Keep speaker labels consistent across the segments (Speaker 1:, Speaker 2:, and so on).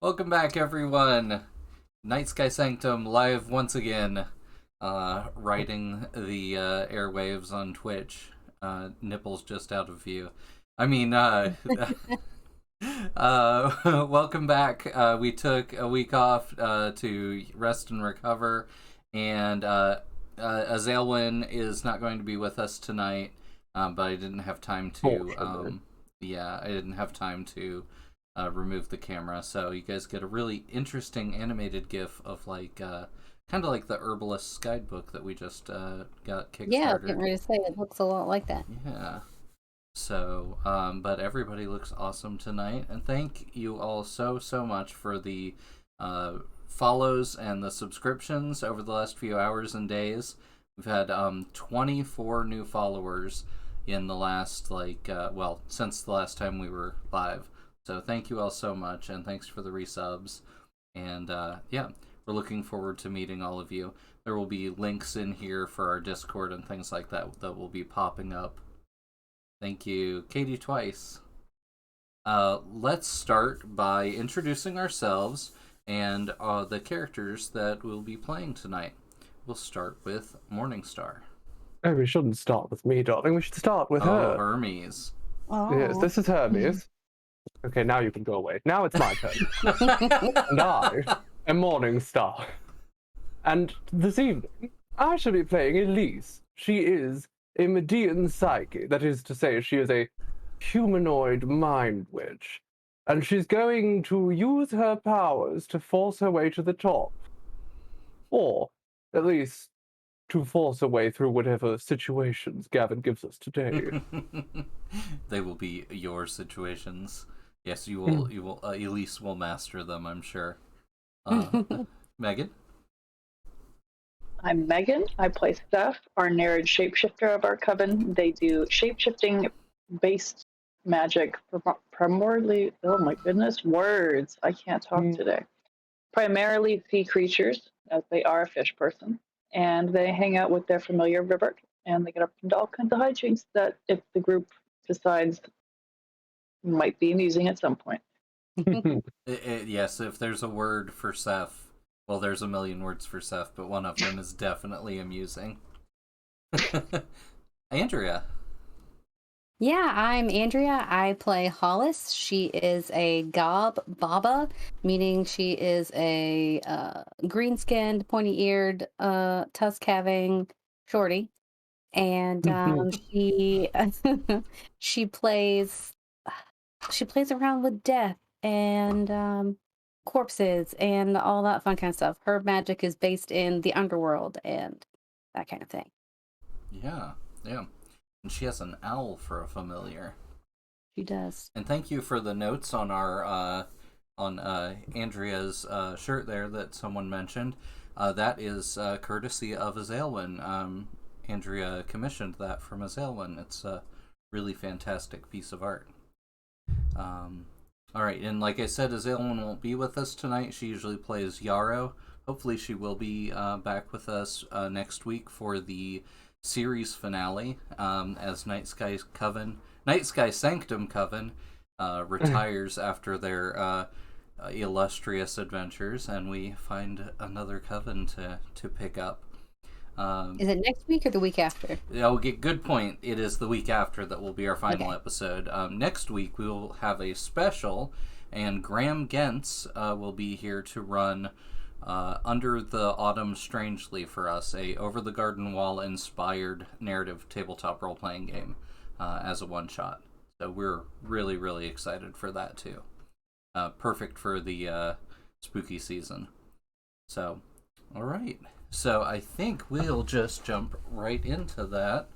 Speaker 1: Welcome back, everyone. Nightsky Sanctum live once again, riding the airwaves on Twitch. Nipples just out of view. I mean, welcome back. We took a week off to rest and recover, and Azalwin is not going to be with us tonight, but I didn't have time to. I didn't have time to remove the camera, so you guys get a really interesting animated GIF of kind of like the Herbalist's Guidebook that we just got kickstarted.
Speaker 2: Yeah, I was getting ready to say it looks a lot like that.
Speaker 1: Yeah. So, but everybody looks awesome tonight, and thank you all so much for the follows and the subscriptions over the last few hours and days. We've had 24 new followers in the last since the last time we were live. So thank you all so much, and thanks for the resubs. And we're looking forward to meeting all of you. There will be links in here for our Discord and things like that that will be popping up. Thank you, Katie, twice. Let's start by introducing ourselves and the characters that we'll be playing tonight. We'll start with Morningstar.
Speaker 3: Oh, we shouldn't start with me, darling. We should start with her.
Speaker 1: Hermes.
Speaker 2: Oh.
Speaker 3: Yes, this is Hermes. Okay, now you can go away. Now it's my turn. And I am Morningstar. And this evening, I shall be playing Elise. She is a Median psyche. That is to say, she is a humanoid mind witch. And she's going to use her powers to force her way to the top. Or, at least, to force her way through whatever situations Gavin gives us today.
Speaker 1: They will be your situations. Yes, you will. You will. Elise will master them, I'm sure. Megan.
Speaker 4: I'm Megan. I play Steph, our Nerid shapeshifter of our coven. They do shapeshifting based magic, primarily. Oh my goodness, words! I can't talk today. Primarily sea creatures, as they are a fish person, and they hang out with their familiar Rivert, and they get up into all kinds of hijinks that, if the group decides, might be amusing at some point.
Speaker 1: Yes, if there's a word for Seth, well, there's a million words for Seth, but one of them is definitely amusing. Andrea.
Speaker 2: Yeah, I'm Andrea. I play Hollis. She is a Gob Baba, meaning she is a green-skinned, pointy-eared, tusk-having shorty. And she she plays around with death and corpses and all that fun kind of stuff. Her magic is based in the underworld and that kind of thing.
Speaker 1: Yeah. And she has an owl for a familiar.
Speaker 2: She does.
Speaker 1: And thank you for the notes on our Andrea's shirt there that someone mentioned. That is courtesy of Azalwin. Andrea commissioned that from Azalwin. It's a really fantastic piece of art. Alright, and like I said, Azalwin won't be with us tonight. She usually plays Yarrow. Hopefully she will be back with us next week for the series finale, as Nightsky Sanctum Coven retires after their illustrious adventures, and we find another coven to pick up.
Speaker 2: Is it next week or the week after?
Speaker 1: Okay, good point. It is the week after that will be our final episode. Next week we will have a special, and Graham Gentz will be here to run Under the Autumn Strangely for us, a Over the Garden Wall inspired narrative tabletop role-playing game as a one-shot. So we're really excited for that too. Perfect for the spooky season. So, all right. So I think we'll just jump right into that.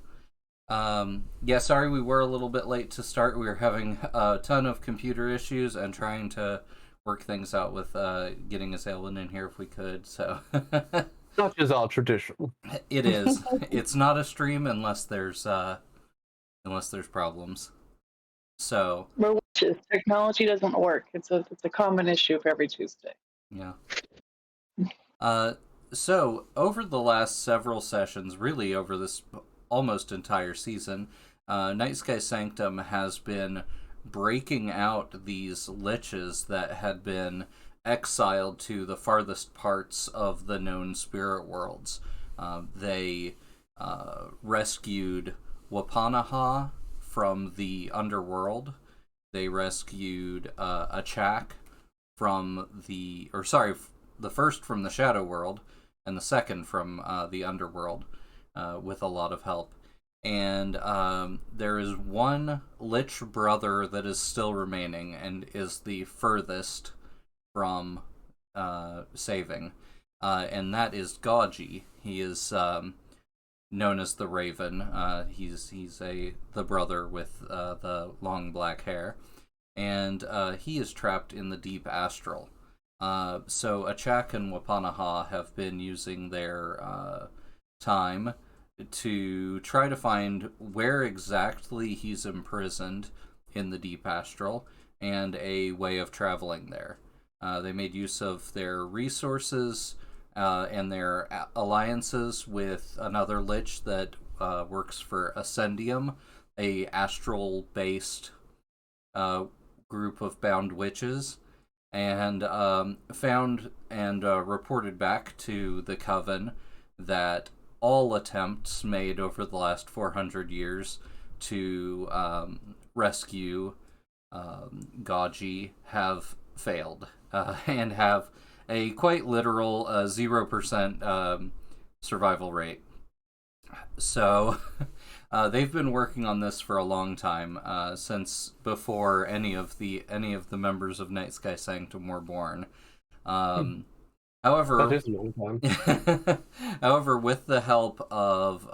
Speaker 1: Sorry we were a little bit late to start. We were having a ton of computer issues and trying to work things out with getting Azalwin in here if we could. So
Speaker 3: Such is our tradition.
Speaker 1: It is. It's not a stream unless there's problems. So
Speaker 4: We're witches. Technology doesn't work. It's a common issue for every Tuesday.
Speaker 1: Yeah. So, over the last several sessions, really over this almost entire season, Nightsky Sanctum has been breaking out these liches that had been exiled to the farthest parts of the known spirit worlds. They rescued Wapanaha from the underworld. They rescued Achak from the first from the shadow world, and the second from the underworld, with a lot of help. And there is one Lich brother that is still remaining and is the furthest from saving, and that is Gaji. He is known as the Raven. He's the brother with the long black hair, and he is trapped in the deep astral. So Achak and Wapanaha have been using their time to try to find where exactly he's imprisoned in the deep astral and a way of traveling there. They made use of their resources and their alliances with another Lich that works for Ascendium, a astral-based group of bound witches, and found and reported back to the Coven that all attempts made over the last 400 years to rescue Gaji have failed, and have a quite literal 0% survival rate. So they've been working on this for a long time, since before any of the members of Nightsky Sanctum were born. However,
Speaker 3: That is a long time.
Speaker 1: however, with the help of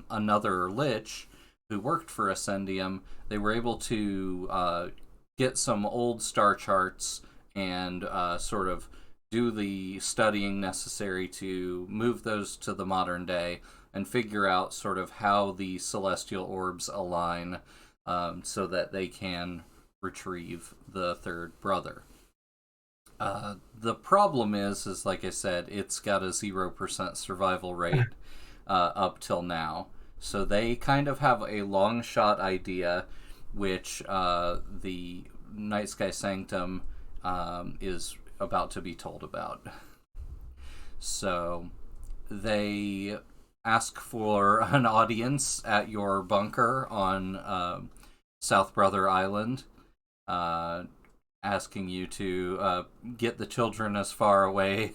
Speaker 1: another Lich who worked for Ascendium, they were able to get some old star charts and sort of do the studying necessary to move those to the modern day and figure out sort of how the celestial orbs align, so that they can retrieve the third brother. The problem is like I said, it's got a 0% survival rate up till now. So they kind of have a long shot idea, which the Night Sky Sanctum is about to be told about. So they ask for an audience at your bunker on South Brother Island, asking you to get the children as far away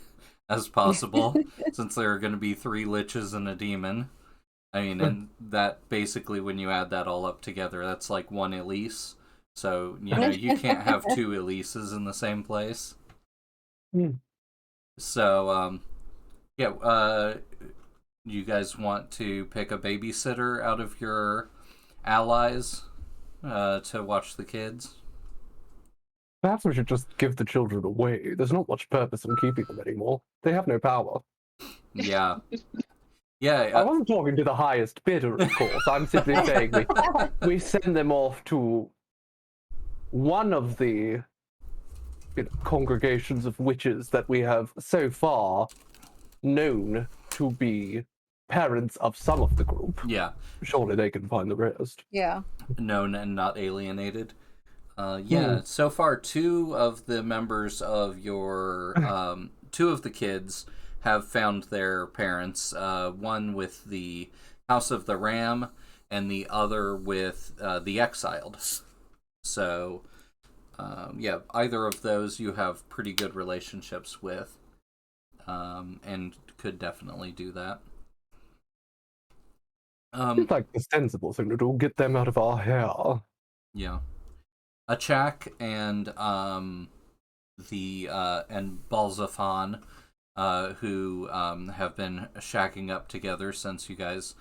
Speaker 1: as possible, since there are going to be 3 liches and a demon. I mean, and that basically, when you add that all up together, that's like 1 Elise. So, you can't have 2 Elises in the same place. So, you guys want to pick a babysitter out of your allies to watch the kids?
Speaker 3: Perhaps we should just give the children away. There's not much purpose in keeping them anymore. They have no power.
Speaker 1: Yeah. Yeah.
Speaker 3: I wasn't talking to the highest bidder, of course. I'm simply saying we send them off to one of the congregations of witches that we have so far known to be parents of some of the group.
Speaker 1: Yeah.
Speaker 3: Surely they can find the rest.
Speaker 2: Yeah.
Speaker 1: Known and not alienated. So far 2 of the members of your 2 of the kids have found their parents, one with the House of the Ram and the other with the Exiled. So either of those you have pretty good relationships with, and could definitely do that.
Speaker 3: It's like the sensible thing to do, get them out of our hair.
Speaker 1: Yeah. Achak and Balzafan, who have been shacking up together since you guys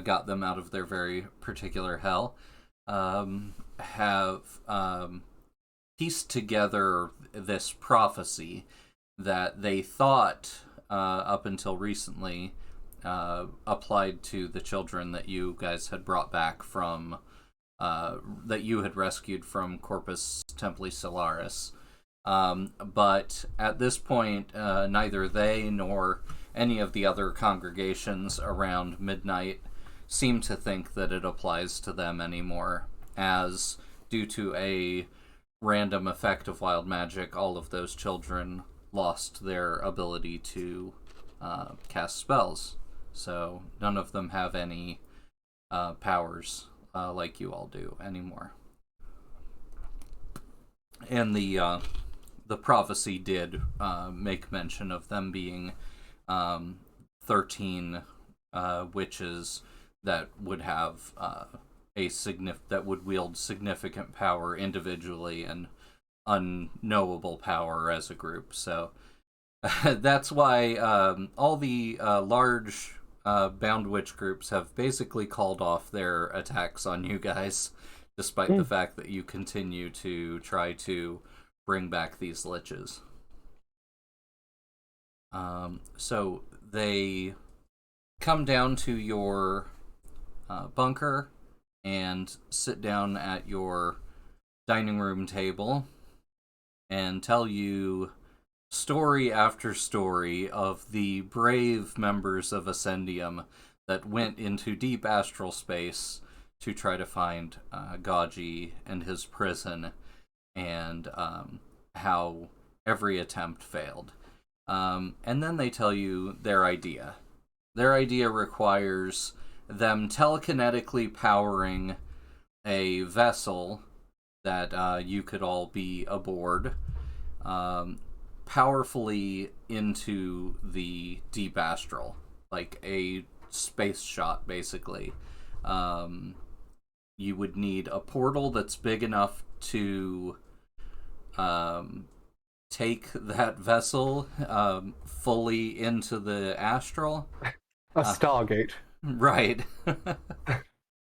Speaker 1: got them out of their very particular hell, have pieced together this prophecy that they thought up until recently applied to the children that you guys had brought back from that you had rescued from Corpus Templi Solaris. But at this point, neither they nor any of the other congregations around midnight seem to think that it applies to them anymore, as due to a random effect of wild magic, all of those children lost their ability to cast spells. So none of them have any powers like you all do anymore. And the prophecy did make mention of them being 13 witches that would have that would wield significant power individually and unknowable power as a group. So that's why all the large bound witch groups have basically called off their attacks on you guys, despite the fact that you continue to try to bring back these liches. So they come down to your bunker and sit down at your dining room table and tell you story after story of the brave members of Ascendium that went into deep astral space to try to find Gaji and his prison, and how every attempt failed. And then they tell you their idea. Their idea requires them telekinetically powering a vessel that you could all be aboard, powerfully into the deep astral, like a space shot, basically. You would need a portal that's big enough to take that vessel fully into the astral.
Speaker 3: A Stargate.
Speaker 1: Right.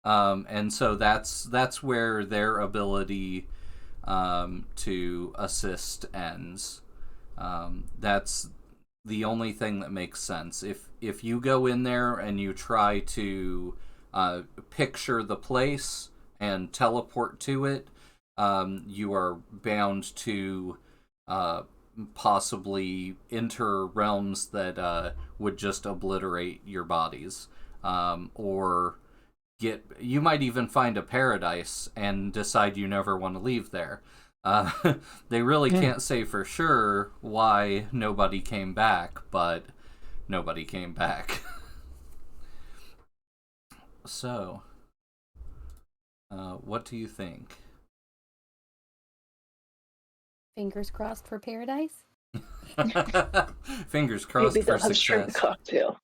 Speaker 1: And so that's where their ability to assist ends. That's the only thing that makes sense. If you go in there and you try to picture the place and teleport to it, you are bound to possibly enter realms that would just obliterate your bodies, or you might even find a paradise and decide you never want to leave there. They really can't say for sure why nobody came back, but nobody came back. So, what do you think?
Speaker 2: Fingers crossed for paradise.
Speaker 1: Fingers crossed
Speaker 4: Maybe
Speaker 1: for
Speaker 4: they'll have shrimp
Speaker 1: success.
Speaker 4: cocktail.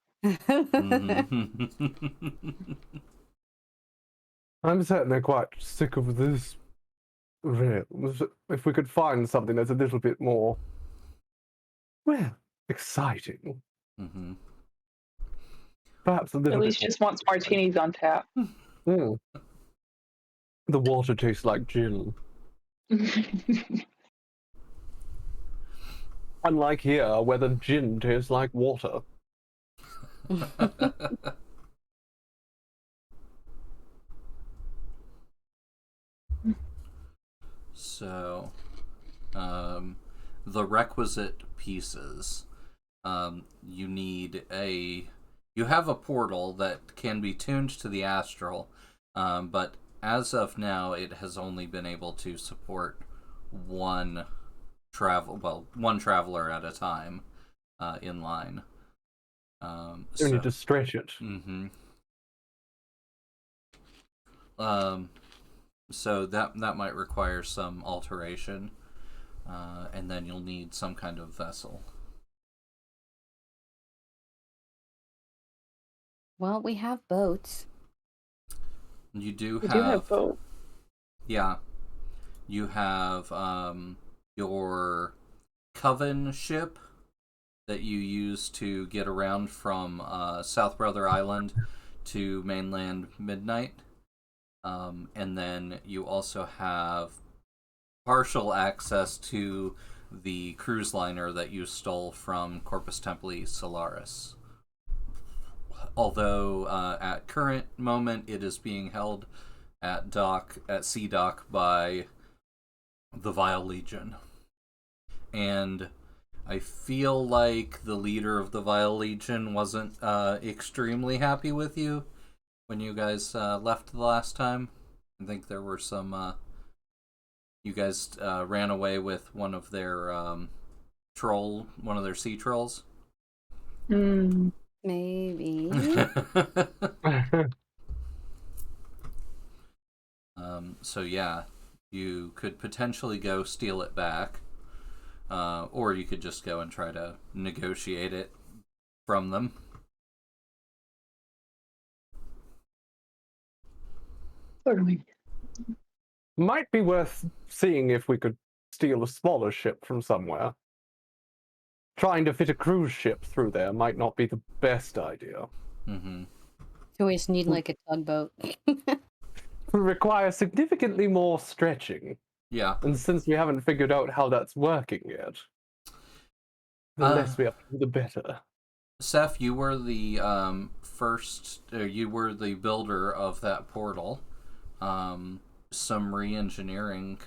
Speaker 3: I'm certainly quite sick of this realm. If we could find something that's a little bit more, well, exciting.
Speaker 1: Mm-hmm.
Speaker 3: Perhaps a little
Speaker 4: At
Speaker 3: bit
Speaker 4: least just wants martinis on tap.
Speaker 3: more. The water tastes like gin. Unlike here, where the gin tastes like water.
Speaker 1: So, the requisite pieces. You need you have a portal that can be tuned to the astral, but as of now, it has only been able to support one traveler at a time in line.
Speaker 3: You need to stretch it.
Speaker 1: Mm-hmm. So that might require some alteration, and then you'll need some kind of vessel.
Speaker 2: Well, we have boats.
Speaker 1: You do
Speaker 4: We
Speaker 1: have,
Speaker 4: do have both.
Speaker 1: yeah, you have your Coven ship that you use to get around from South Brother Island to mainland Midnight. And then you also have partial access to the cruise liner that you stole from Corpus Templi Solaris. Although at current moment it is being held at sea dock by the Vile Legion. And I feel like the leader of the Vile Legion wasn't extremely happy with you when you guys left the last time. I think there were some... you guys ran away with one of their troll, one of their sea trolls.
Speaker 2: Maybe.
Speaker 1: So yeah, you could potentially go steal it back, or you could just go and try to negotiate it from them.
Speaker 4: Certainly.
Speaker 3: Might be worth seeing if we could steal a smaller ship from somewhere. Trying to fit a cruise ship through there might not be the best idea.
Speaker 1: Mm-hmm.
Speaker 2: You always need like a tugboat.
Speaker 3: Require significantly more stretching.
Speaker 1: Yeah.
Speaker 3: And since we haven't figured out how that's working yet, the less we have to do, the better.
Speaker 1: Seth, you were the you were the builder of that portal. Some re-engineering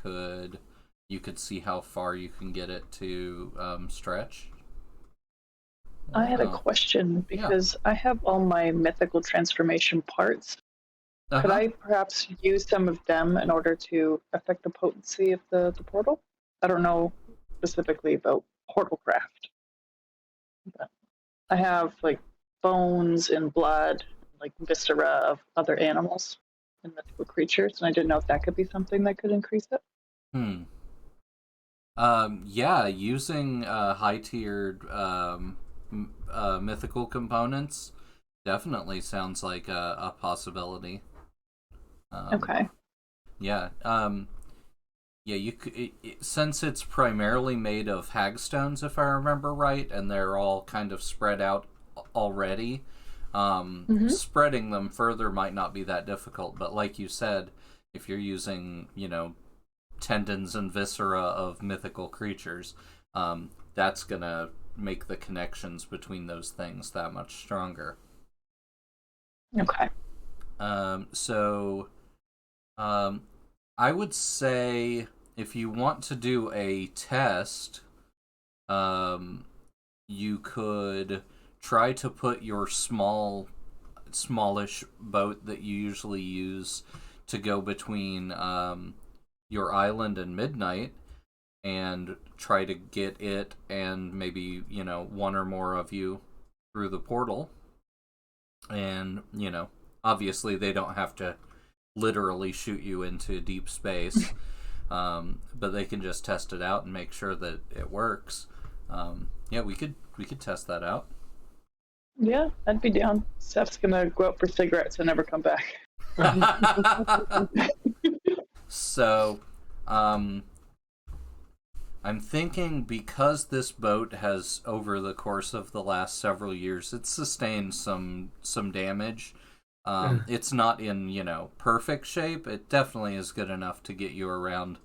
Speaker 1: you could see how far you can get it to stretch.
Speaker 4: I had a question because I have all my mythical transformation parts. Could I perhaps use some of them in order to affect the potency of the portal? I don't know specifically about portal craft. But I have like bones and blood, like viscera of other animals and mythical creatures, and I didn't know if that could be something that could increase it.
Speaker 1: Yeah, using high-tiered mythical components definitely sounds like a possibility.
Speaker 4: Okay.
Speaker 1: Yeah. Yeah, you could, since it's primarily made of hagstones, if I remember right, and they're all kind of spread out already. Spreading them further might not be that difficult, but like you said, if you're using, tendons and viscera of mythical creatures, that's gonna make the connections between those things that much stronger.
Speaker 4: Okay.
Speaker 1: I would say if you want to do a test, you could try to put your smallish boat that you usually use to go between your island and Midnight, and try to get it and maybe, one or more of you through the portal. And, obviously they don't have to literally shoot you into deep space, but they can just test it out and make sure that it works. Yeah, we could test that out.
Speaker 4: Yeah, I'd be down. Seth's gonna go out for cigarettes and never come back.
Speaker 1: So, I'm thinking because this boat has, over the course of the last several years, it's sustained some damage. It's not in, perfect shape. It definitely is good enough to get you around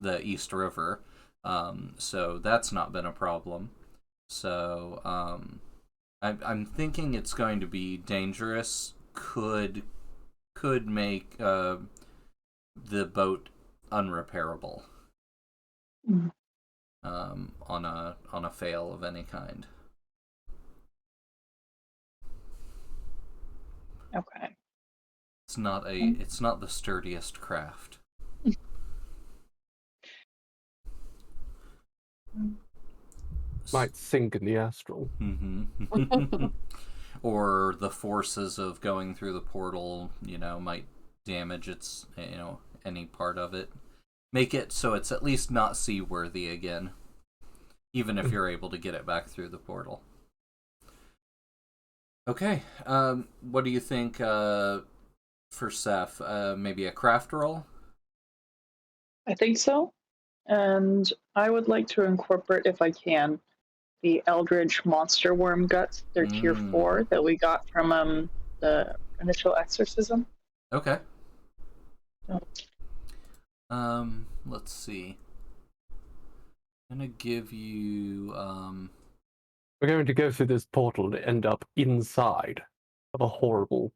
Speaker 1: the East River. So that's not been a problem. So, I'm thinking it's going to be dangerous. Could make the boat unrepairable. On a fail of any kind.
Speaker 4: Okay.
Speaker 1: It's not the sturdiest craft.
Speaker 3: Might sink in the astral.
Speaker 1: Mm-hmm. Or the forces of going through the portal, might damage its, any part of it. Make it so it's at least not seaworthy again, even if you're able to get it back through the portal. Okay, what do you think for Seth? Maybe a craft roll?
Speaker 4: I think so. And I would like to incorporate, if I can, the Eldritch Monster Worm Guts. They're tier 4 that we got from the initial exorcism.
Speaker 1: Okay. Let's see. I'm gonna give you
Speaker 3: We're going to go through this portal to end up inside of a horrible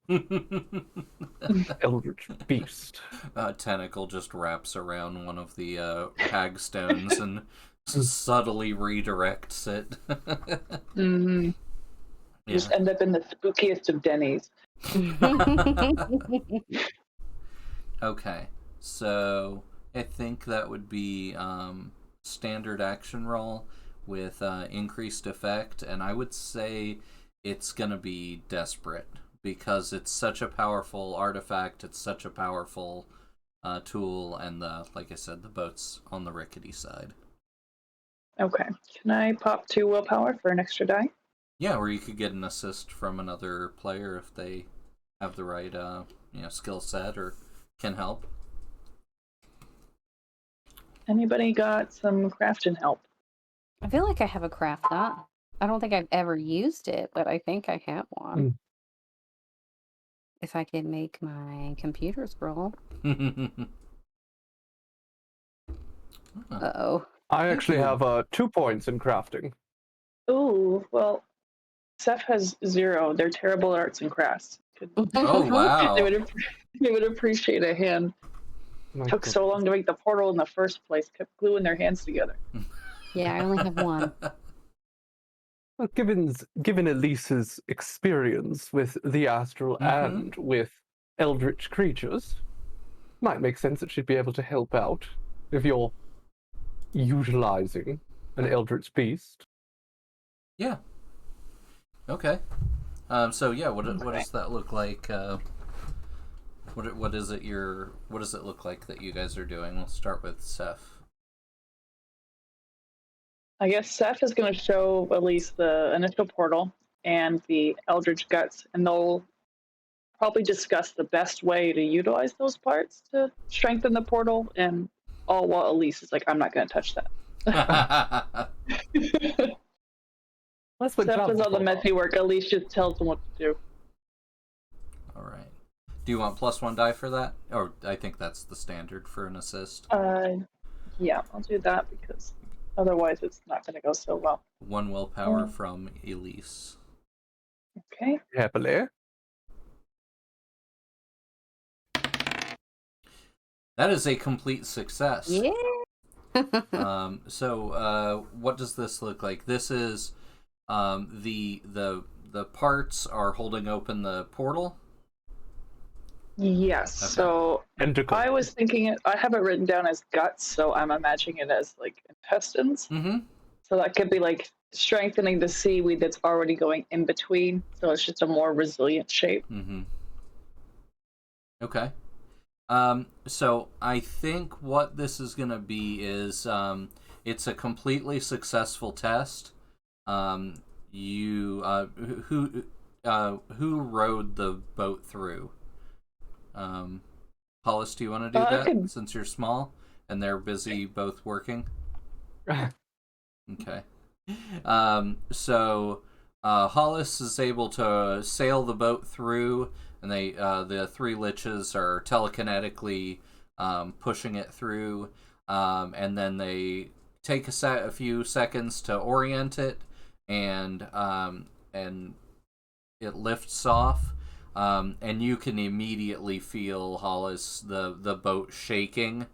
Speaker 3: eldritch beast.
Speaker 1: A tentacle just wraps around one of the hagstones and subtly redirects it.
Speaker 4: Mm-hmm.
Speaker 1: Yeah.
Speaker 4: Just end up in the spookiest of Denny's.
Speaker 1: Okay, so I think that would be standard action roll. with increased effect, and I would say it's going to be desperate because it's such a powerful artifact, it's such a powerful tool, and like I said, the boat's on the rickety side.
Speaker 4: Okay. Can I pop 2 willpower for an extra die?
Speaker 1: Yeah, or you could get an assist from another player if they have the right skill set or can help.
Speaker 4: Anybody got some crafting help?
Speaker 2: I feel like I have a craft dot. I don't think I've ever used it, but I think I have one. If I could make my computer scroll. Uh-oh.
Speaker 3: I actually have 2 points in crafting.
Speaker 4: Ooh, well, Seth has 0. They're terrible at arts and crafts.
Speaker 1: Oh, wow.
Speaker 4: They would appreciate a hand. Took so long to make the portal in the first place. Kept gluing their hands together.
Speaker 2: Yeah, I only have 1.
Speaker 3: Well, given Elise's experience with the astral and with eldritch creatures, might make sense that she'd be able to help out if you're utilizing an eldritch beast.
Speaker 1: Yeah. Okay. So yeah, what does that look like? What does it look like that you guys are doing? We'll start with Seth.
Speaker 4: I guess Seth is going to show Elise the initial portal and the Eldritch Guts, and they'll probably discuss the best way to utilize those parts to strengthen the portal, and all while Elise is like, I'm not going to touch that.
Speaker 3: Let's
Speaker 4: Seth does all the messy work. Elise just tells them what to do.
Speaker 1: All right. Do you want +1 die for that? Or I think that's the standard for an assist.
Speaker 4: Yeah, I'll do that because otherwise it's not going to go so well.
Speaker 1: 1 willpower from Elise.
Speaker 4: Okay.
Speaker 3: Happily.
Speaker 1: That is a complete success.
Speaker 2: Yeah.
Speaker 1: So what does this look like? This is the parts are holding open the portal.
Speaker 4: Yes.
Speaker 1: Okay.
Speaker 4: So I was thinking I have it written down as guts, so I'm imagining it as like intestines. So that could be like strengthening the seaweed that's already going in between, so it's just a more resilient shape.
Speaker 1: Okay. So I think what this is going to be is it's a completely successful test. You who rowed the boat through? Hollis, do you want to do that since you're small and they're busy both working? Okay. So Hollis is able to sail the boat through, and they the 3 liches are telekinetically pushing it through, and then they take a few seconds to orient it, and it lifts off. And you can immediately feel, Hollis, the boat shaking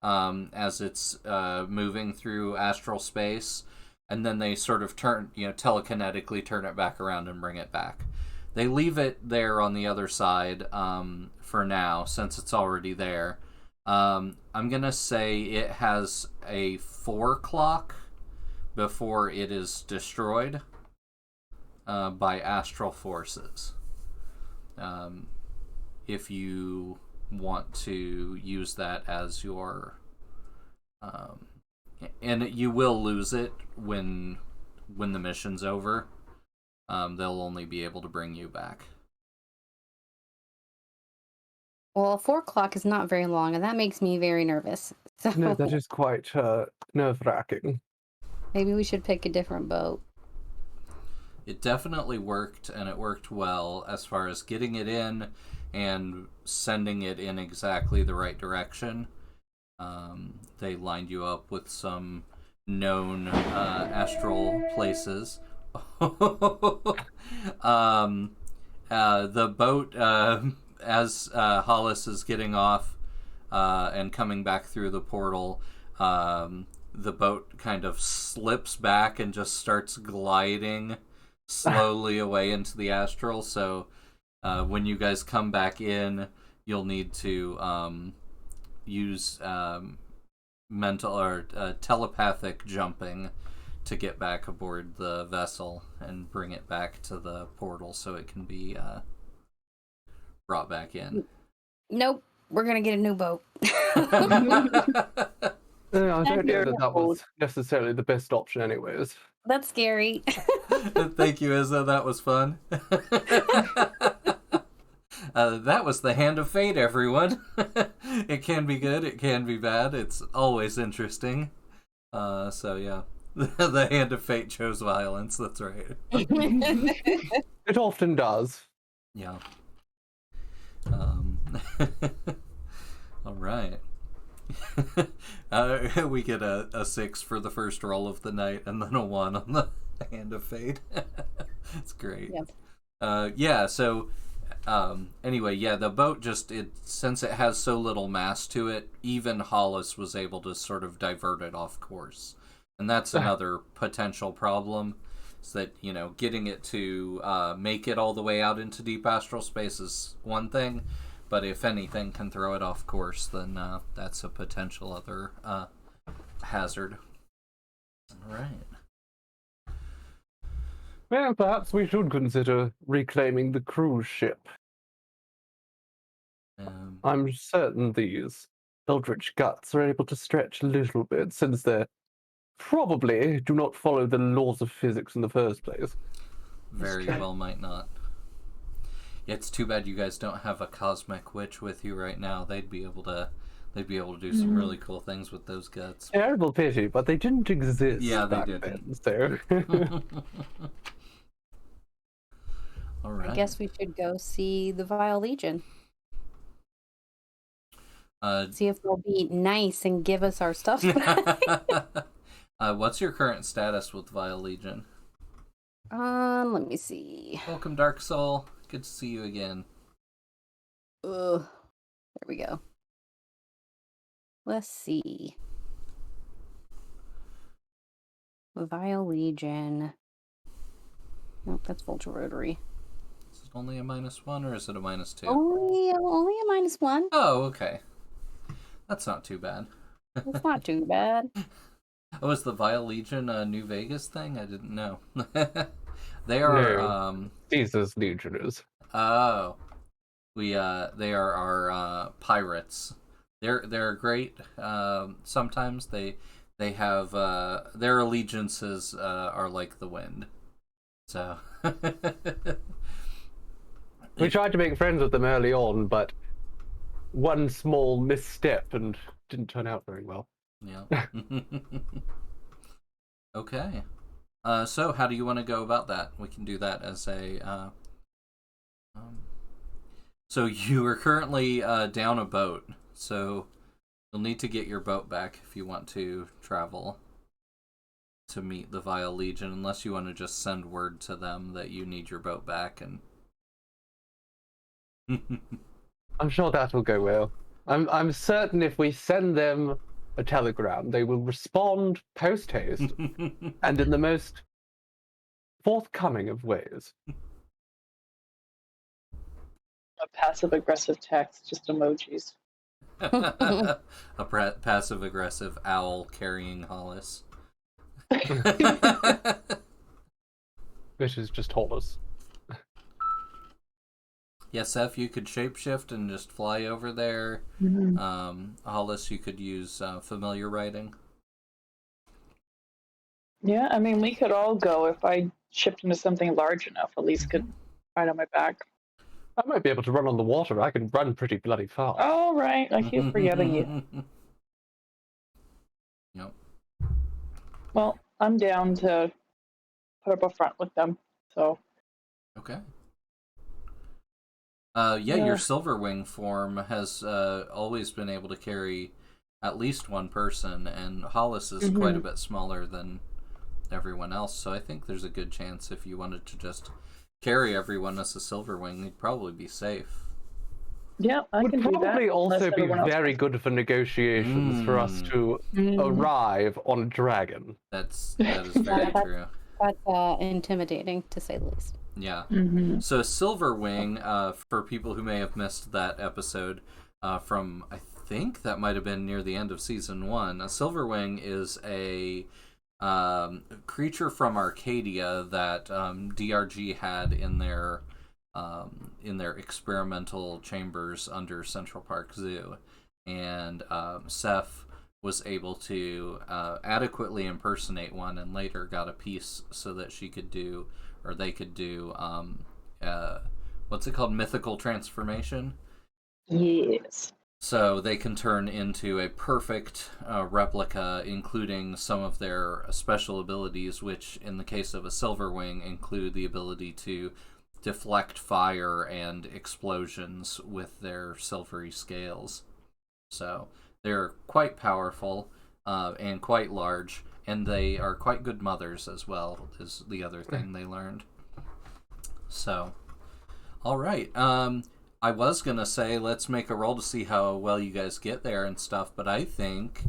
Speaker 1: as it's moving through astral space, and then they sort of telekinetically turn it back around and bring it back. They leave it there on the other side for now, since it's already there. I'm gonna say it has a 4 clock before it is destroyed by astral forces. If you want to use that as your and you will lose it when the mission's over. They'll only be able to bring you back.
Speaker 2: Well, 4 o'clock is not very long, and that makes me very nervous. So
Speaker 3: No, that is quite nerve-wracking.
Speaker 2: maybe we should pick a different boat.
Speaker 1: It definitely worked, and it worked well as far as getting it in and sending it in exactly the right direction. They lined you up with some known astral places. The boat, as Hollis is getting off and coming back through the portal, the boat kind of slips back and just starts gliding slowly away into the astral. So when you guys come back in, you'll need to use mental or telepathic jumping to get back aboard the vessel and bring it back to the portal so it can be brought back in.
Speaker 2: Nope, we're gonna get a new boat.
Speaker 3: I don't know that was necessarily the best option anyways.
Speaker 2: That's scary.
Speaker 1: Thank you, Izza. That was fun. That was the Hand of Fate, everyone. It can be good, it can be bad. It's always interesting. So yeah, the Hand of Fate chose violence. That's right.
Speaker 3: It often does.
Speaker 1: Yeah. All right. We get a 6 for the first roll of the night, and then a 1 on the Hand of Fate. It's great.
Speaker 2: Yep.
Speaker 1: Yeah. So, anyway, yeah, the boat since it has so little mass to it, even Hollis was able to sort of divert it off course, and that's another potential problem. Is that getting it to make it all the way out into deep astral space is one thing. But if anything can throw it off course, then that's a potential other hazard. All right.
Speaker 3: Well, perhaps we should consider reclaiming the cruise ship. I'm certain these eldritch guts are able to stretch a little bit, since they probably do not follow the laws of physics in the first place.
Speaker 1: Very well might not. It's too bad you guys don't have a cosmic witch with you right now. They'd be able to do some really cool things with those guts.
Speaker 3: Terrible pity, but they didn't exist.
Speaker 1: Yeah, they
Speaker 3: back
Speaker 1: didn't.
Speaker 3: Then, so.
Speaker 1: All right.
Speaker 2: I guess we should go see the Vile Legion. See if they'll be nice and give us our stuff back.
Speaker 1: What's your current status with Vile Legion?
Speaker 2: Let me see.
Speaker 1: Welcome, Dark Soul. Good to see you again.
Speaker 2: There we go. Let's see. Vile Legion. Nope, that's Vulture Rotary.
Speaker 1: Is it only a -1 or is it a -2?
Speaker 2: Only a -1.
Speaker 1: Oh, okay. That's not too bad.
Speaker 2: It's not too bad.
Speaker 1: Oh, is the Vile Legion a New Vegas thing? I didn't know. They are
Speaker 3: Jesus Legioners.
Speaker 1: Oh. They are our pirates. They're great. Sometimes they have their allegiances are like the wind. So
Speaker 3: we tried to make friends with them early on, but one small misstep and didn't turn out very well.
Speaker 1: Yeah. Okay. So how do you want to go about that? We can do that as a so you are currently down a boat, so you'll need to get your boat back if you want to travel to meet the Vile Legion, unless you want to just send word to them that you need your boat back. And
Speaker 3: I'm sure that will go well. I'm certain if we send them a telegram, they will respond post-haste and in the most forthcoming of ways.
Speaker 4: A passive-aggressive text, just emojis.
Speaker 1: A passive-aggressive owl carrying Hollis.
Speaker 3: Which is just Hollis.
Speaker 1: Yeah, Seth, you could shapeshift and just fly over there. Hollis, you could use familiar writing.
Speaker 4: Yeah, I mean, we could all go if I shipped into something large enough. Elise could ride on my back.
Speaker 3: I might be able to run on the water. I can run pretty bloody fast.
Speaker 4: All right, I keep forgetting you.
Speaker 1: Yep.
Speaker 4: Well, I'm down to put up a front with them, so.
Speaker 1: Okay. Your Silverwing form has always been able to carry at least one person, and Hollis is quite a bit smaller than everyone else, so I think there's a good chance if you wanted to just carry everyone as a Silverwing, you'd probably be safe.
Speaker 4: Yeah, I can do that.
Speaker 3: Would probably also be
Speaker 4: everyone else
Speaker 3: very good for negotiations for us to arrive on a dragon.
Speaker 1: That is very true.
Speaker 2: That's intimidating, to say the least.
Speaker 1: Yeah. So Silverwing, for people who may have missed that episode from, I think that might have been near the end of season 1, a Silverwing is a creature from Arcadia that DRG had in their experimental chambers under Central Park Zoo, and Seth was able to adequately impersonate one, and later got a piece so that she could do, or they could do, what's it called, mythical transformation.
Speaker 4: Yes.
Speaker 1: So they can turn into a perfect replica, including some of their special abilities, which in the case of a Silverwing include the ability to deflect fire and explosions with their silvery scales. So they're quite powerful and quite large, and they are quite good mothers as well, is the other thing they learned. So, all right. I was going to say, let's make a roll to see how well you guys get there and stuff, but I think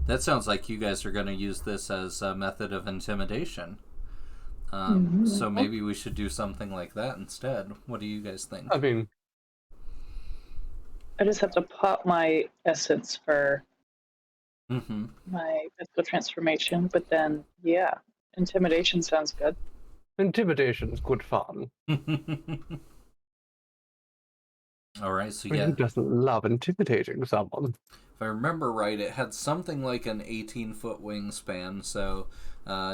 Speaker 1: that sounds like you guys are going to use this as a method of intimidation. So maybe we should do something like that instead. What do you guys think?
Speaker 3: I mean,
Speaker 4: I just have to pop my essence for
Speaker 1: Mm-hmm.
Speaker 4: my physical transformation, but then, yeah, intimidation sounds good.
Speaker 3: intimidation's good fun.
Speaker 1: All right, so
Speaker 3: I mean,
Speaker 1: yeah.
Speaker 3: who doesn't love intimidating someone?
Speaker 1: If I remember right, it had something like an 18-foot wingspan, so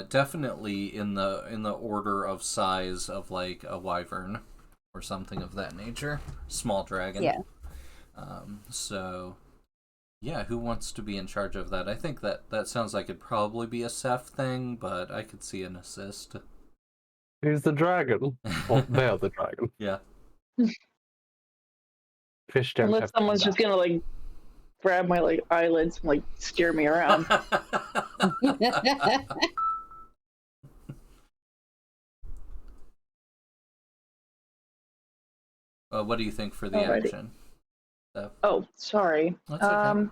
Speaker 1: definitely in the order of size of like a wyvern or something of that nature. Small dragon.
Speaker 2: Yeah.
Speaker 1: So, yeah, who wants to be in charge of that? I think that sounds like it'd probably be a Seth thing, but I could see an assist.
Speaker 3: He's the dragon. Well, they're the dragon.
Speaker 1: Yeah.
Speaker 3: Fish don't
Speaker 4: Unless
Speaker 3: have
Speaker 4: someone's just gonna like grab my like eyelids and like steer me around.
Speaker 1: What do you think for the
Speaker 4: Alrighty.
Speaker 1: action? Steph?
Speaker 4: Oh, sorry.
Speaker 1: That's okay.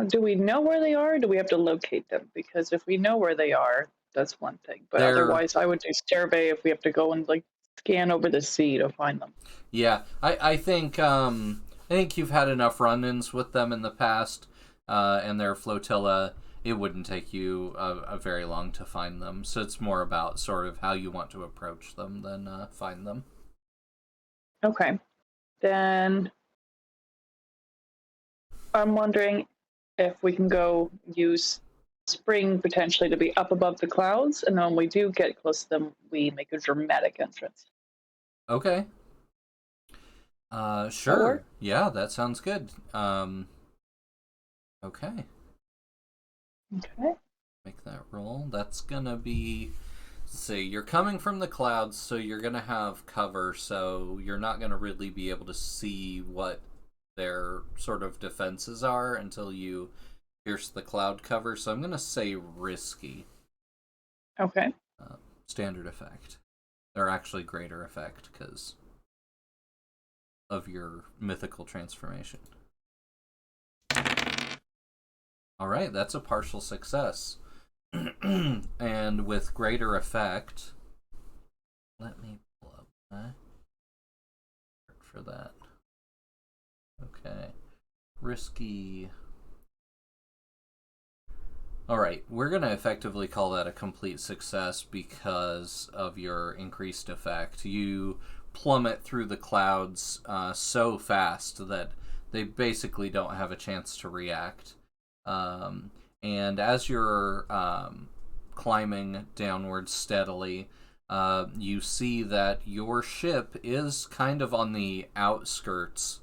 Speaker 4: Do we know where they are? Or do we have to locate them? Because if we know where they are, that's one thing. But otherwise, I would do survey if we have to go and like scan over the sea to find them.
Speaker 1: Yeah, I think you've had enough run-ins with them in the past, and their flotilla. It wouldn't take you a very long to find them. So it's more about sort of how you want to approach them than find them.
Speaker 4: Okay, then I'm wondering if we can go use spring potentially to be up above the clouds, and then when we do get close to them, we make a dramatic entrance.
Speaker 1: Okay. Sure.
Speaker 4: Or?
Speaker 1: Yeah, that sounds good. Okay.
Speaker 4: Okay.
Speaker 1: Make that roll. That's gonna be... Let's see, you're coming from the clouds, so you're gonna have cover, so you're not gonna really be able to see what their sort of defenses are until you pierce the cloud cover, so I'm gonna say risky.
Speaker 4: Okay.
Speaker 1: Standard effect. Or actually greater effect, because of your mythical transformation. Alright, that's a partial success. And with greater effect, let me pull up that for that. Okay. Risky. Alright, we're going to effectively call that a complete success because of your increased effect. You plummet through the clouds so fast that they basically don't have a chance to react. And as you're climbing downwards steadily, you see that your ship is kind of on the outskirts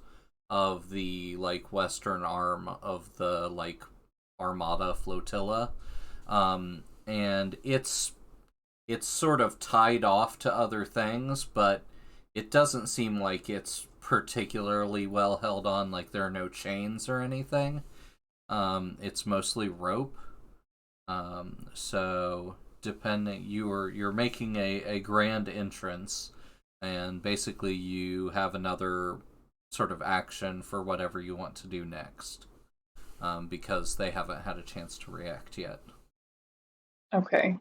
Speaker 1: of the like western arm of the like Armada flotilla, and it's sort of tied off to other things, but it doesn't seem like it's particularly well held on. Like there are no chains or anything. It's mostly rope. So depending, you're making a grand entrance, and basically you have another sort of action for whatever you want to do next, because they haven't had a chance to react yet.
Speaker 4: Okay.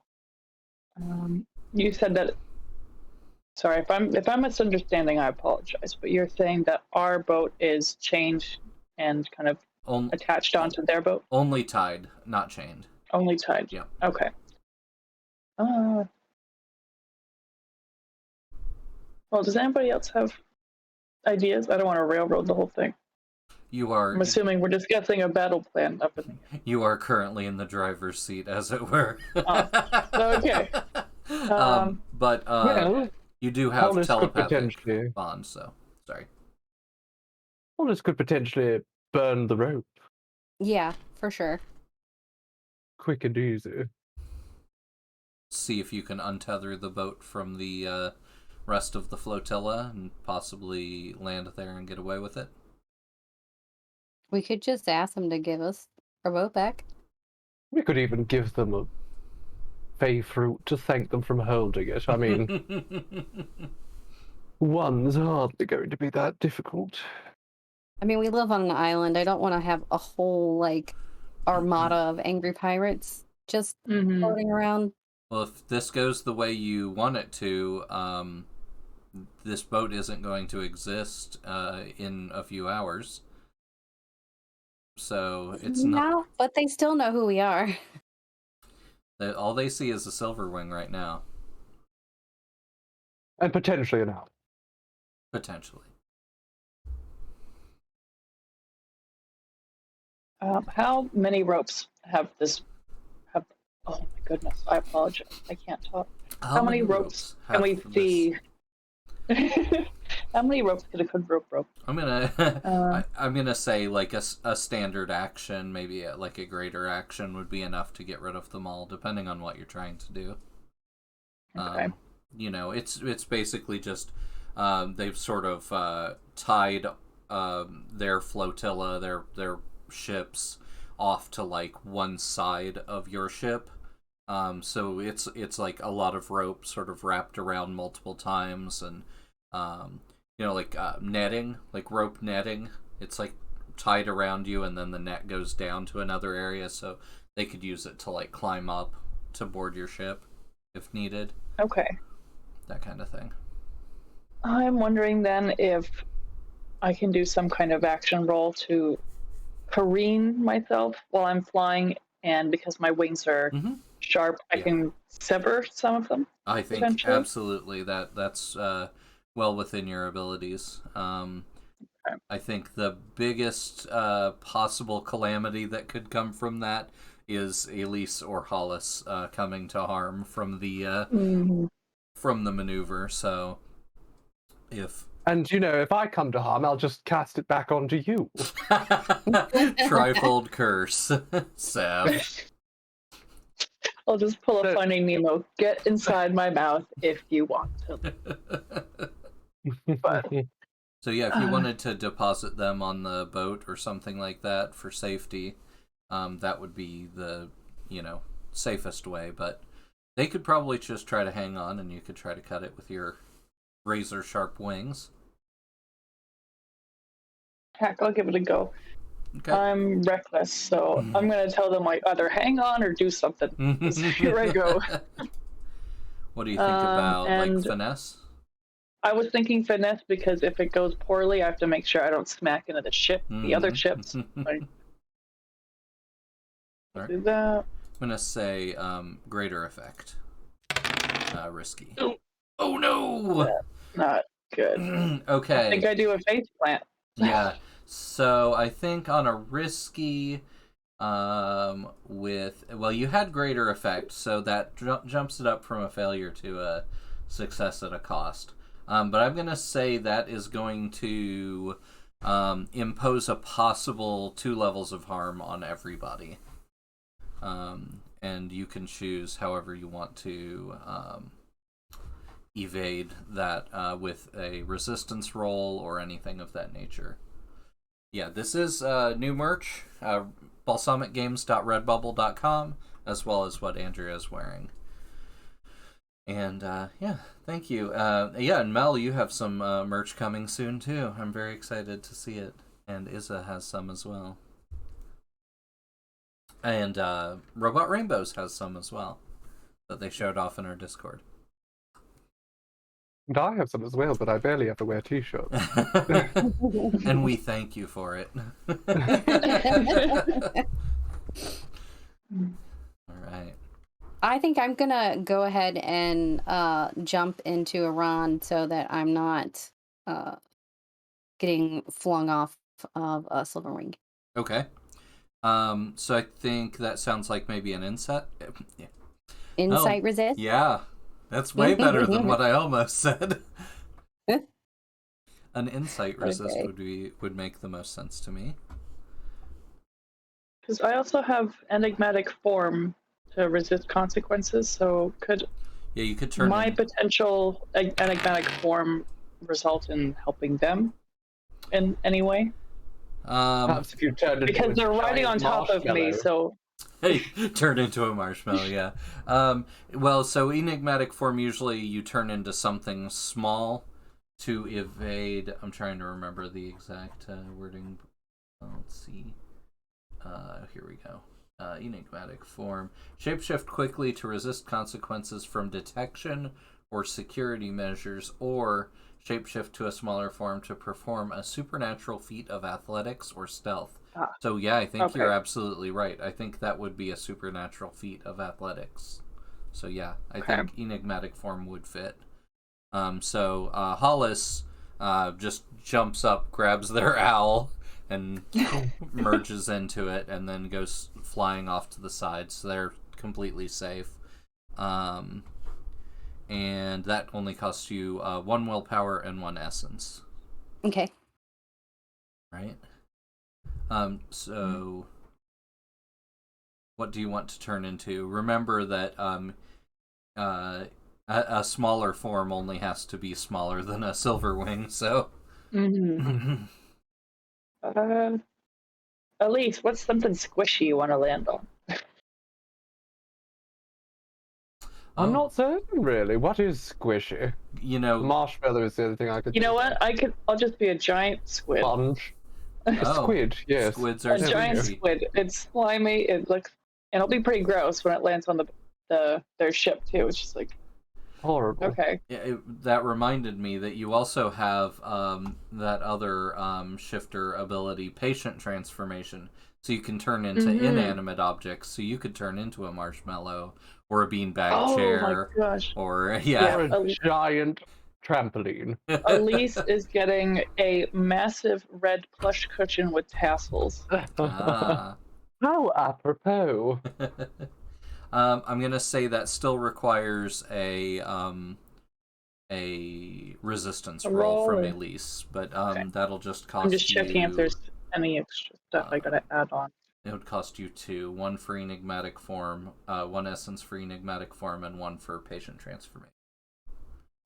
Speaker 4: You said that. Sorry, if I'm misunderstanding, I apologize. But you're saying that our boat is chained and kind of attached onto their boat?
Speaker 1: Only tied, not chained.
Speaker 4: Only tied.
Speaker 1: Yeah.
Speaker 4: Okay. Well, does anybody else have ideas? I don't want to railroad the whole thing. I'm assuming we're discussing a battle plan up in the...
Speaker 1: You are currently in the driver's seat, as it were.
Speaker 4: Oh, okay.
Speaker 1: But
Speaker 3: well,
Speaker 1: you do have telepathic
Speaker 3: potentially
Speaker 1: bonds, so sorry.
Speaker 3: Hollis could potentially burn the rope.
Speaker 2: Yeah, for sure.
Speaker 3: Quick and easy.
Speaker 1: See if you can untether the boat from the rest of the flotilla and possibly land there and get away with it.
Speaker 2: We could just ask them to give us our boat back.
Speaker 3: We could even give them a fey fruit to thank them from holding it. I mean, one's hardly going to be that difficult.
Speaker 2: I mean, we live on an island. I don't want to have a whole, like, armada of angry pirates just floating around.
Speaker 1: Well, if this goes the way you want it to, this boat isn't going to exist in a few hours. So it's not.
Speaker 2: No, but they still know who we are.
Speaker 1: All they see is a silver wing right now.
Speaker 3: And potentially an owl.
Speaker 1: Potentially.
Speaker 4: How many ropes have this? Oh my goodness! I apologize. I can't talk. How many ropes can we see? How many ropes could a good rope?
Speaker 1: I'm gonna say like a standard action, maybe like a greater action would be enough to get rid of them all, depending on what you're trying to do.
Speaker 4: Okay.
Speaker 1: It's basically just they've sort of tied their flotilla, their ships off to like one side of your ship. So it's like a lot of rope sort of wrapped around multiple times, and like netting, like rope netting. It's like tied around you, and then the net goes down to another area, so they could use it to like climb up to board your ship if needed.
Speaker 4: Okay.
Speaker 1: That kind of thing.
Speaker 4: I'm wondering then if I can do some kind of action roll to careen myself while I'm flying, and because my wings are sharp, I can sever some of them.
Speaker 1: I think absolutely that's well within your abilities. I think the biggest possible calamity that could come from that is Elise or Hollis coming to harm from the maneuver. So
Speaker 3: and if I come to harm, I'll just cast it back onto you.
Speaker 1: Trifold curse. So
Speaker 4: I'll just pull a Finding Nemo. Get inside my mouth if you want to. But
Speaker 1: so yeah, if you wanted to deposit them on the boat or something like that for safety, that would be the safest way. But they could probably just try to hang on, and you could try to cut it with your razor sharp wings.
Speaker 4: Heck, I'll give it a go.
Speaker 1: Okay.
Speaker 4: I'm reckless, so I'm going to tell them like either hang on or do something. Here I go.
Speaker 1: What do you think about like finesse?
Speaker 4: I was thinking finesse because if it goes poorly, I have to make sure I don't smack into the other ships. Like,
Speaker 1: right.
Speaker 4: Do that.
Speaker 1: I'm gonna say greater effect. Risky. Oh no!
Speaker 4: That's not good.
Speaker 1: Okay.
Speaker 4: I think I do a face plant.
Speaker 1: Yeah. So I think on a risky, you had greater effect, so that jumps it up from a failure to a success at a cost. But I'm gonna say that is going to impose a possible 2 levels of harm on everybody. And you can choose however you want to evade that with a resistance roll or anything of that nature. Yeah, this is new merch, balsamicgames.redbubble.com, as well as what Andrea is wearing. And thank you. And Mel, you have some merch coming soon too. I'm very excited to see it. And Izza has some as well. And Robot Rainbows has some as well that they showed off in our Discord.
Speaker 3: And I have some as well, but I barely ever wear t-shirts.
Speaker 1: And we thank you for it. All right.
Speaker 2: I think I'm gonna go ahead and jump into Iran so that I'm not getting flung off of a silver ring.
Speaker 1: Okay. So I think that sounds like maybe an insight. Yeah.
Speaker 2: Insight resist?
Speaker 1: Yeah. That's way better than what I almost said. An insight resist would make the most sense to me.
Speaker 4: Because I also have enigmatic form to resist consequences, so could
Speaker 1: you could turn
Speaker 4: my potential enigmatic form result in helping them in any way?
Speaker 3: Perhaps if you turned into
Speaker 4: because they're riding on top of me, so
Speaker 1: hey, turn into a marshmallow. Yeah. Well, so enigmatic form usually you turn into something small to evade. I'm trying to remember the exact wording. Let's see. Here we go. Enigmatic form. Shapeshift quickly to resist consequences from detection or security measures, or shapeshift to a smaller form to perform a supernatural feat of athletics or stealth. So yeah, I think you're absolutely right. I think that would be a supernatural feat of athletics. So yeah, I think enigmatic form would fit. So Hollis just jumps up, grabs their owl, and merges into it, and then goes flying off to the side, so they're completely safe. And that only costs you 1 willpower and 1 essence.
Speaker 2: Okay.
Speaker 1: Right? So what do you want to turn into? Remember that a smaller form only has to be smaller than a silverwing, so...
Speaker 4: Elise, what's something squishy you want to land on?
Speaker 3: I'm not certain, really. What is squishy?
Speaker 1: You know,
Speaker 3: marshmallow is the other thing I could.
Speaker 4: You know what? I'll just be a giant squid.
Speaker 3: Sponge. A squid, yes.
Speaker 1: Squids are
Speaker 4: a giant squid. It's slimy. It looks, and it'll be pretty gross when it lands on their ship too. It's just like
Speaker 3: horrible.
Speaker 4: Okay.
Speaker 1: Yeah, that reminded me that you also have that other shifter ability, patient transformation. So you can turn into inanimate objects. So you could turn into a marshmallow or a beanbag chair.
Speaker 4: Oh my gosh.
Speaker 1: Or
Speaker 3: or a giant trampoline.
Speaker 4: Elise is getting a massive red plush cushion with tassels.
Speaker 3: How apropos.
Speaker 1: I'm gonna say that still requires a resistance roll from Elise, but that'll just cost you...
Speaker 4: I'm just checking if there's any extra stuff I gotta add on.
Speaker 1: It would cost you 2. 1 for enigmatic form, 1 essence for enigmatic form, and 1 for patient transformation.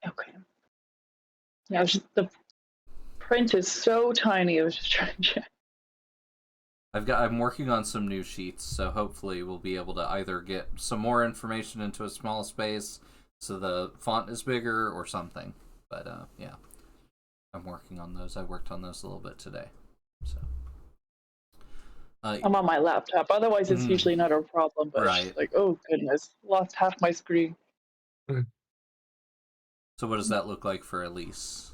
Speaker 4: Okay. Yeah, the print is so tiny. I was just trying to check.
Speaker 1: I'm working on some new sheets, so hopefully we'll be able to either get some more information into a small space so the font is bigger or something. But yeah, I'm working on those. I worked on those a little bit today. So
Speaker 4: I'm on my laptop. Otherwise, it's usually not a problem. But it's just like, oh goodness, lost half my screen.
Speaker 1: So what does that look like for Elise?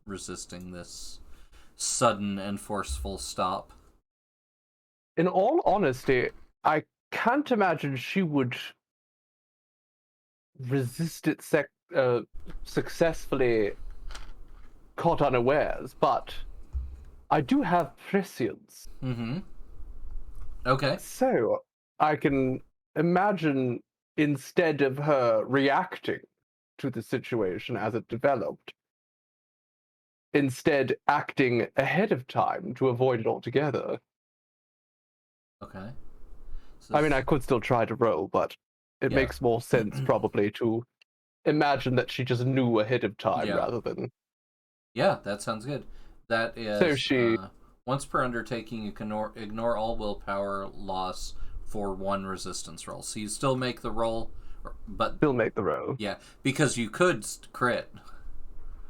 Speaker 1: Resisting this sudden and forceful stop?
Speaker 3: In all honesty, I can't imagine she would resist it successfully caught unawares, but I do have prescience.
Speaker 1: Okay.
Speaker 3: So I can imagine, instead of her reacting to the situation as it developed, instead acting ahead of time to avoid it altogether.
Speaker 1: Okay.
Speaker 3: So I mean, I could still try to roll, but it makes more sense probably to imagine that she just knew ahead of time rather than...
Speaker 1: Yeah, that sounds good. That is...
Speaker 3: So she...
Speaker 1: once per undertaking, you can ignore all willpower loss for 1 resistance roll. So you still make the roll, but...
Speaker 3: Still make the roll.
Speaker 1: Yeah, because you could crit.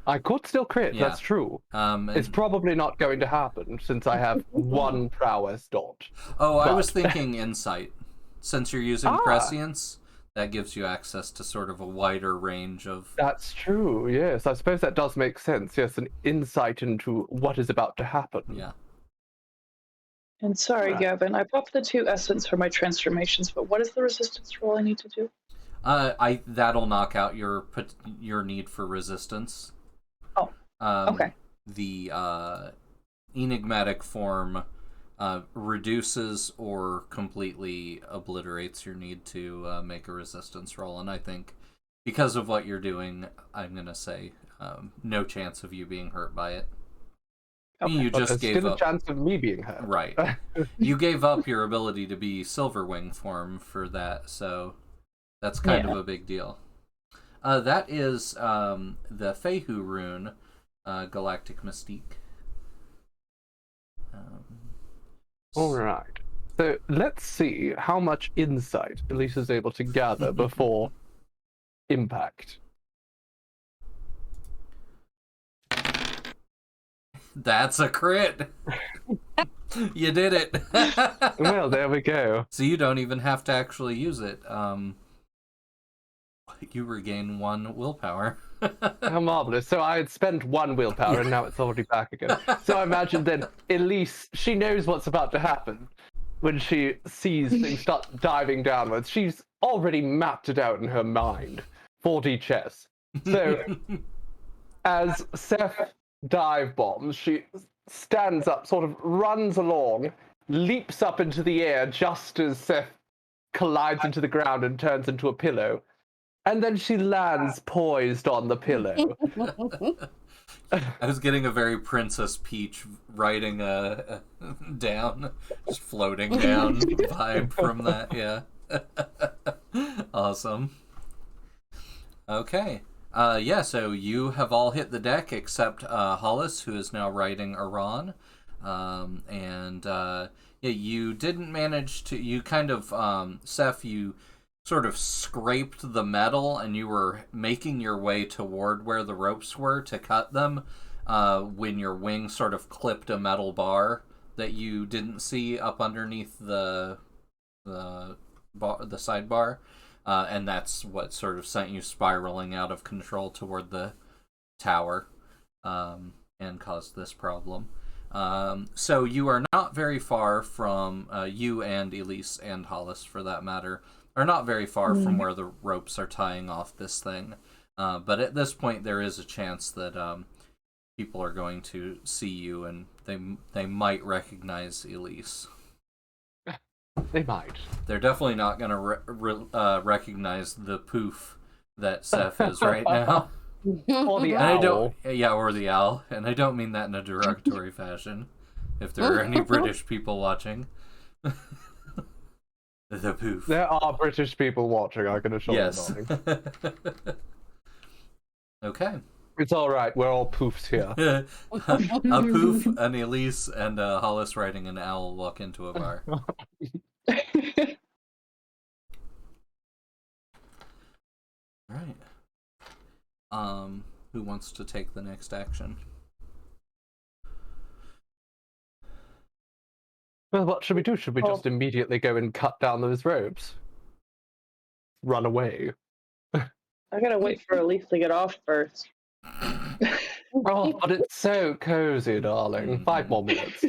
Speaker 3: I could still crit, that's true. It's probably not going to happen, since I have 1 prowess dot.
Speaker 1: Oh, I was thinking insight. Since you're using prescience, that gives you access to sort of a wider range of...
Speaker 3: That's true, yes. I suppose that does make sense. Yes, an insight into what is about to happen.
Speaker 1: Yeah.
Speaker 4: And sorry,
Speaker 3: Right.
Speaker 4: Gavin, I popped the 2 essence for my transformations, but what is the resistance roll I need to do?
Speaker 1: That'll knock out your need for resistance.
Speaker 4: Oh, okay.
Speaker 1: The enigmatic form reduces or completely obliterates your need to make a resistance roll, and I think because of what you're doing, I'm gonna say no chance of you being hurt by it.
Speaker 4: Okay.
Speaker 1: You just gave
Speaker 3: still
Speaker 1: up.
Speaker 3: a chance of me being hurt.
Speaker 1: Right. You gave up your ability to be Silverwing form for that, so that's kind of a big deal. That is the Fehu rune, Galactic Mystique.
Speaker 3: All right. So let's see how much insight Elise is able to gather before impact.
Speaker 1: That's a crit. You did it.
Speaker 3: Well, there we go.
Speaker 1: So you don't even have to actually use it. You regain 1 willpower.
Speaker 3: How marvelous. So I had spent 1 willpower and now it's already back again. So I imagine then Elise, she knows what's about to happen when she sees things start diving downwards. She's already mapped it out in her mind. 4D chess. So as Seth dive bombs, she stands up, sort of runs along, leaps up into the air just as Seth collides into the ground and turns into a pillow. And then she lands poised on the pillow.
Speaker 1: I was getting a very Princess Peach riding down, just floating down vibe from that, yeah. Awesome. Okay. So you have all hit the deck except Hollis, who is now riding Iran. You didn't manage to... You kind of... Seth, you sort of scraped the metal and you were making your way toward where the ropes were to cut them when your wing sort of clipped a metal bar that you didn't see up underneath the sidebar. And that's what sort of sent you spiraling out of control toward the tower and caused this problem. So you are not very far from, you and Elise and Hollis for that matter, are not very far from where the ropes are tying off this thing. But at this point there is a chance that people are going to see you and they might recognize Elise.
Speaker 3: They might.
Speaker 1: They're definitely not going to recognize the poof that Seth is right now.
Speaker 3: Or the
Speaker 1: And
Speaker 3: owl.
Speaker 1: or the owl. And I don't mean that in a derogatory fashion. If there are any British people watching. The poof.
Speaker 3: There are British people watching, I can assure you, darling.
Speaker 1: Okay.
Speaker 3: It's alright, we're all poofs here.
Speaker 1: A poof, an Elise, and Hollis riding an owl walk into a bar. Right. Who wants to take the next action?
Speaker 3: Well, what should we do? Should we just immediately go and cut down those ropes? Run away?
Speaker 4: I gotta wait for Elise to get off first.
Speaker 3: Oh, but it's so cozy, darling. 5 more minutes.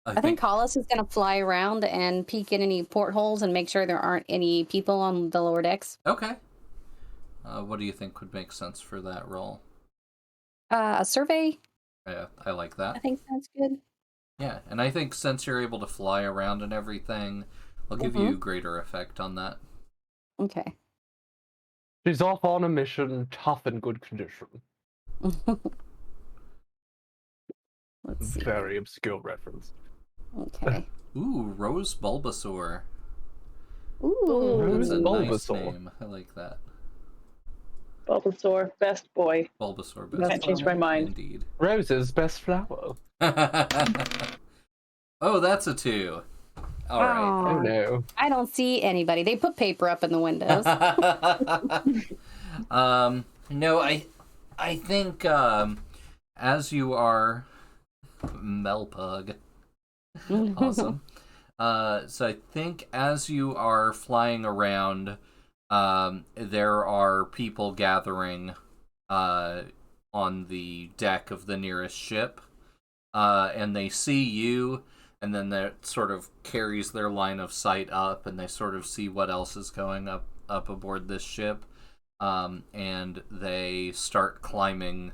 Speaker 2: I think Hollis is going to fly around and peek in any portholes and make sure there aren't any people on the lower decks.
Speaker 1: Okay. What do you think would make sense for that role?
Speaker 2: A survey,
Speaker 1: Yeah, I like that.
Speaker 2: I think sounds good.
Speaker 1: Yeah, and I think since you're able to fly around and everything, I'll give you greater effect on that.
Speaker 2: Okay.
Speaker 3: She's off on a mission, tough and good condition.
Speaker 2: Let's see.
Speaker 3: Very obscure reference.
Speaker 2: Okay.
Speaker 1: Ooh, Rose Bulbasaur.
Speaker 2: Ooh.
Speaker 1: That's a nice
Speaker 3: Bulbasaur.
Speaker 1: name. I like that.
Speaker 4: Bulbasaur, best boy.
Speaker 1: Bulbasaur,
Speaker 4: Can't
Speaker 1: best
Speaker 4: change my mind.
Speaker 1: indeed.
Speaker 3: Rose's best flower.
Speaker 1: Oh, that's a 2. All right.
Speaker 3: Oh no.
Speaker 2: I don't see anybody. They put paper up in the windows.
Speaker 1: No, I think as you are Melpug. Awesome. So I think as you are flying around, there are people gathering on the deck of the nearest ship, and they see you, and then that sort of carries their line of sight up, and they sort of see what else is going up aboard this ship, and they start climbing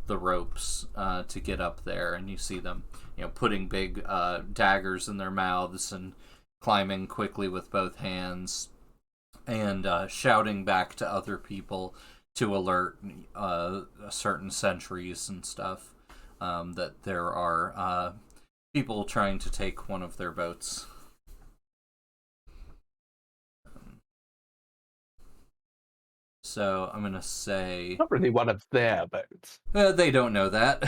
Speaker 1: the ropes to get up there, and you see them, putting big daggers in their mouths and climbing quickly with both hands, and shouting back to other people to alert certain sentries and stuff that there are people trying to take one of their boats. So I'm going to say...
Speaker 3: Not really one of their boats.
Speaker 1: They don't know that.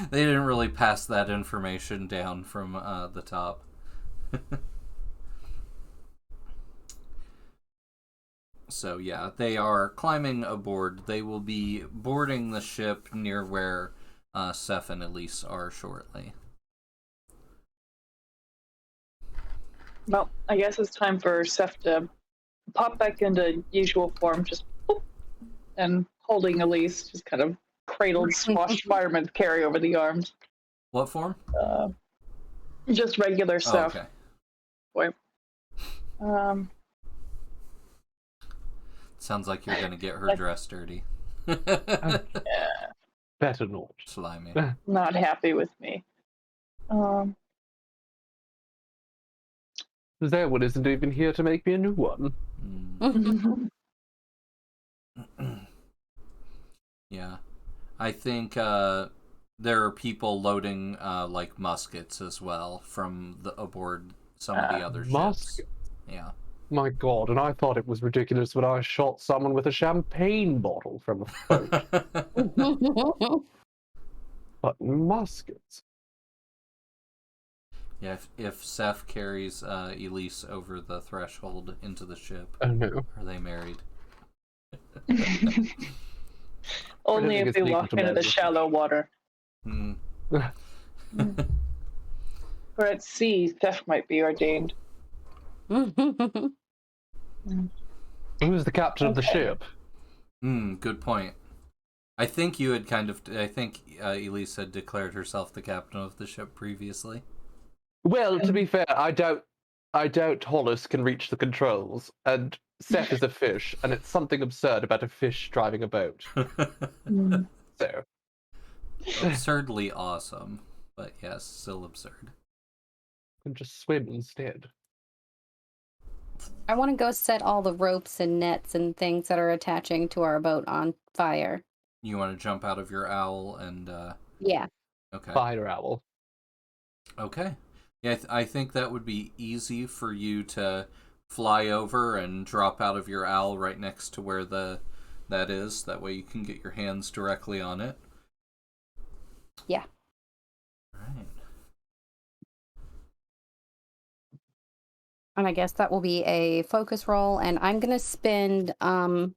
Speaker 1: They didn't really pass that information down from the top. So yeah, they are climbing aboard. They will be boarding the ship near where Seth and Elise are shortly.
Speaker 4: Well, I guess it's time for Seth to pop back into usual form, just boop, and holding Elise, just kind of cradled, squashed fireman carry over the arms.
Speaker 1: What form?
Speaker 4: Just regular Seth.
Speaker 1: Oh, okay.
Speaker 4: Boy.
Speaker 1: Sounds like you're gonna get her dressed dirty.
Speaker 4: Yeah.
Speaker 3: Better not.
Speaker 1: Slimy.
Speaker 4: Not happy with me.
Speaker 3: Their one isn't even here to make me a new one.
Speaker 1: Yeah. I think there are people loading like muskets as well from aboard some of the other ships. Yeah.
Speaker 3: My God, and I thought it was ridiculous when I shot someone with a champagne bottle from a boat. But muskets.
Speaker 1: Yeah, if Seth carries Elise over the threshold into the ship,
Speaker 3: Oh no.
Speaker 1: are they married?
Speaker 4: Only if they walk into the shallow water. Or at sea, Seth might be ordained.
Speaker 3: Who's the captain of the ship?
Speaker 1: Good point. I think you had Elise had declared herself the captain of the ship previously.
Speaker 3: Well, to be fair, I doubt Hollis can reach the controls, and Seth is a fish, and it's something absurd about a fish driving a boat. So.
Speaker 1: Absurdly awesome, but yes, still absurd.
Speaker 3: And just swim instead.
Speaker 2: I want to go set all the ropes and nets and things that are attaching to our boat on fire.
Speaker 1: You want to jump out of your owl and...
Speaker 2: Yeah.
Speaker 1: Okay.
Speaker 3: Fire owl.
Speaker 1: Okay. Yeah, I think that would be easy for you to fly over and drop out of your owl right next to where that is. That way you can get your hands directly on it.
Speaker 2: Yeah.
Speaker 1: Right.
Speaker 2: And I guess that will be a focus roll, and I'm going to spend 2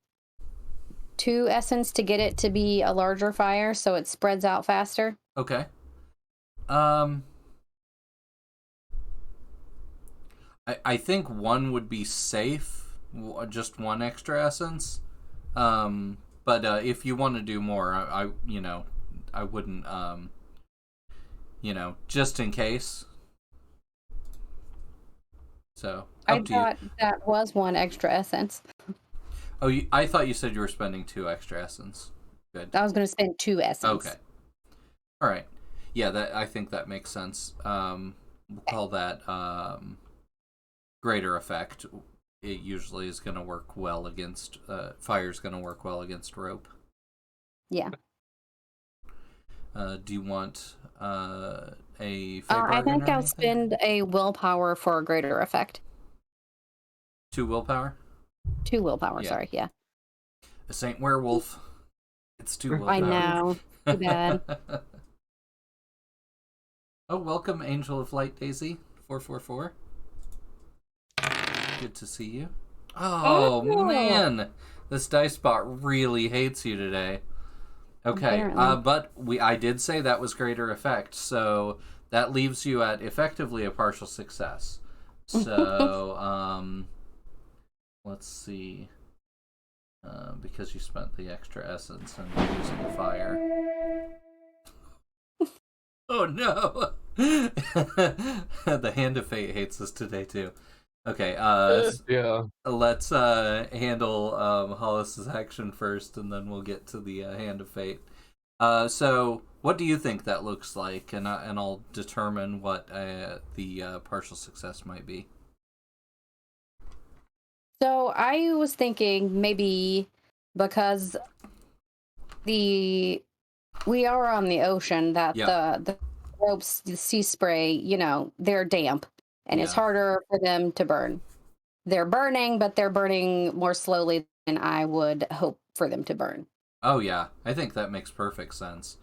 Speaker 2: essence to get it to be a larger fire so it spreads out faster.
Speaker 1: Okay. I think 1 would be safe, just 1 extra essence. But if you want to do more, I wouldn't, just in case. So,
Speaker 2: I thought that was 1 extra essence.
Speaker 1: Oh, I thought you said you were spending 2 extra essence. Good.
Speaker 2: I was going to spend 2 essence.
Speaker 1: Okay. All right. Yeah, I think that makes sense. We'll call that greater effect. It usually is going to work well against fire's going to work well against rope.
Speaker 2: Yeah.
Speaker 1: Do you want a
Speaker 2: I think I'll spend a willpower for a greater effect.
Speaker 1: 2 willpower?
Speaker 2: 2 willpower, yeah. Sorry, yeah.
Speaker 1: This ain't werewolf. It's 2 willpower.
Speaker 2: I know. Too bad.
Speaker 1: Oh, welcome, Angel of Light Daisy 444. Good to see you. Oh, man. This dice bot really hates you today. Okay, but I did say that was greater effect, so that leaves you at effectively a partial success. So, let's see. Because you spent the extra essence and you're using the fire. Oh no! The Hand of Fate hates us today too. Okay,
Speaker 3: Yeah.
Speaker 1: let's handle Hollis's action first, and then we'll get to the Hand of Fate. So, what do you think that looks like? And I'll determine what the partial success might be.
Speaker 2: So I was thinking maybe because we are on the ocean, that the ropes, the sea spray, you know, they're damp and it's harder for them to burn. They're burning, but they're burning more slowly than I would hope for them to burn.
Speaker 1: Oh yeah, I think that makes perfect sense.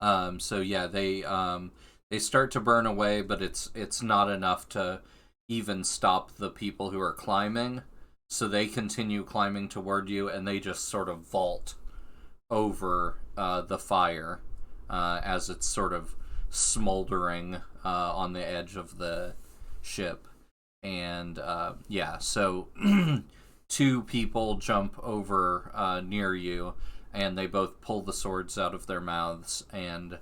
Speaker 1: So yeah, they start to burn away, but it's not enough to even stop the people who are climbing. So they continue climbing toward you, and they just sort of vault over the fire as it's sort of smoldering on the edge of the ship. And so 2 people jump over near you, and they both pull the swords out of their mouths and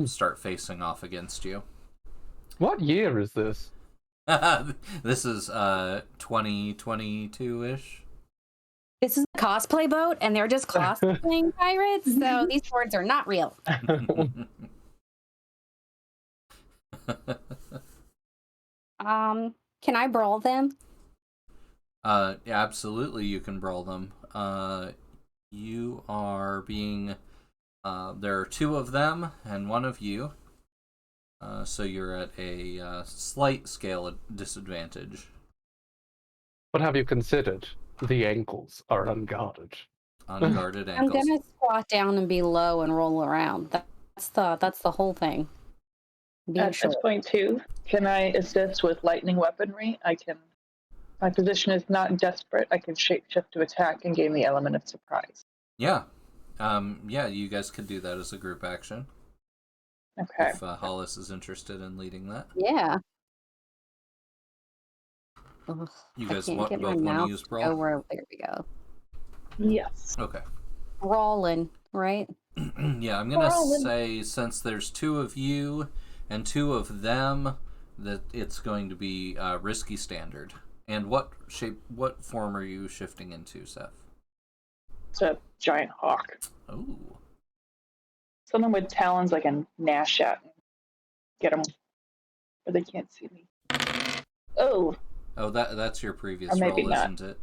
Speaker 1: start facing off against you.
Speaker 3: What year is this?
Speaker 1: This is 2022-ish.
Speaker 2: This is a cosplay boat, and they're just cosplaying pirates, so these swords are not real. Can I brawl them?
Speaker 1: Yeah, absolutely, you can brawl them. You are being... there are 2 of them, and 1 of you. So you're at a slight scale disadvantage.
Speaker 3: What have you considered? The ankles are unguarded.
Speaker 1: Unguarded ankles.
Speaker 2: I'm gonna squat down and be low and roll around. That's the whole thing.
Speaker 4: At this point too, can I assist with lightning weaponry? My position is not desperate. I can shapeshift to attack and gain the element of surprise.
Speaker 1: Yeah. You guys could do that as a group action.
Speaker 4: Okay.
Speaker 1: If Hollis is interested in leading that.
Speaker 2: Yeah. Ugh,
Speaker 1: You guys
Speaker 2: both
Speaker 1: want to use brawl?
Speaker 2: There we go.
Speaker 4: Yes.
Speaker 1: Okay.
Speaker 2: Brawling, right?
Speaker 1: Yeah, I'm gonna say, since there's 2 of you and 2 of them, that it's going to be risky standard. And what form are you shifting into, Seth?
Speaker 4: It's a giant hawk.
Speaker 1: Oh.
Speaker 4: Something with talons I can gnash at and get them, but they can't see me. Oh.
Speaker 1: Oh, that's your previous
Speaker 4: Or maybe
Speaker 1: roll,
Speaker 4: not.
Speaker 1: isn't it?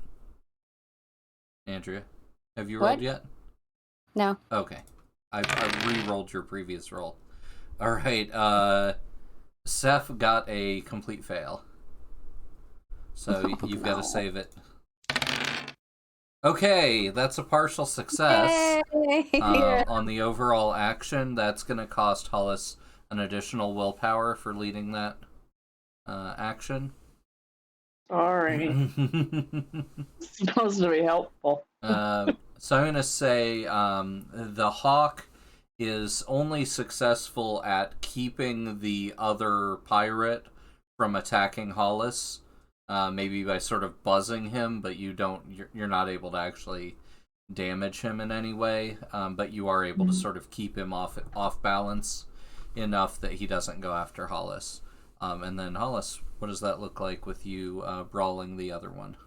Speaker 1: Andrea, have you
Speaker 2: What?
Speaker 1: rolled yet?
Speaker 2: No.
Speaker 1: Okay. I re-rolled your previous roll. All right. Seth got a complete fail. So you've got to save it. Okay, that's a partial success. On the overall action. That's going to cost Hollis an additional willpower for leading that action.
Speaker 4: Sorry. It's supposed to be helpful.
Speaker 1: So I'm going to say the hawk is only successful at keeping the other pirate from attacking Hollis, maybe by sort of buzzing him, but you're not able to actually damage him in any way, but you are able to sort of keep him off balance enough that he doesn't go after Hollis. And then Hollis, what does that look like with you brawling the other one?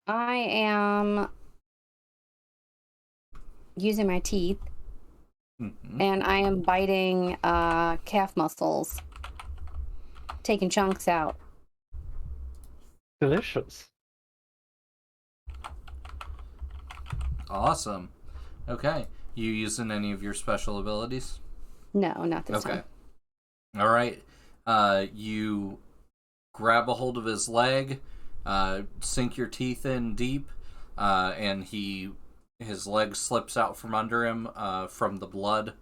Speaker 2: I am using my teeth, and I am biting calf muscles, taking chunks out.
Speaker 3: Delicious.
Speaker 1: Awesome. Okay. You using any of your special abilities?
Speaker 2: No, not this time.
Speaker 1: All right. You grab a hold of his leg, sink your teeth in deep, and his leg slips out from under him from the blood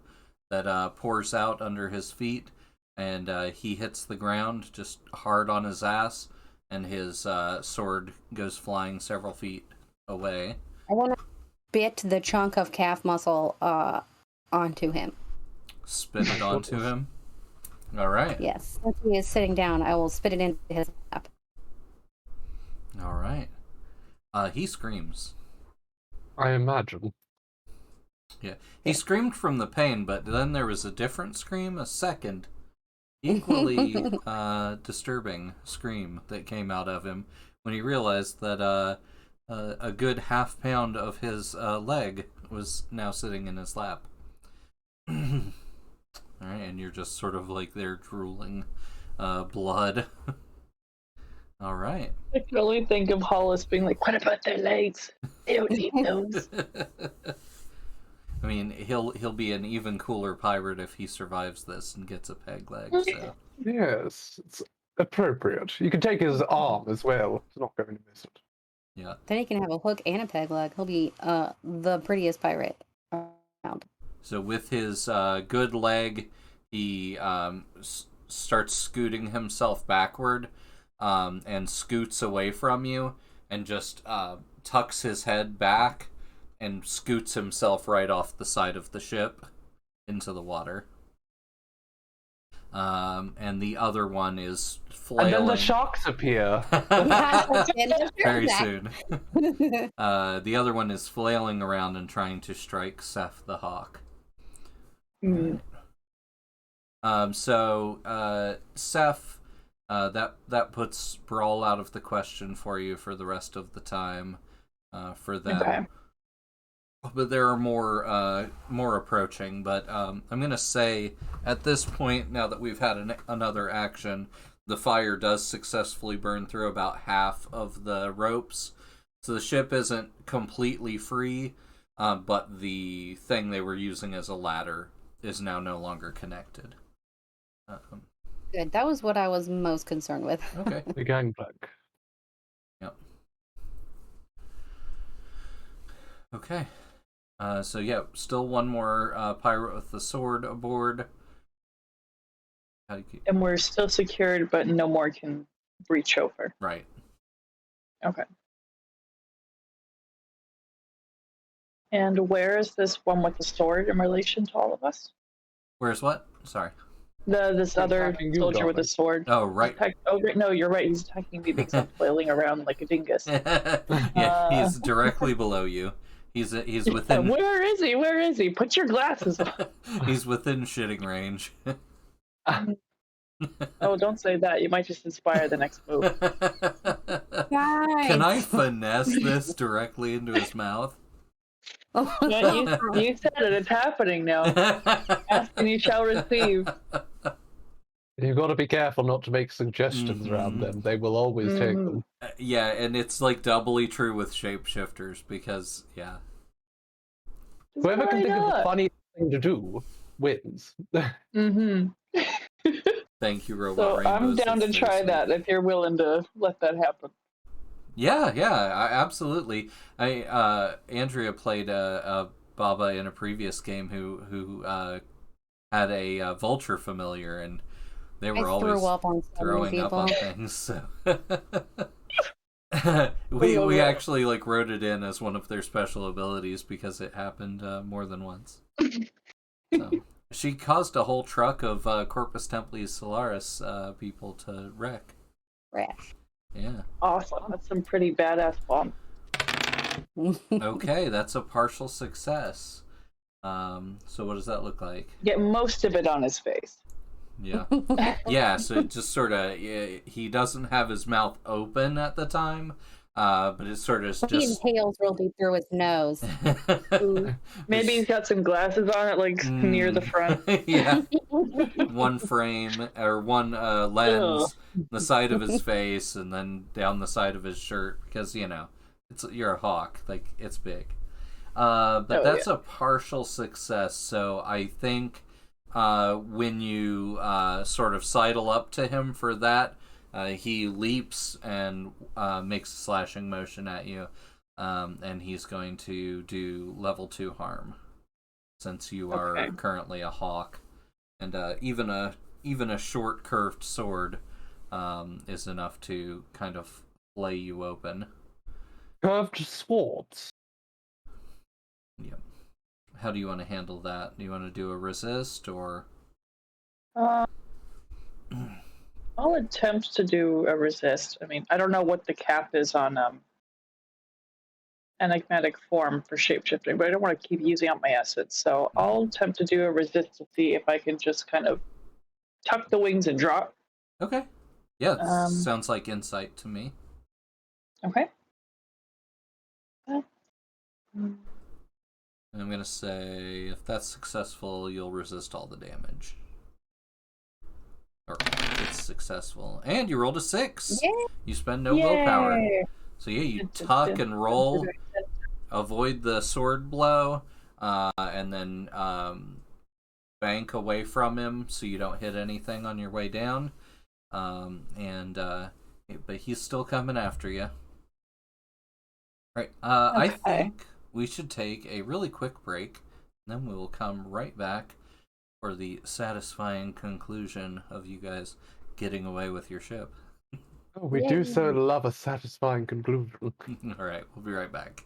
Speaker 1: that pours out under his feet, and he hits the ground just hard on his ass, and his sword goes flying several feet away.
Speaker 2: I want to bit the chunk of calf muscle onto him.
Speaker 1: Spit it onto him? All right.
Speaker 2: Yes. Since he is sitting down, I will spit it into his lap.
Speaker 1: All right. He screams.
Speaker 3: I imagine.
Speaker 1: Yeah. He screamed from the pain, but then there was a different scream, a second, equally disturbing scream that came out of him when he realized that a good half pound of his leg was now sitting in his lap. All right, and you're just sort of like there drooling blood. All right.
Speaker 4: I can only think of Hollis being like, "What about their legs? They don't need those."
Speaker 1: I mean, he'll be an even cooler pirate if he survives this and gets a peg leg. So
Speaker 3: Yes, it's appropriate. You can take his arm as well. It's not going to miss it.
Speaker 1: yeah.
Speaker 2: Then he can have a hook and a peg leg. He'll be the prettiest pirate around.
Speaker 1: So with his good leg, he starts scooting himself backward and scoots away from you and just tucks his head back and scoots himself right off the side of the ship into the water. And the other one is flailing.
Speaker 3: And then the sharks appear.
Speaker 1: Very soon. The other one is flailing around and trying to strike Seth the Hawk.
Speaker 4: Mm.
Speaker 1: So Seth, that puts Brawl out of the question for you for the rest of the time. For them.
Speaker 4: Okay.
Speaker 1: But there are more approaching. But I'm gonna say at this point, now that we've had another action, the fire does successfully burn through about half of the ropes, so the ship isn't completely free. But the thing they were using as a ladder is now no longer connected.
Speaker 2: Good. That was what I was most concerned with.
Speaker 1: Okay.
Speaker 3: The gangplank.
Speaker 1: Yep. Okay. So yeah, still one more pirate with the sword aboard. How do you keep...
Speaker 4: And we're still secured, but no more can breach over.
Speaker 1: Right.
Speaker 4: Okay. And where is this one with the sword in relation to all of us?
Speaker 1: Where's what? Sorry.
Speaker 4: This other
Speaker 3: attacking you,
Speaker 4: soldier with a
Speaker 3: darling.
Speaker 4: sword.
Speaker 1: Oh, right.
Speaker 4: Oh, right. No, you're right. He's attacking me because I'm flailing around like a dingus.
Speaker 1: Yeah, he's directly below you. He's within.
Speaker 4: Where is he? Where is he? Put your glasses on.
Speaker 1: He's within shitting range.
Speaker 4: Oh, don't say that. You might just inspire the next move.
Speaker 2: Guys.
Speaker 1: Can I finesse this directly into his mouth?
Speaker 4: Yeah, you said it. It's happening now. Ask and you shall receive.
Speaker 3: You've got to be careful not to make suggestions around them. They will always take them.
Speaker 1: Yeah, and it's like doubly true with shapeshifters because, yeah.
Speaker 3: Whoever can
Speaker 4: Why
Speaker 3: think of
Speaker 4: not?
Speaker 3: a funny thing to do wins.
Speaker 4: Mm-hmm.
Speaker 1: Thank you, Robot
Speaker 4: So I'm
Speaker 1: Rainbows.
Speaker 4: down to
Speaker 1: That's
Speaker 4: try
Speaker 1: very
Speaker 4: that
Speaker 1: sweet.
Speaker 4: if you're willing to let that happen.
Speaker 1: Yeah, absolutely. Andrea played a Baba in a previous game who had a vulture familiar, and they were always throwing up on things. So we actually like wrote it in as one of their special abilities because it happened more than once. So, she caused a whole truck of Corpus Templis Solaris people to wreck.
Speaker 2: Rash.
Speaker 1: Yeah.
Speaker 4: Awesome. That's some pretty badass bomb.
Speaker 1: Okay, that's a partial success. So what does that look like?
Speaker 4: Get most of it on his face.
Speaker 1: Yeah. Yeah, so it just sort of, he doesn't have his mouth open at the time, but it sort of
Speaker 2: He
Speaker 1: just...
Speaker 2: inhales real deep through his nose.
Speaker 4: Maybe he's got some glasses on it, like near the front.
Speaker 1: Yeah. One frame, or one lens, the side of his face, and then down the side of his shirt, because, you're a hawk, like, it's big. But that's a partial success, so I think when you sort of sidle up to him for that, he leaps and makes a slashing motion at you, and he's going to do level 2 harm, since you are currently a hawk, and even a short curved sword is enough to kind of flay you open.
Speaker 3: Curved swords.
Speaker 1: Yep. How do you want to handle that? Do you want to do a resist or?
Speaker 4: I'll attempt to do a resist. I mean, I don't know what the cap is on enigmatic form for shapeshifting, but I don't want to keep using up my assets. So I'll attempt to do a resist to see if I can just kind of tuck the wings and drop.
Speaker 1: Okay. Yeah, sounds like insight to me.
Speaker 4: Okay.
Speaker 1: And I'm going to say if that's successful, you'll resist all the damage. Or it's successful. And you rolled a 6.
Speaker 2: Yay.
Speaker 1: You spend no willpower. So yeah, you tuck and roll, avoid the sword blow, and then bank away from him so you don't hit anything on your way down. But he's still coming after you. Right. I think we should take a really quick break, and then we will come right back for the satisfying conclusion of you guys getting away with your ship.
Speaker 3: Oh, we do so love a satisfying conclusion.
Speaker 1: All right, we'll be right back.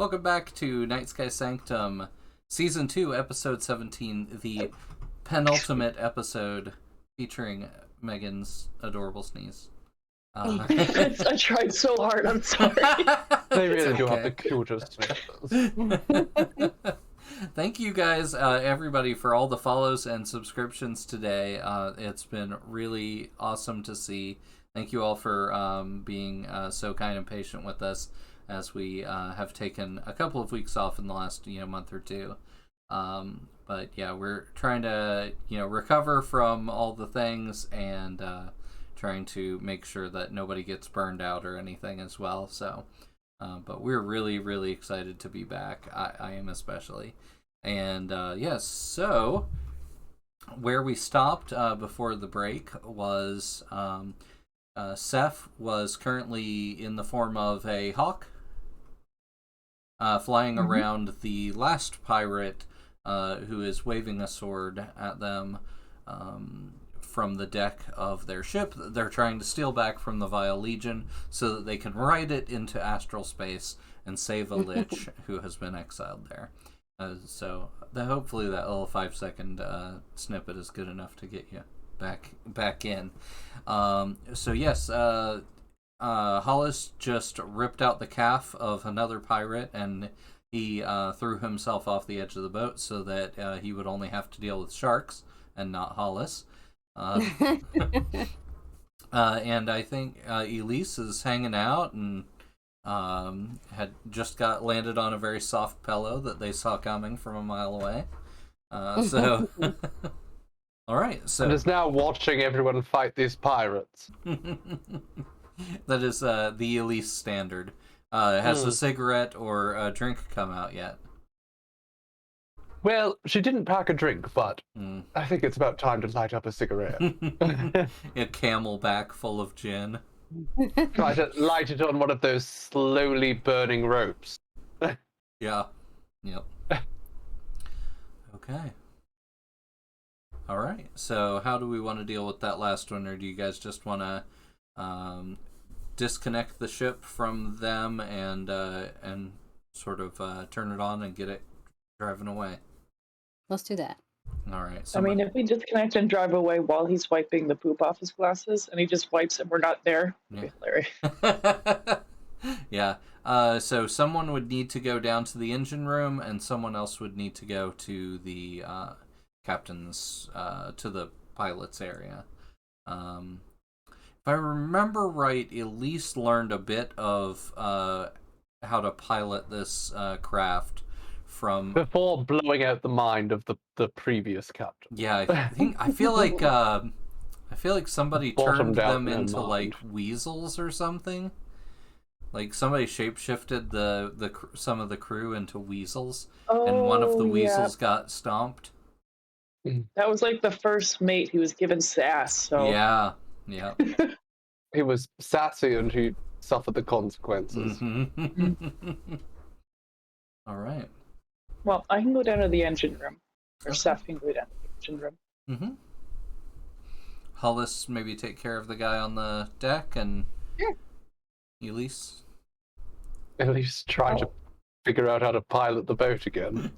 Speaker 1: Welcome back to Nightsky Sanctum, Season 2, Episode 17, the penultimate episode featuring Megan's adorable sneeze.
Speaker 4: I tried so hard, I'm sorry.
Speaker 3: They really do have the cutest snippers.
Speaker 1: Thank you guys, everybody, for all the follows and subscriptions today. It's been really awesome to see. Thank you all for being so kind and patient with us as we have taken a couple of weeks off in the last month or two. But yeah, we're trying to recover from all the things and trying to make sure that nobody gets burned out or anything as well. So, but we're really, really excited to be back. I am especially. And yes, so where we stopped before the break was Seth was currently in the form of a hawk flying around the last pirate who is waving a sword at them from the deck of their ship. They're trying to steal back from the Vile Legion so that they can ride it into astral space and save a lich who has been exiled there. So hopefully that little 5-second snippet is good enough to get you back in. So yes, Hollis just ripped out the calf of another pirate, and he threw himself off the edge of the boat so that he would only have to deal with sharks and not Hollis. And I think Elise is hanging out and had just got landed on a very soft pillow that they saw coming from a mile away. So, all right. So
Speaker 3: and is now watching everyone fight these pirates.
Speaker 1: That is the Elise standard. Has a cigarette or a drink come out yet?
Speaker 3: Well, she didn't pack a drink, but I think it's about time to light up a cigarette.
Speaker 1: A Camelback full of gin.
Speaker 3: Try to light it on one of those slowly burning ropes.
Speaker 1: Yeah. Yep. Okay. All right. So how do we want to deal with that last one, or do you guys just want to disconnect the ship from them and sort of turn it on and get it driving away?
Speaker 2: Let's do that.
Speaker 1: All right.
Speaker 4: I mean, if we disconnect and drive away while he's wiping the poop off his glasses, and he just wipes and we're not there, it'd be hilarious.
Speaker 1: Yeah. So someone would need to go down to the engine room, and someone else would need to go to the captain's, to the pilot's area. If I remember right, Elise learned a bit of how to pilot this craft from
Speaker 3: before blowing out the mind of the previous captain.
Speaker 1: Yeah, I feel like somebody turned them into like weasels or something. Like somebody shapeshifted some of the crew into weasels, and one of the weasels got stomped.
Speaker 4: That was like the first mate. He was given sass. So
Speaker 1: yeah.
Speaker 3: He was sassy and he suffered the consequences.
Speaker 1: All right.
Speaker 4: Well, I can go down to the engine room, or Seth can go down to the engine room.
Speaker 1: Hollis maybe take care of the guy on the deck, and Elise
Speaker 3: trying to figure out how to pilot the boat again.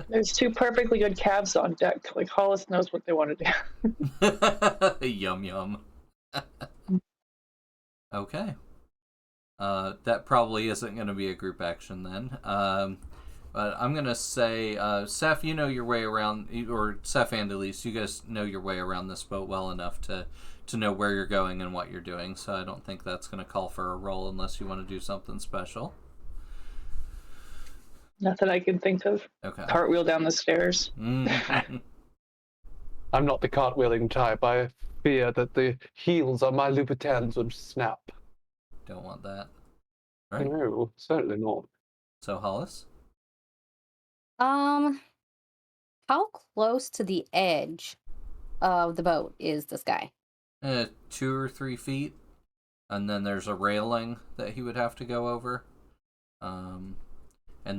Speaker 4: There's two perfectly good calves on deck. Like Hollis knows what they want to
Speaker 1: do. Yum yum. Okay. That probably isn't going to be a group action then. But I'm going to say, Seth, you know your way around, or Seth and Elise, you guys know your way around this boat well enough to know where you're going and what you're doing, so I don't think that's going to call for a roll unless you want to do something special.
Speaker 4: Nothing I can think of.
Speaker 1: Okay.
Speaker 4: Cartwheel down the stairs.
Speaker 3: I'm not the cartwheeling type. I fear that the heels on my Louboutins would snap.
Speaker 1: Don't want that. Right?
Speaker 3: No, certainly not.
Speaker 1: So, Hollis?
Speaker 2: How close to the edge of the boat is this guy?
Speaker 1: 2 or 3 feet, and then there's a railing that he would have to go over. And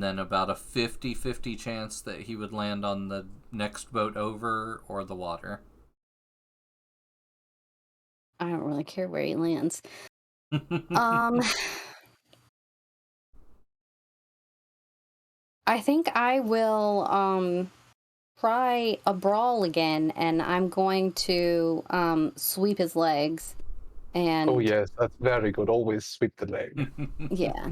Speaker 1: then about a 50-50 chance that he would land on the next boat over or the water.
Speaker 2: I don't really care where he lands. I think I will try a brawl again, and I'm going to sweep his legs. And
Speaker 3: Oh yes, that's very good. Always sweep the leg.
Speaker 2: yeah.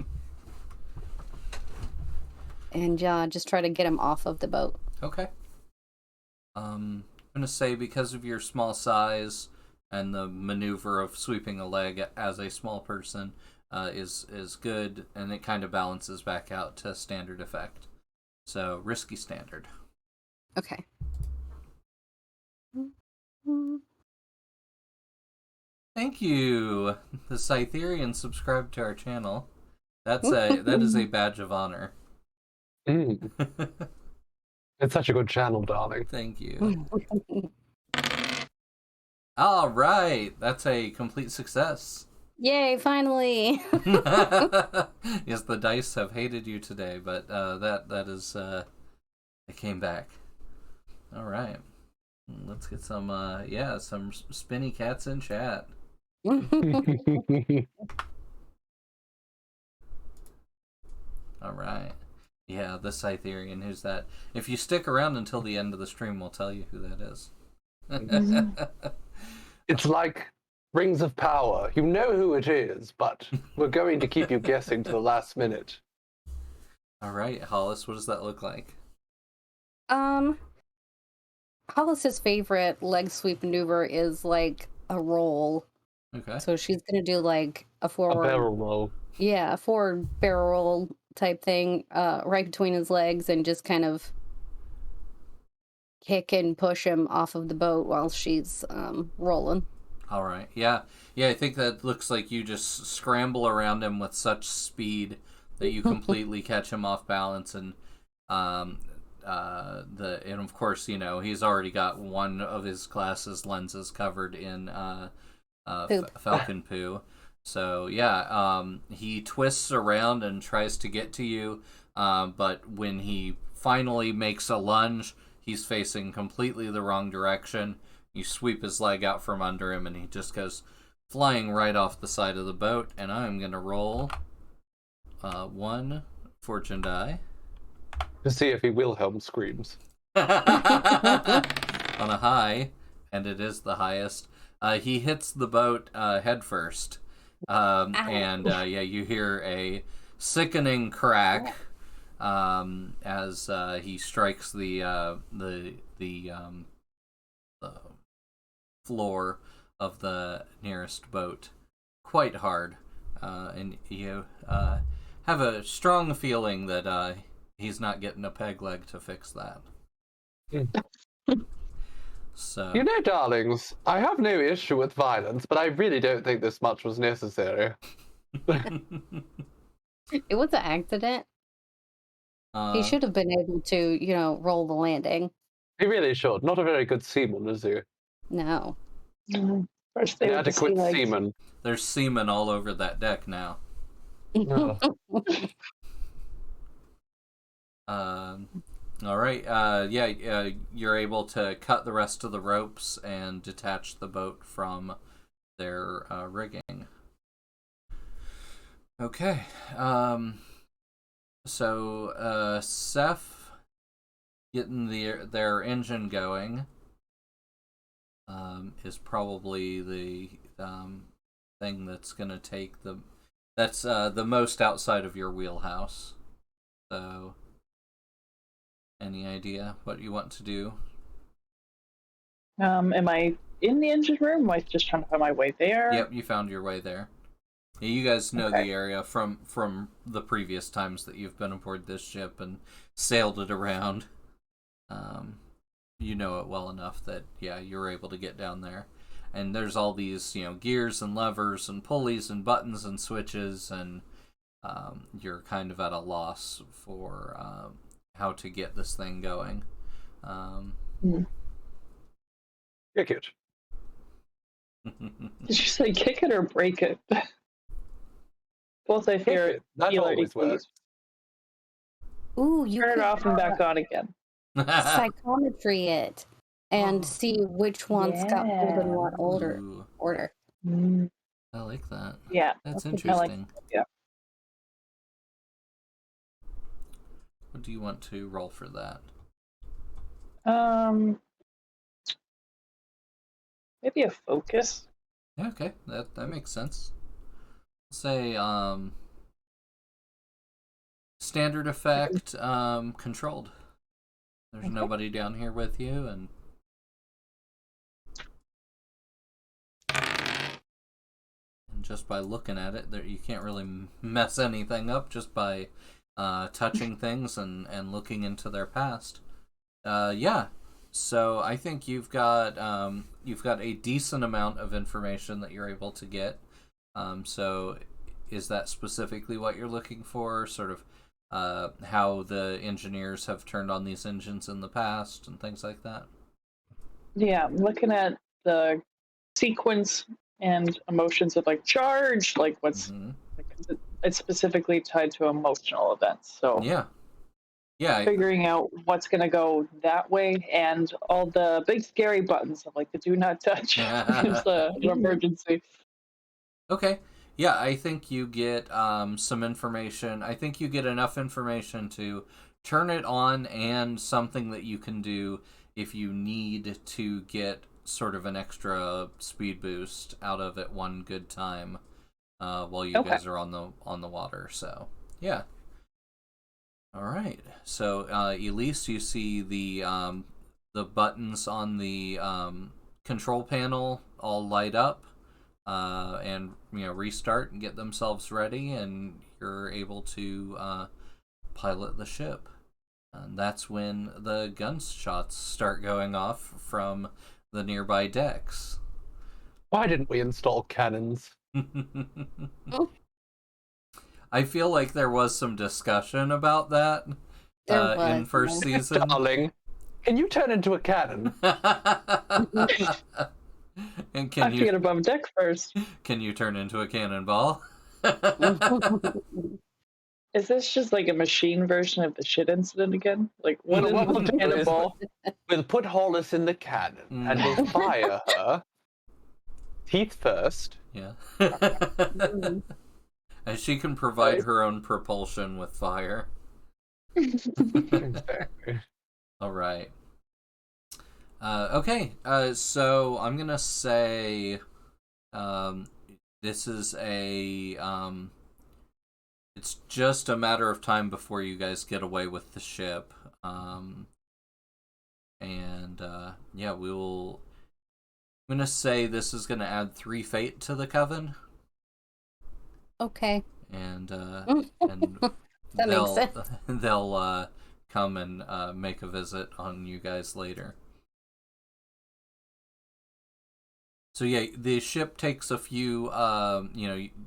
Speaker 2: And just try to get him off of the boat.
Speaker 1: Okay. I'm gonna say because of your small size and the maneuver of sweeping a leg as a small person is good, and it kind of balances back out to standard effect. So risky standard.
Speaker 2: Okay.
Speaker 1: Thank you. The Scytherian subscribed to our channel. That is a badge of honor.
Speaker 3: Mm. It's such a good channel, darling.
Speaker 1: Thank you. All right, that's a complete success.
Speaker 2: Yay! Finally.
Speaker 1: Yes, the dice have hated you today, but that is it came back. All right, let's get some some spinny cats in chat. All right. Yeah, the Scytherian. Who's that? If you stick around until the end of the stream, we'll tell you who that is.
Speaker 3: It's like Rings of Power. You know who it is, but we're going to keep you guessing to the last minute.
Speaker 1: All right, Hollis, what does that look like?
Speaker 2: Hollis's favorite leg sweep maneuver is like a roll.
Speaker 1: Okay.
Speaker 2: So she's gonna do like a forward.
Speaker 3: A barrel roll.
Speaker 2: Yeah, a forward barrel roll type thing, right between his legs, and just kind of kick and push him off of the boat while she's rolling.
Speaker 1: All right. Yeah. I think that looks like you just scramble around him with such speed that you completely catch him off balance, and and of course, you know, he's already got one of his glasses lenses covered in falcon poo. So yeah, he twists around and tries to get to you, but when he finally makes a lunge, he's facing completely the wrong direction. You sweep his leg out from under him, and he just goes flying right off the side of the boat. And I'm gonna roll one fortune die
Speaker 3: To see if he Wilhelm screams.
Speaker 1: on a high, and it is the highest. He hits the boat head first. And you hear a sickening crack as he strikes the floor of the nearest boat quite hard, and you have a strong feeling that he's not getting a peg leg to fix that. So,
Speaker 3: you know, darlings, I have no issue with violence, but I really don't think this much was necessary.
Speaker 2: It was an accident. He should have been able to, roll the landing.
Speaker 3: He really should. Not a very good seaman, is he?
Speaker 2: No.
Speaker 4: First
Speaker 3: Inadequate seaman.
Speaker 1: There's semen all over that deck now. All right. You're able to cut the rest of the ropes and detach the boat from their rigging. Okay. So Seth getting their engine going is probably the thing that's gonna take that's the most outside of your wheelhouse. So, any idea what you want to do?
Speaker 4: Am I in the engine room? Am I just trying to find my way there?
Speaker 1: Yep, you found your way there. Yeah, you guys know the area from the previous times that you've been aboard this ship and sailed it around. You know it well enough that you're able to get down there. And there's all these gears and levers and pulleys and buttons and switches, and you're kind of at a loss for how to get this thing going.
Speaker 3: Kick it.
Speaker 4: Did you say kick it or break it? Both I fear.
Speaker 3: That always works.
Speaker 2: Ooh, you
Speaker 4: Turn it
Speaker 2: could
Speaker 4: off and back on again.
Speaker 2: psychometry it and see which ones got pulled in what order.
Speaker 1: I like that.
Speaker 4: Yeah,
Speaker 1: that's
Speaker 4: I
Speaker 1: interesting.
Speaker 4: like, yeah.
Speaker 1: What do you want to roll for that?
Speaker 4: Maybe a focus.
Speaker 1: Okay, that makes sense. Say standard effect, controlled. There's nobody down here with you, and just by looking at it, you can't really mess anything up just by touching things and looking into their past. Yeah. So I think you've got a decent amount of information that you're able to get. So is that specifically what you're looking for? Sort of how the engineers have turned on these engines in the past and things like that?
Speaker 4: Yeah, I'm looking at the sequence and emotions of like charge, like what's like, it's specifically tied to emotional events. So
Speaker 1: yeah,
Speaker 4: figuring out what's going to go that way, and all the big scary buttons of like the do not touch is an emergency.
Speaker 1: Okay. Yeah, I think you get some information. I think you get enough information to turn it on, and something that you can do if you need to get sort of an extra speed boost out of it one good time while you guys are on the water. So yeah. All right. So Elise, you see the buttons on the control panel all light up. And restart and get themselves ready, and you're able to pilot the ship. And that's when the gunshots start going off from the nearby decks.
Speaker 3: Why didn't we install cannons?
Speaker 1: I feel like there was some discussion about that in first season.
Speaker 3: Darling, can you turn into a cannon?
Speaker 1: And
Speaker 4: I have to get above deck first.
Speaker 1: Can you turn into a cannonball?
Speaker 4: Is this just like a machine version of the shit incident again? Like, what
Speaker 3: What we'll do is
Speaker 4: cannonball?
Speaker 3: we'll put Hollis in the cannon and we'll fire her. Teeth first.
Speaker 1: Yeah. And she can provide her own propulsion with fire.
Speaker 3: Exactly.
Speaker 1: All right. Okay, so I'm gonna say this is it's just a matter of time before you guys get away with the ship. Yeah, I'm gonna say this is gonna add 3 fate to the coven.
Speaker 2: Okay.
Speaker 1: And
Speaker 2: that makes sense.
Speaker 1: They'll come and make a visit on you guys later. So yeah, the ship takes a few,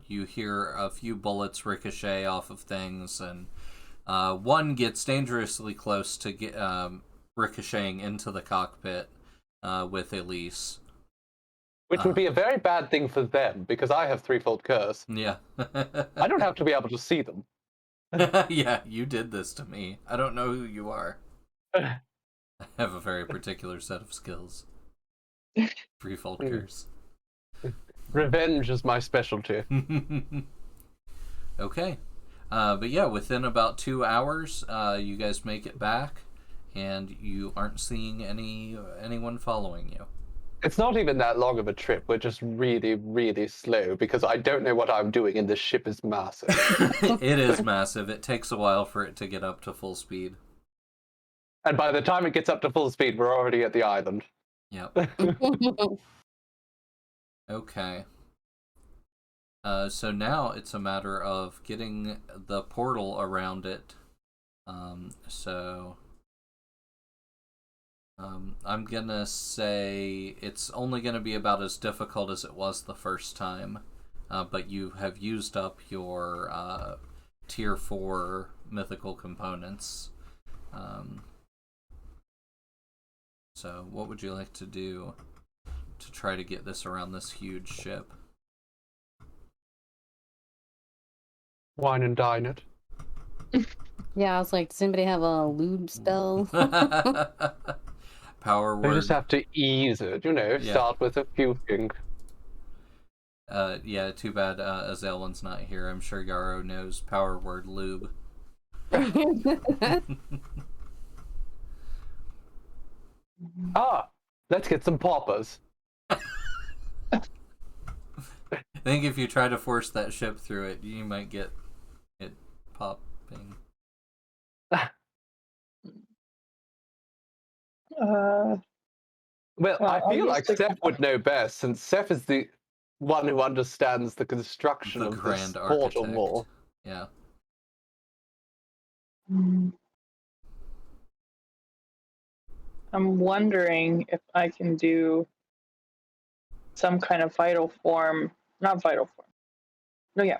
Speaker 1: you hear a few bullets ricochet off of things, and one gets dangerously close to get ricocheting into the cockpit with Elise.
Speaker 3: Which would be a very bad thing for them, because I have threefold curse.
Speaker 1: Yeah.
Speaker 3: I don't have to be able to see them.
Speaker 1: Yeah, you did this to me. I don't know who you are. I have a very particular set of skills. Threefold curse.
Speaker 3: Revenge is my specialty.
Speaker 1: Okay. But yeah, within about 2 hours, you guys make it back, and you aren't seeing anyone following you.
Speaker 3: It's not even that long of a trip. We're just really, really slow because I don't know what I'm doing, and this ship is massive.
Speaker 1: It is massive. It takes a while for it to get up to full speed.
Speaker 3: And by the time it gets up to full speed, we're already at the island.
Speaker 1: Yep. Okay. So now it's a matter of getting the portal around it. I'm gonna say it's only gonna be about as difficult as it was the first time, but you have used up your tier 4 mythical components. So what would you like to do to try to get this around this huge ship?
Speaker 3: Wine and dine it.
Speaker 2: Yeah, I was like, does anybody have a lube spell?
Speaker 1: Power word.
Speaker 3: We just have to ease it, start with a few things.
Speaker 1: Yeah, too bad Azelwyn's not here. I'm sure Yarrow knows power word lube.
Speaker 3: Let's get some poppers.
Speaker 1: I think if you try to force that ship through it, you might get it popping.
Speaker 3: Well, I
Speaker 4: I'll
Speaker 3: feel
Speaker 4: use
Speaker 3: like
Speaker 4: the
Speaker 3: Seth would know best, since Seth is the one who understands the construction
Speaker 1: The
Speaker 3: of
Speaker 1: grand
Speaker 3: this portal
Speaker 1: architect.
Speaker 3: more.
Speaker 1: Yeah.
Speaker 4: I'm wondering if I can do some kind of vital form. Not vital form. No, yeah.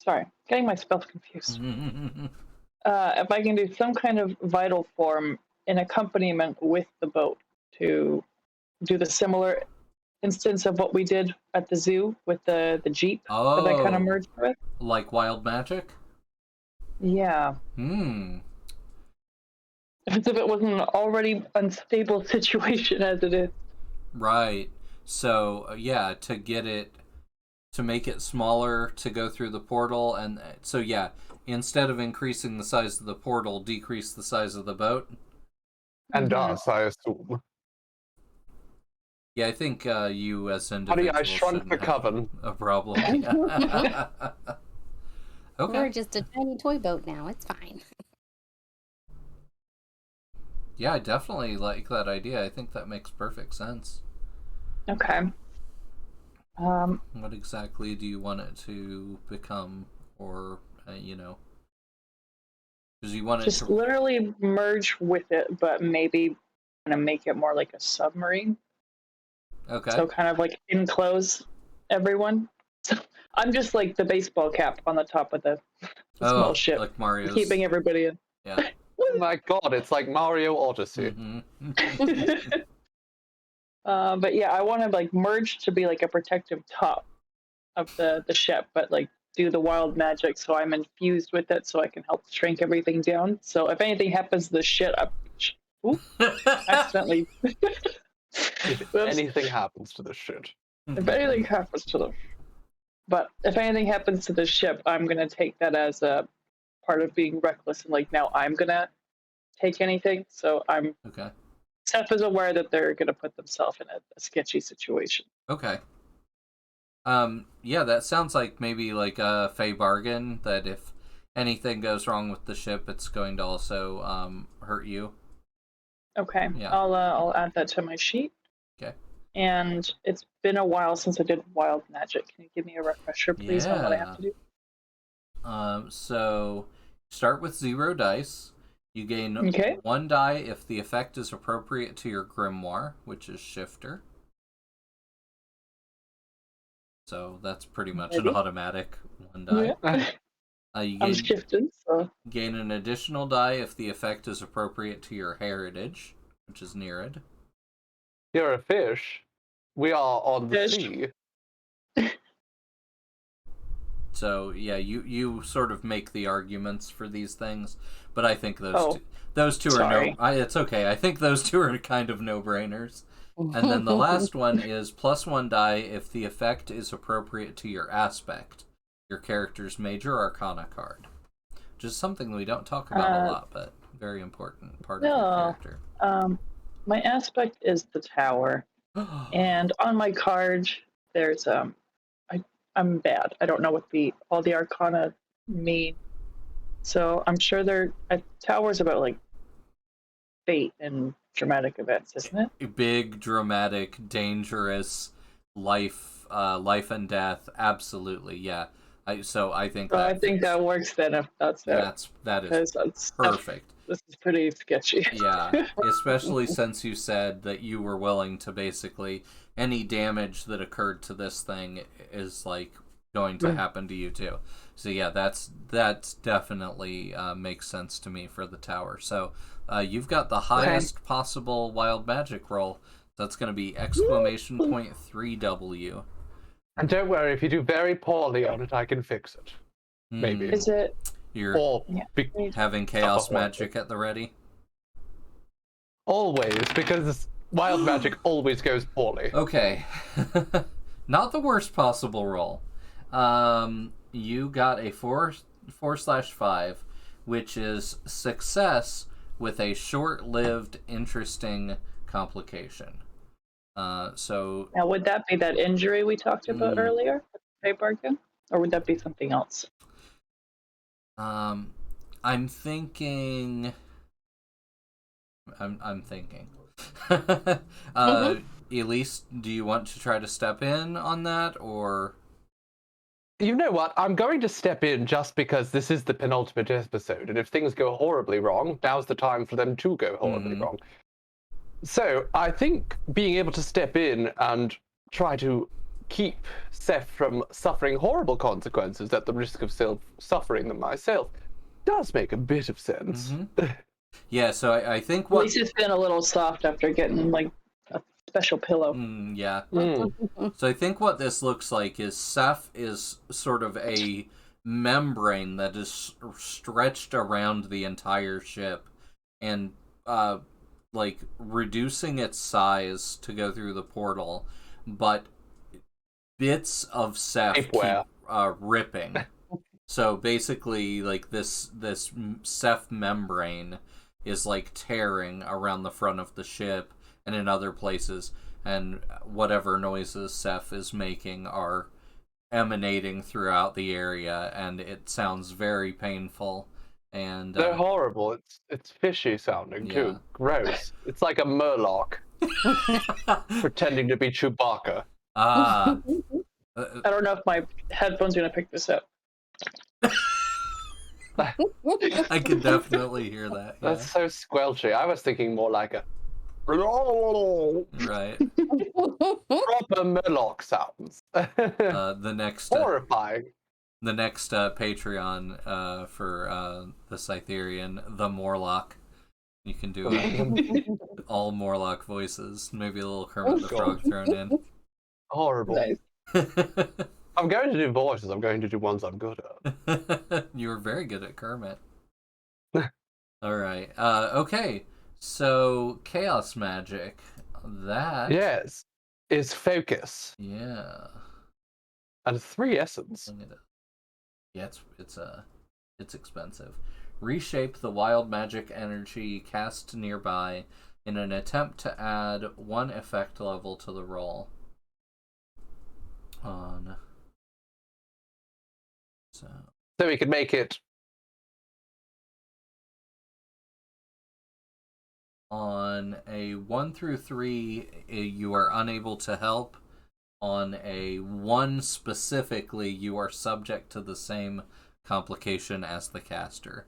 Speaker 4: Sorry. Getting my spells confused. If I can do some kind of vital form in accompaniment with the boat to do the similar instance of what we did at the zoo with the jeep that I kind of merged with.
Speaker 1: Like wild magic?
Speaker 4: Yeah. As if it wasn't an already unstable situation as it is.
Speaker 1: Right. So, yeah, to make it smaller to go through the portal, and so, yeah, instead of increasing the size of the portal, decrease the size of the boat?
Speaker 3: And us, I assume.
Speaker 1: Yeah, I think you as
Speaker 3: Honey,
Speaker 1: individuals
Speaker 3: I shrunk
Speaker 1: shouldn't
Speaker 3: the
Speaker 1: have
Speaker 3: coven.
Speaker 1: a problem. Yeah. Okay.
Speaker 2: We're just a tiny toy boat now. It's fine.
Speaker 1: Yeah, I definitely like that idea. I think that makes perfect sense.
Speaker 4: Okay.
Speaker 1: What exactly do you want it to become, or because you want it
Speaker 4: Just
Speaker 1: to
Speaker 4: literally merge with it, but maybe kind of make it more like a submarine.
Speaker 1: Okay.
Speaker 4: So kind of like enclose everyone. So I'm just like the baseball cap on the top of the small ship,
Speaker 1: like Mario's.
Speaker 4: keeping everybody in.
Speaker 1: Yeah.
Speaker 3: Oh my god, it's like Mario Odyssey.
Speaker 4: But yeah, I want to like merge to be like a protective top of the ship, but like do the wild magic so I'm infused with it so I can help shrink everything down. So if anything happens to the ship, accidentally.
Speaker 3: If anything happens to the shit.
Speaker 4: If anything happens to the But if anything happens to the ship, I'm gonna take that as a part of being reckless, and like now I'm gonna take anything. So I'm
Speaker 1: Okay.
Speaker 4: Seth is aware that they're gonna put themselves in a sketchy situation.
Speaker 1: Okay. Yeah, that sounds like maybe like a Fey bargain, that if anything goes wrong with the ship, it's going to also hurt you.
Speaker 4: Okay.
Speaker 1: Yeah.
Speaker 4: I'll add that to my sheet.
Speaker 1: Okay.
Speaker 4: And it's been a while since I did wild magic. Can you give me a refresher, please, on what I have to do?
Speaker 1: So start with 0 dice. You gain 1 die if the effect is appropriate to your grimoire, which is Shifter. So that's pretty much an automatic 1 die.
Speaker 4: Yeah. I'm shifted, so
Speaker 1: gain an additional die if the effect is appropriate to your heritage, which is Nereid.
Speaker 3: You're a fish. We are on the sea.
Speaker 1: So yeah, you sort of make the arguments for these things, but I think those two are it's okay. I think those two are kind of no-brainers. And then the last one is +1 die if the effect is appropriate to your aspect, your character's major arcana card. Which is something we don't talk about a lot, but very important part of your character.
Speaker 4: My aspect is the tower. And on my card there's I'm bad. I don't know what all the arcana mean. So I'm sure tower's about like fate and dramatic events, isn't it?
Speaker 1: Big, dramatic, dangerous, life and death. Absolutely, yeah. I think
Speaker 4: that works then. If that's it,
Speaker 1: that is perfect.
Speaker 4: This is pretty sketchy.
Speaker 1: Yeah, especially since you said that you were willing to basically any damage that occurred to this thing is like going to happen to you too. So yeah, that's definitely makes sense to me for the tower. So you've got the highest possible wild magic roll. That's going to be !3W.
Speaker 3: And don't worry, if you do very poorly on it, I can fix it. Maybe.
Speaker 4: Is it?
Speaker 1: You're having chaos magic at the ready?
Speaker 3: Always, because wild magic always goes poorly.
Speaker 1: Okay. Not the worst possible roll. You got a 4/5, which is success with a short-lived, interesting complication. So
Speaker 4: now, would that be that injury we talked about earlier, Pay Bargain, or would that be something else?
Speaker 1: I'm thinking. I'm thinking. Elise, do you want to try to step in on that, or?
Speaker 3: You know what? I'm going to step in just because this is the penultimate episode, and if things go horribly wrong, now's the time for them to go horribly wrong. So I think being able to step in and try to keep Seth from suffering horrible consequences at the risk of suffering them myself does make a bit of sense.
Speaker 1: Yeah, so I think what...
Speaker 4: At least it's been a little soft after getting, like, a special pillow.
Speaker 1: Yeah. So I think what this looks like is Seth is sort of a membrane that is stretched around the entire ship and, like, reducing its size to go through the portal, but bits of Seth keep ripping. So basically, like, this Seth membrane is, like, tearing around the front of the ship and in other places, and whatever noises Seth is making are emanating throughout the area, and it sounds very painful. And
Speaker 3: they're horrible. It's fishy sounding too. Gross. It's like a Murloc pretending to be Chewbacca.
Speaker 1: I
Speaker 4: don't know if my headphones are gonna pick this up.
Speaker 1: I can definitely hear that. Yeah.
Speaker 3: That's so squelchy. I was thinking more like a
Speaker 1: right.
Speaker 3: Proper Murloc sounds.
Speaker 1: The next
Speaker 3: horrifying.
Speaker 1: The next Patreon for the Cytherian, the Morlock. You can do all Morlock voices. Maybe a little Kermit the Frog thrown in.
Speaker 3: Horrible.
Speaker 4: Nice.
Speaker 3: I'm going to do voices. I'm going to do ones I'm good
Speaker 1: at. You were very good at Kermit. All right. Okay. So chaos magic. That
Speaker 3: is focus.
Speaker 1: Yeah.
Speaker 3: And 3 essence.
Speaker 1: Yeah, it's expensive. Reshape the wild magic energy cast nearby in an attempt to add 1 effect level to the roll.
Speaker 3: So we could make it
Speaker 1: on a 1 through 3, you are unable to help. On a 1 specifically, you are subject to the same complication as the caster.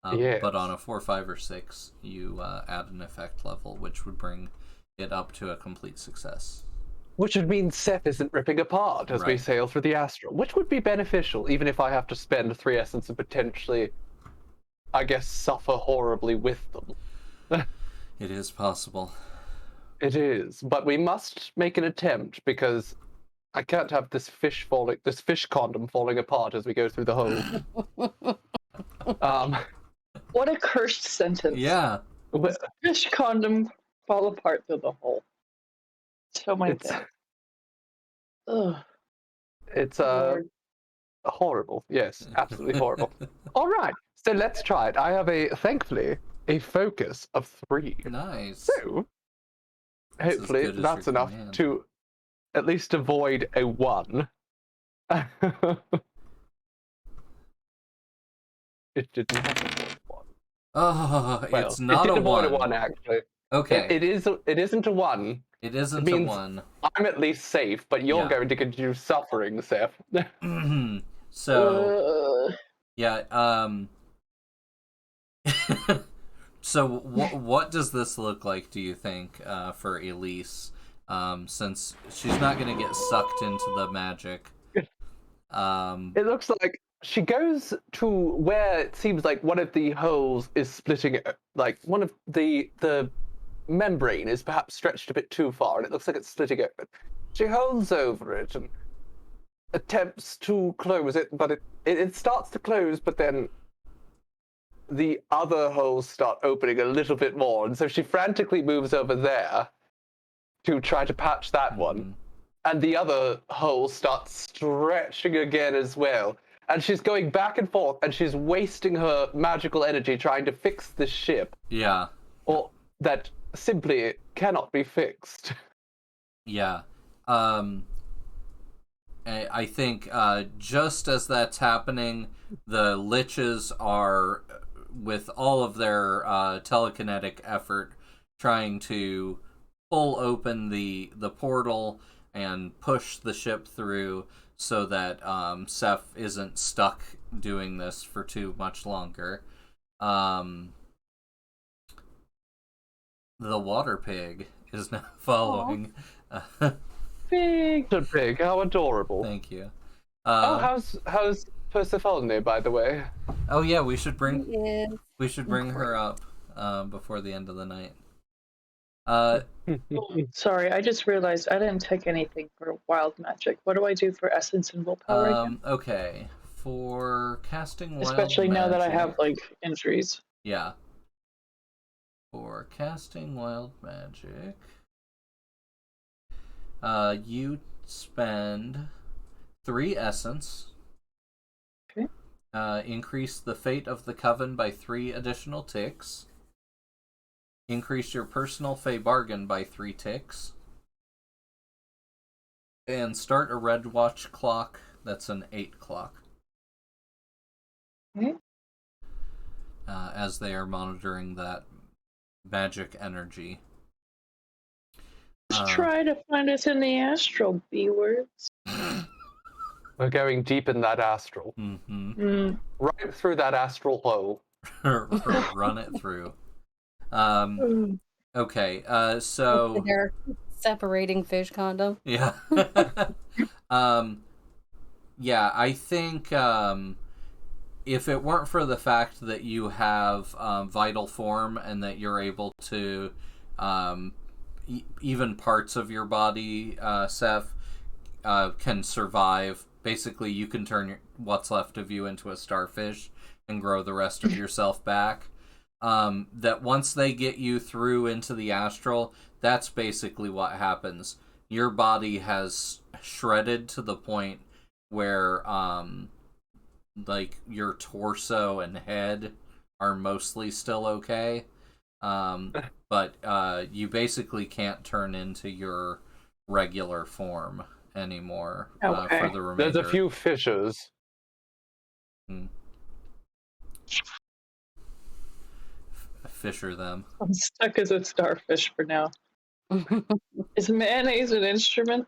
Speaker 1: But on a 4, 5, or 6, you add an effect level, which would bring it up to a complete success.
Speaker 3: Which would mean Seth isn't ripping apart as we sail through the astral, which would be beneficial, even if I have to spend 3 essence and potentially, I guess, suffer horribly with them.
Speaker 1: It is possible.
Speaker 3: It is, but we must make an attempt because I can't have this fish condom falling apart as we go through the hole.
Speaker 4: What a cursed sentence.
Speaker 1: Yeah.
Speaker 4: Fish condom fall apart through the hole. So many things.
Speaker 3: It's horrible. Yes, absolutely horrible. All right, so let's try it. I have thankfully a focus of 3.
Speaker 1: Nice.
Speaker 3: So hopefully that's enough to at least avoid a 1. It didn't have a 1.
Speaker 1: Oh, well, it's not
Speaker 3: it did
Speaker 1: a 1.
Speaker 3: Avoid a 1 actually.
Speaker 1: Okay.
Speaker 3: It isn't a 1.
Speaker 1: It isn't a 1.
Speaker 3: I'm at least safe, but you're going to continue suffering, Seth.
Speaker 1: So, so what does this look like, do you think, for Elise? Since she's not going to get sucked into the magic.
Speaker 3: It looks like she goes to where it seems like one of the holes is splitting, like one of the membrane is perhaps stretched a bit too far, and it looks like it's splitting open. She holds over it and attempts to close it, but it starts to close, but then the other holes start opening a little bit more, and so she frantically moves over there to try to patch that one, and the other hole starts stretching again as well, and she's going back and forth, and she's wasting her magical energy trying to fix this ship.
Speaker 1: Yeah.
Speaker 3: Or that simply cannot be fixed.
Speaker 1: Yeah. I think just as that's happening, the liches are, with all of their telekinetic effort, trying to pull open the portal and push the ship through so that Seth isn't stuck doing this for too much longer. The water pig is now following.
Speaker 3: Pig, how adorable.
Speaker 1: Thank you.
Speaker 3: How's Persephone, by the way?
Speaker 1: Oh yeah, we should bring her up before the end of the night.
Speaker 4: Sorry, I just realized I didn't take anything for wild magic. What do I do for essence and willpower again?
Speaker 1: Okay, for casting wild
Speaker 4: Especially now that I
Speaker 1: magic-
Speaker 4: have like injuries.
Speaker 1: Yeah. For casting wild magic, you spend 3 essence.
Speaker 4: Okay.
Speaker 1: Increase the fate of the coven by 3 additional ticks. Increase your personal fey bargain by 3 ticks. And start a red watch clock that's an 8 clock.
Speaker 4: Okay.
Speaker 1: As they are monitoring that magic energy.
Speaker 4: Just try to find us in the astral, B-words.
Speaker 3: We're going deep in that astral.
Speaker 1: Mm-hmm.
Speaker 3: Right through that astral hole.
Speaker 1: Run it through. Okay, so...
Speaker 2: They're separating fish condom.
Speaker 1: Yeah. Yeah, I think if it weren't for the fact that you have vital form and that you're able to even parts of your body, Seth, can survive. Basically, you can turn what's left of you into a starfish and grow the rest of yourself back. That once they get you through into the astral, that's basically what happens. Your body has shredded to the point where like your torso and head are mostly still okay. But you basically can't turn into your regular form anymore for the remainder.
Speaker 3: There's a few fissures.
Speaker 1: Fisher them.
Speaker 4: I'm stuck as a starfish for now. Is mayonnaise an instrument?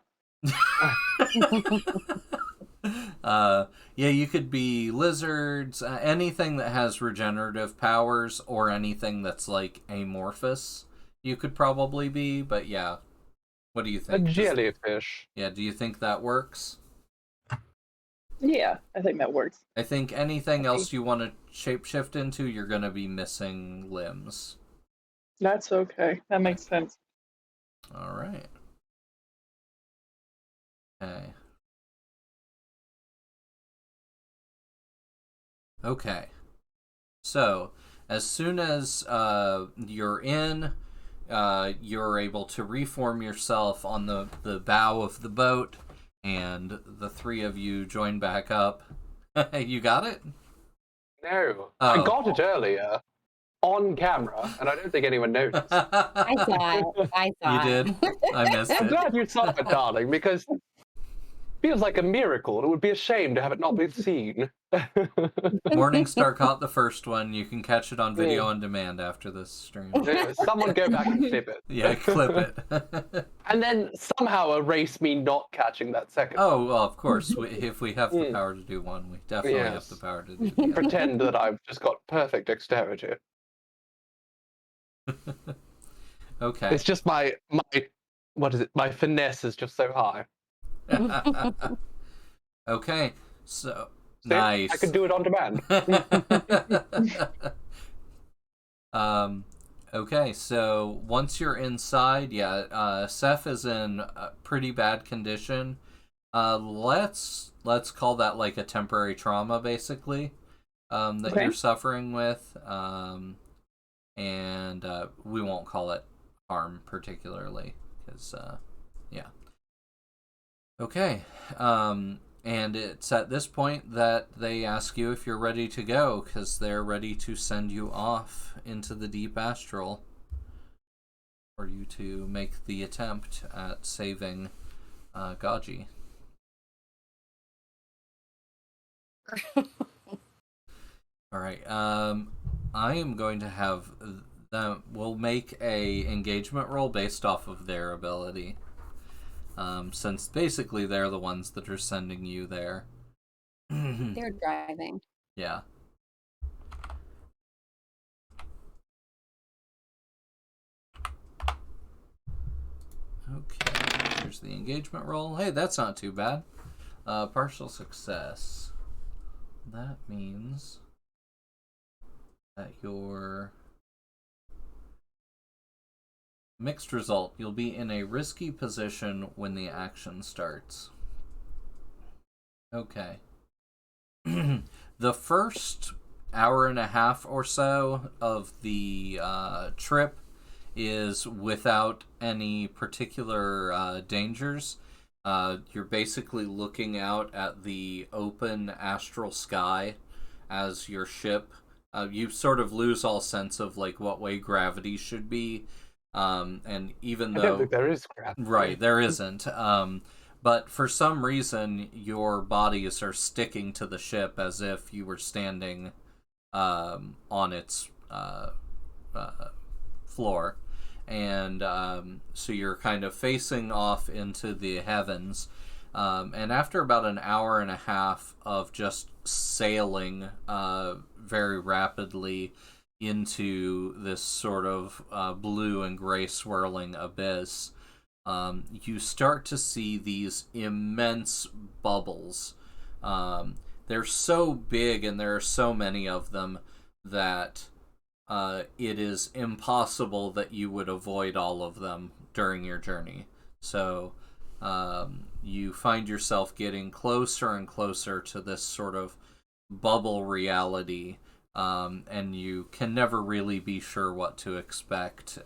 Speaker 1: Yeah, you could be lizards, anything that has regenerative powers, or anything that's like amorphous. You could probably be, but yeah. What do you think?
Speaker 3: A jellyfish.
Speaker 1: Yeah, do you think that works?
Speaker 4: Yeah, I think that works.
Speaker 1: I think anything else you want to shapeshift into, you're going to be missing limbs.
Speaker 4: That's okay. That makes sense.
Speaker 1: All right. Okay. Okay. So, as soon as you're in, you're able to reform yourself on the bow of the boat, and the 3 of you join back up. You got it?
Speaker 3: No.
Speaker 1: Oh.
Speaker 3: I got it earlier. On camera, and I don't think anyone noticed.
Speaker 2: I saw it.
Speaker 1: You did? I missed
Speaker 3: I'm
Speaker 1: it.
Speaker 3: glad you saw it, darling, because it feels like a miracle. It would be a shame to have it not been seen.
Speaker 1: Morningstar caught the first one. You can catch it on video on demand after this stream.
Speaker 3: Someone go back and clip it.
Speaker 1: Yeah, clip it.
Speaker 3: And then somehow erase me not catching that second.
Speaker 1: Oh, well, of course. If we have the power to do one, we definitely have
Speaker 3: Yes.
Speaker 1: the power to do the other.
Speaker 3: Pretend that I've just got perfect dexterity.
Speaker 1: Okay.
Speaker 3: It's just my what is it? My finesse is just so high.
Speaker 1: Okay, so
Speaker 3: See?
Speaker 1: nice.
Speaker 3: I could do it on demand.
Speaker 1: Okay, so once you're inside, yeah, Seth is in a pretty bad condition. Let's call that like a temporary trauma, basically, that you're suffering with. And we won't call it harm particularly, because yeah. Okay. And it's at this point that they ask you if you're ready to go, because they're ready to send you off into the deep astral for you to make the attempt at saving Gaji. All right. I am going to have them. We'll make a engagement roll based off of their ability. Since basically they're the ones that are sending you there.
Speaker 2: They're driving.
Speaker 1: Yeah. Okay, here's the engagement roll. Hey, that's not too bad. Partial success. That means that your mixed result, you'll be in a risky position when the action starts. Okay. The first hour and a half or so of the trip is without any particular dangers. You're basically looking out at the open astral sky as your ship. You sort of lose all sense of like what way gravity should be, and even though
Speaker 3: I don't think there is gravity.
Speaker 1: Right, there isn't. But for some reason, your bodies are sticking to the ship as if you were standing on its floor. And so you're kind of facing off into the heavens. And after about an hour and a half of just sailing very rapidly into this sort of blue and gray swirling abyss, you start to see these immense bubbles. They're so big and there are so many of them that it is impossible that you would avoid all of them during your journey. So you find yourself getting closer and closer to this sort of bubble reality, and you can never really be sure what to expect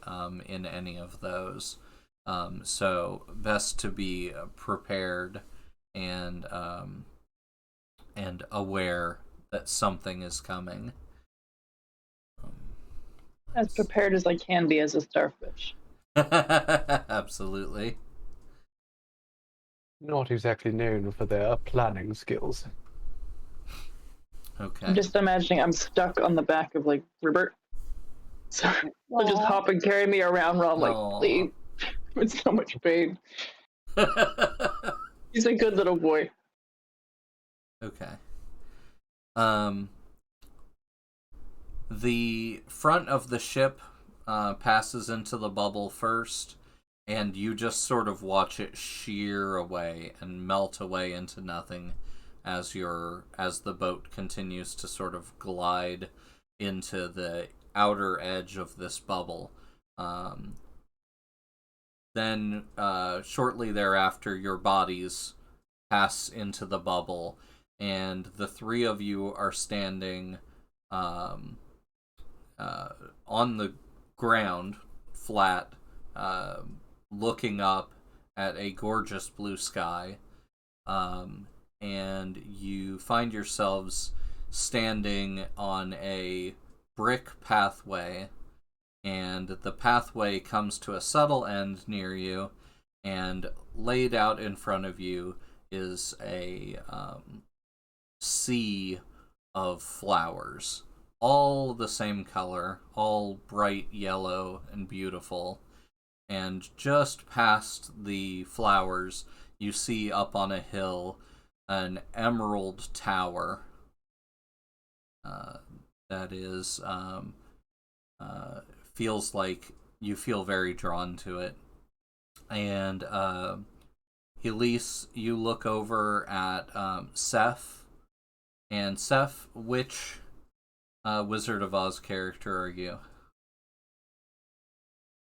Speaker 1: in any of those. So best to be prepared and aware that something is coming.
Speaker 4: As prepared as I can be as a starfish.
Speaker 1: Absolutely.
Speaker 3: Not exactly known for their planning skills.
Speaker 1: Okay.
Speaker 4: I'm just imagining I'm stuck on the back of like Rupert. So he'll just hop and carry me around while I'm like, please. It's so much pain. He's a good little boy.
Speaker 1: Okay. The front of the ship passes into the bubble first, and you just sort of watch it shear away and melt away into nothing as the boat continues to sort of glide into the outer edge of this bubble. Then shortly thereafter, your bodies pass into the bubble, and the three of you are standing on the ground, flat, looking up at a gorgeous blue sky, and you find yourselves standing on a brick pathway, and the pathway comes to a subtle end near you, and laid out in front of you is a sea of flowers, all the same color, all bright yellow and beautiful. And just past the flowers, you see up on a hill an emerald tower that is feels like you feel very drawn to it. And Elise, you look over at Seth, and Seth, which Wizard of Oz character are you?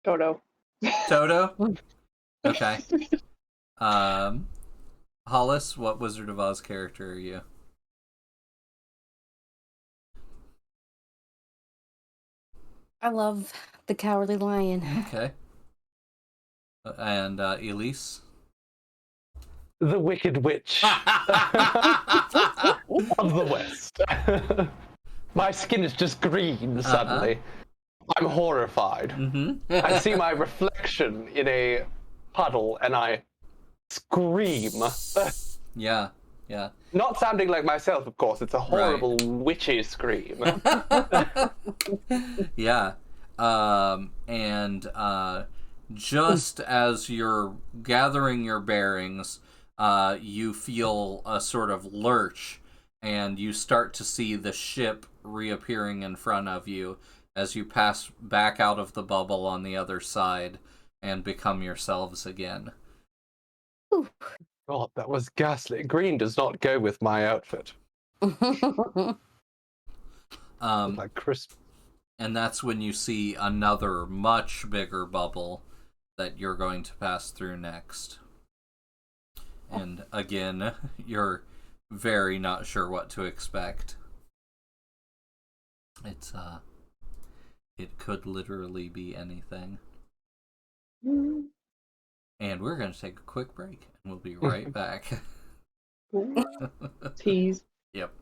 Speaker 4: Toto.
Speaker 1: Toto? Okay. Hollis, what Wizard of Oz character are you?
Speaker 2: I love the Cowardly Lion.
Speaker 1: Okay. And Elise?
Speaker 3: the Wicked Witch of the West. My skin is just green suddenly. I'm horrified. I see my reflection in a puddle and I scream.
Speaker 1: Yeah.
Speaker 3: Not sounding like myself, of course. It's a horrible witchy scream.
Speaker 1: Yeah. And just as you're gathering your bearings, you feel a sort of lurch, and you start to see the ship reappearing in front of you as you pass back out of the bubble on the other side and become yourselves again.
Speaker 3: God, that was ghastly. Green does not go with my outfit. Like crisp.
Speaker 1: And that's when you see another much bigger bubble that you're going to pass through next. And again, you're very not sure what to expect. It could literally be anything. And we're going to take a quick break, and we'll be right back.
Speaker 4: Tease.
Speaker 1: Yep.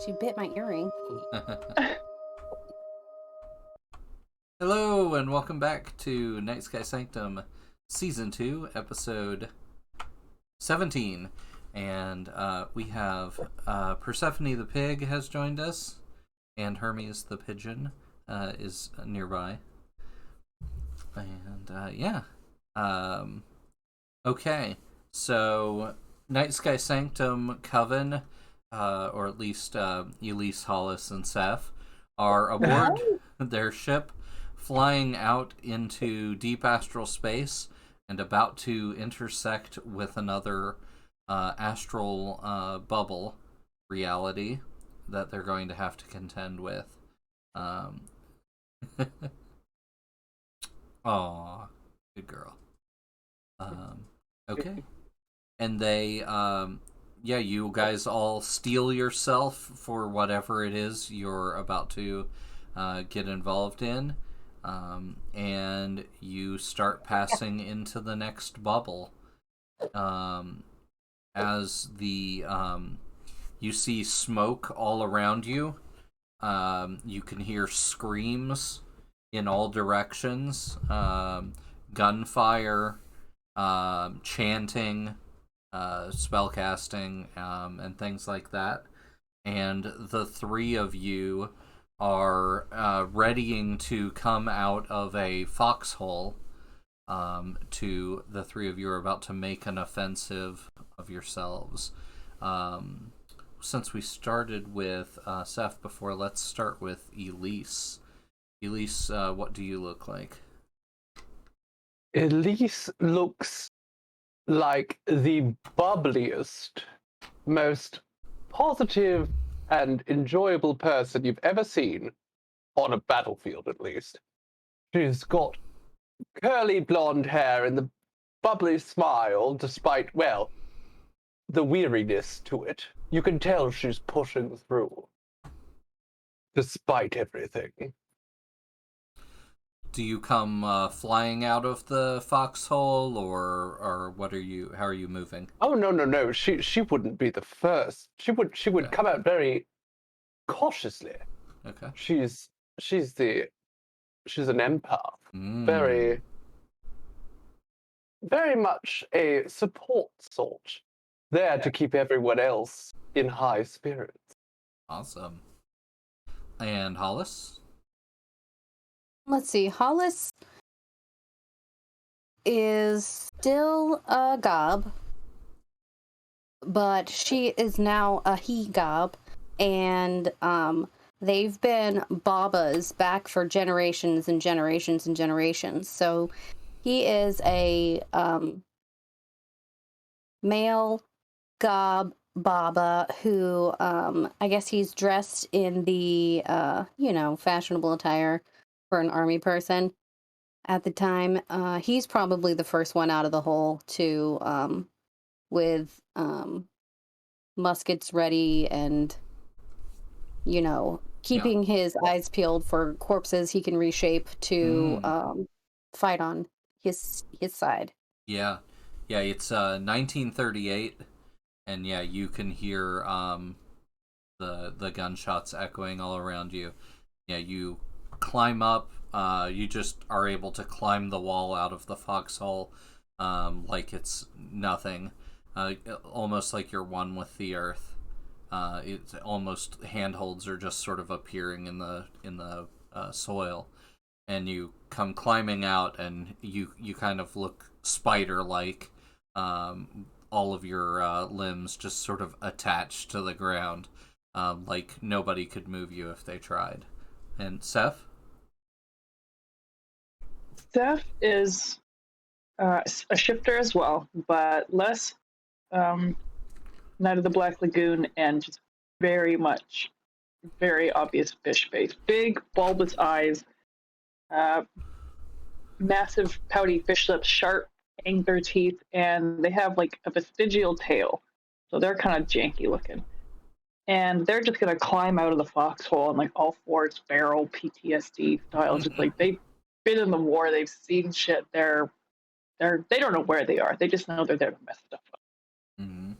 Speaker 2: She bit my earring.
Speaker 1: Hello, and welcome back to Nightsky Sanctum, Season 2, Episode 17. And we have Persephone the pig has joined us, and Hermes the pigeon is nearby. And okay, so Nightsky Sanctum Coven, or at least Elise, Hollis, and Seth, are aboard their ship, flying out into deep astral space and about to intersect with another astral bubble reality that they're going to have to contend with. Aw, good girl. Okay. And they, you guys all steel yourself for whatever it is you're about to get involved in. And you start passing into the next bubble. As the you see smoke all around you. You can hear screams in all directions, gunfire, chanting, spellcasting, and things like that. And the three of you are readying to come out of a foxhole. To the three of you are about to make an offensive of yourselves. Since we started with Seth before, let's start with Elise. Elise, what do you look like?
Speaker 3: Elise looks like the bubbliest, most positive and enjoyable person you've ever seen on a battlefield, at least. She's got curly blonde hair and the bubbly smile, despite, well, the weariness to it. You can tell she's pushing through, despite everything.
Speaker 1: Do you come flying out of the foxhole, or what are you? How are you moving?
Speaker 3: Oh no! She wouldn't be the first. She would come out very cautiously.
Speaker 1: Okay.
Speaker 3: She's an empath. Very much a support sort, there to keep everyone else in high spirits.
Speaker 1: Awesome. And Hollis?
Speaker 2: Let's see. Hollis is still a gob, but she is now a he-gob, and they've been babas back for generations and generations and generations. So he is a male gob baba who, I guess he's dressed in the, fashionable attire for an army person at the time. He's probably the first one out of the hole to, with muskets ready and, keeping his eyes peeled for corpses he can reshape to fight on his side.
Speaker 1: Yeah, it's 1938, and you can hear the gunshots echoing all around you. Yeah, you climb up. You just are able to climb the wall out of the foxhole like it's nothing. Almost like you're one with the earth. It's almost handholds are just sort of appearing in the soil, and you come climbing out, and you kind of look spider-like. All of your limbs just sort of attached to the ground, like nobody could move you if they tried. And Seth?
Speaker 4: Seth is a shifter as well, but less Night of the Black Lagoon, and just very obvious fish face. Big, bulbous eyes, massive, pouty fish lips, sharp angler teeth, and they have like a vestigial tail. So they're kind of janky looking. And they're just going to climb out of the foxhole and like all fours, feral PTSD style. Just like they've been in the war, they've seen shit. They don't know where they are. They just know they're there to mess stuff up.
Speaker 1: Mm-hmm.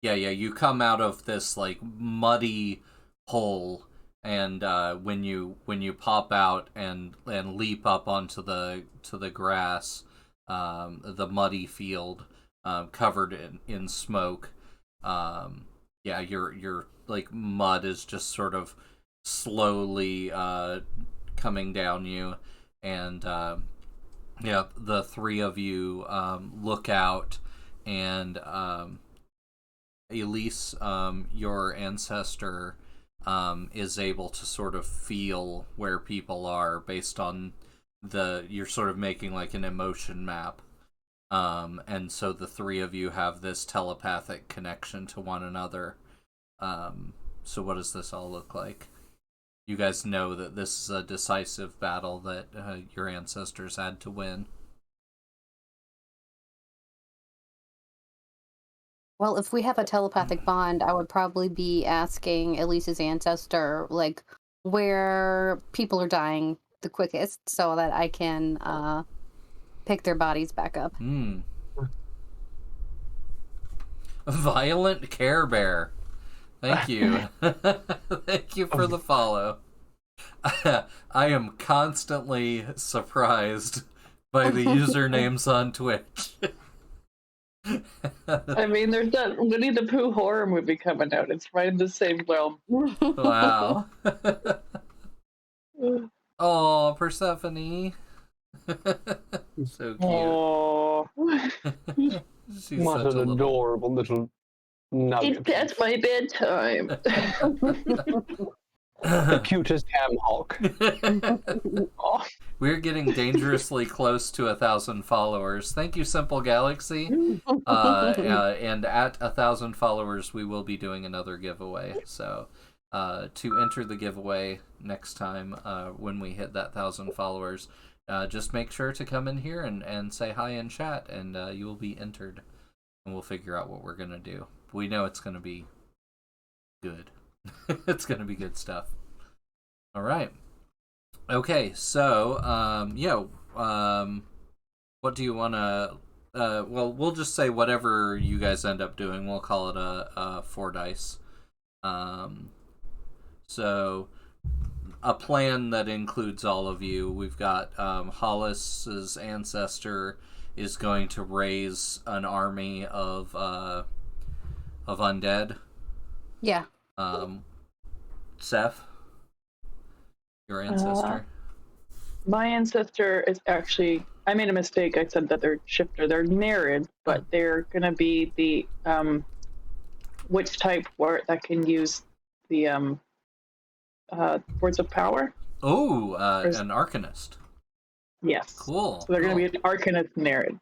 Speaker 1: Yeah, you come out of this like muddy hole, and when you pop out and leap up onto the grass, the muddy field, covered in smoke, your like mud is just sort of slowly coming down you, and the three of you look out, and Elise, your ancestor, is able to sort of feel where people are based on you're sort of making like an emotion map. And so the three of you have this telepathic connection to one another. So what does this all look like? You guys know that this is a decisive battle that your ancestors had to win.
Speaker 2: Well, if we have a telepathic bond, I would probably be asking Elise's ancestor, like, where people are dying the quickest so that I can pick their bodies back up.
Speaker 1: Violent Care Bear. Thank you. Thank you for the follow. I am constantly surprised by the usernames on Twitch.
Speaker 4: I mean, there's that Winnie the Pooh horror movie coming out. It's right in the same realm.
Speaker 1: Wow. Oh, Persephone. So cute.
Speaker 4: Oh,
Speaker 1: She's
Speaker 3: what
Speaker 1: such
Speaker 3: an adorable little nugget.
Speaker 4: it's past my bedtime.
Speaker 3: The cutest ham hock.
Speaker 4: Oh,
Speaker 1: We're getting dangerously close to 1,000 followers. Thank you, Simple Galaxy. And at 1,000 followers, we will be doing another giveaway. So to enter the giveaway next time when we hit that 1,000 followers, just make sure to come in here and say hi in chat, and you will be entered. And we'll figure out what we're going to do. We know it's going to be good. It's going to be good stuff. All right. Okay, so, what do you want to... well, we'll just say whatever you guys end up doing. We'll call it a 4 dice. So, a plan that includes all of you. We've got Hollis's ancestor is going to raise an army of undead.
Speaker 2: Yeah.
Speaker 1: Seth, your ancestor.
Speaker 4: my ancestor is actually. I made a mistake. I said that they're shifter. They're Nerid, but they're gonna be the witch type word that can use the words of power.
Speaker 1: Oh, an arcanist.
Speaker 4: Yes.
Speaker 1: Cool.
Speaker 4: So they're
Speaker 1: cool.
Speaker 4: gonna be an arcanist Nerid.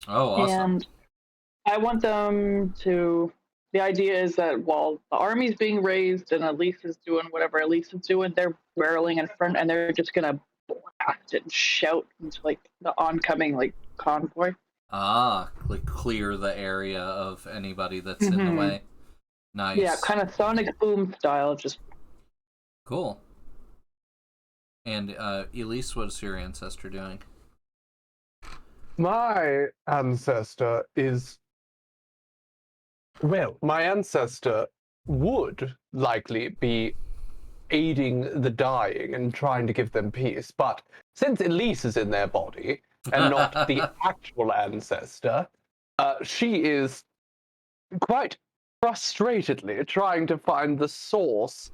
Speaker 1: Oh, awesome.
Speaker 4: And I want them to. The idea is that while the army's being raised and Elise is doing whatever Elise is doing, they're barreling in front and they're just gonna blast and shout into like the oncoming like convoy.
Speaker 1: Like clear the area of anybody that's in the way. Nice.
Speaker 4: Yeah, kind of sonic boom style. Just
Speaker 1: cool. And Elise, what's your ancestor doing?
Speaker 3: My ancestor is... Well, my ancestor would likely be aiding the dying and trying to give them peace, but since Elise is in their body and not the actual ancestor, she is quite frustratedly trying to find the source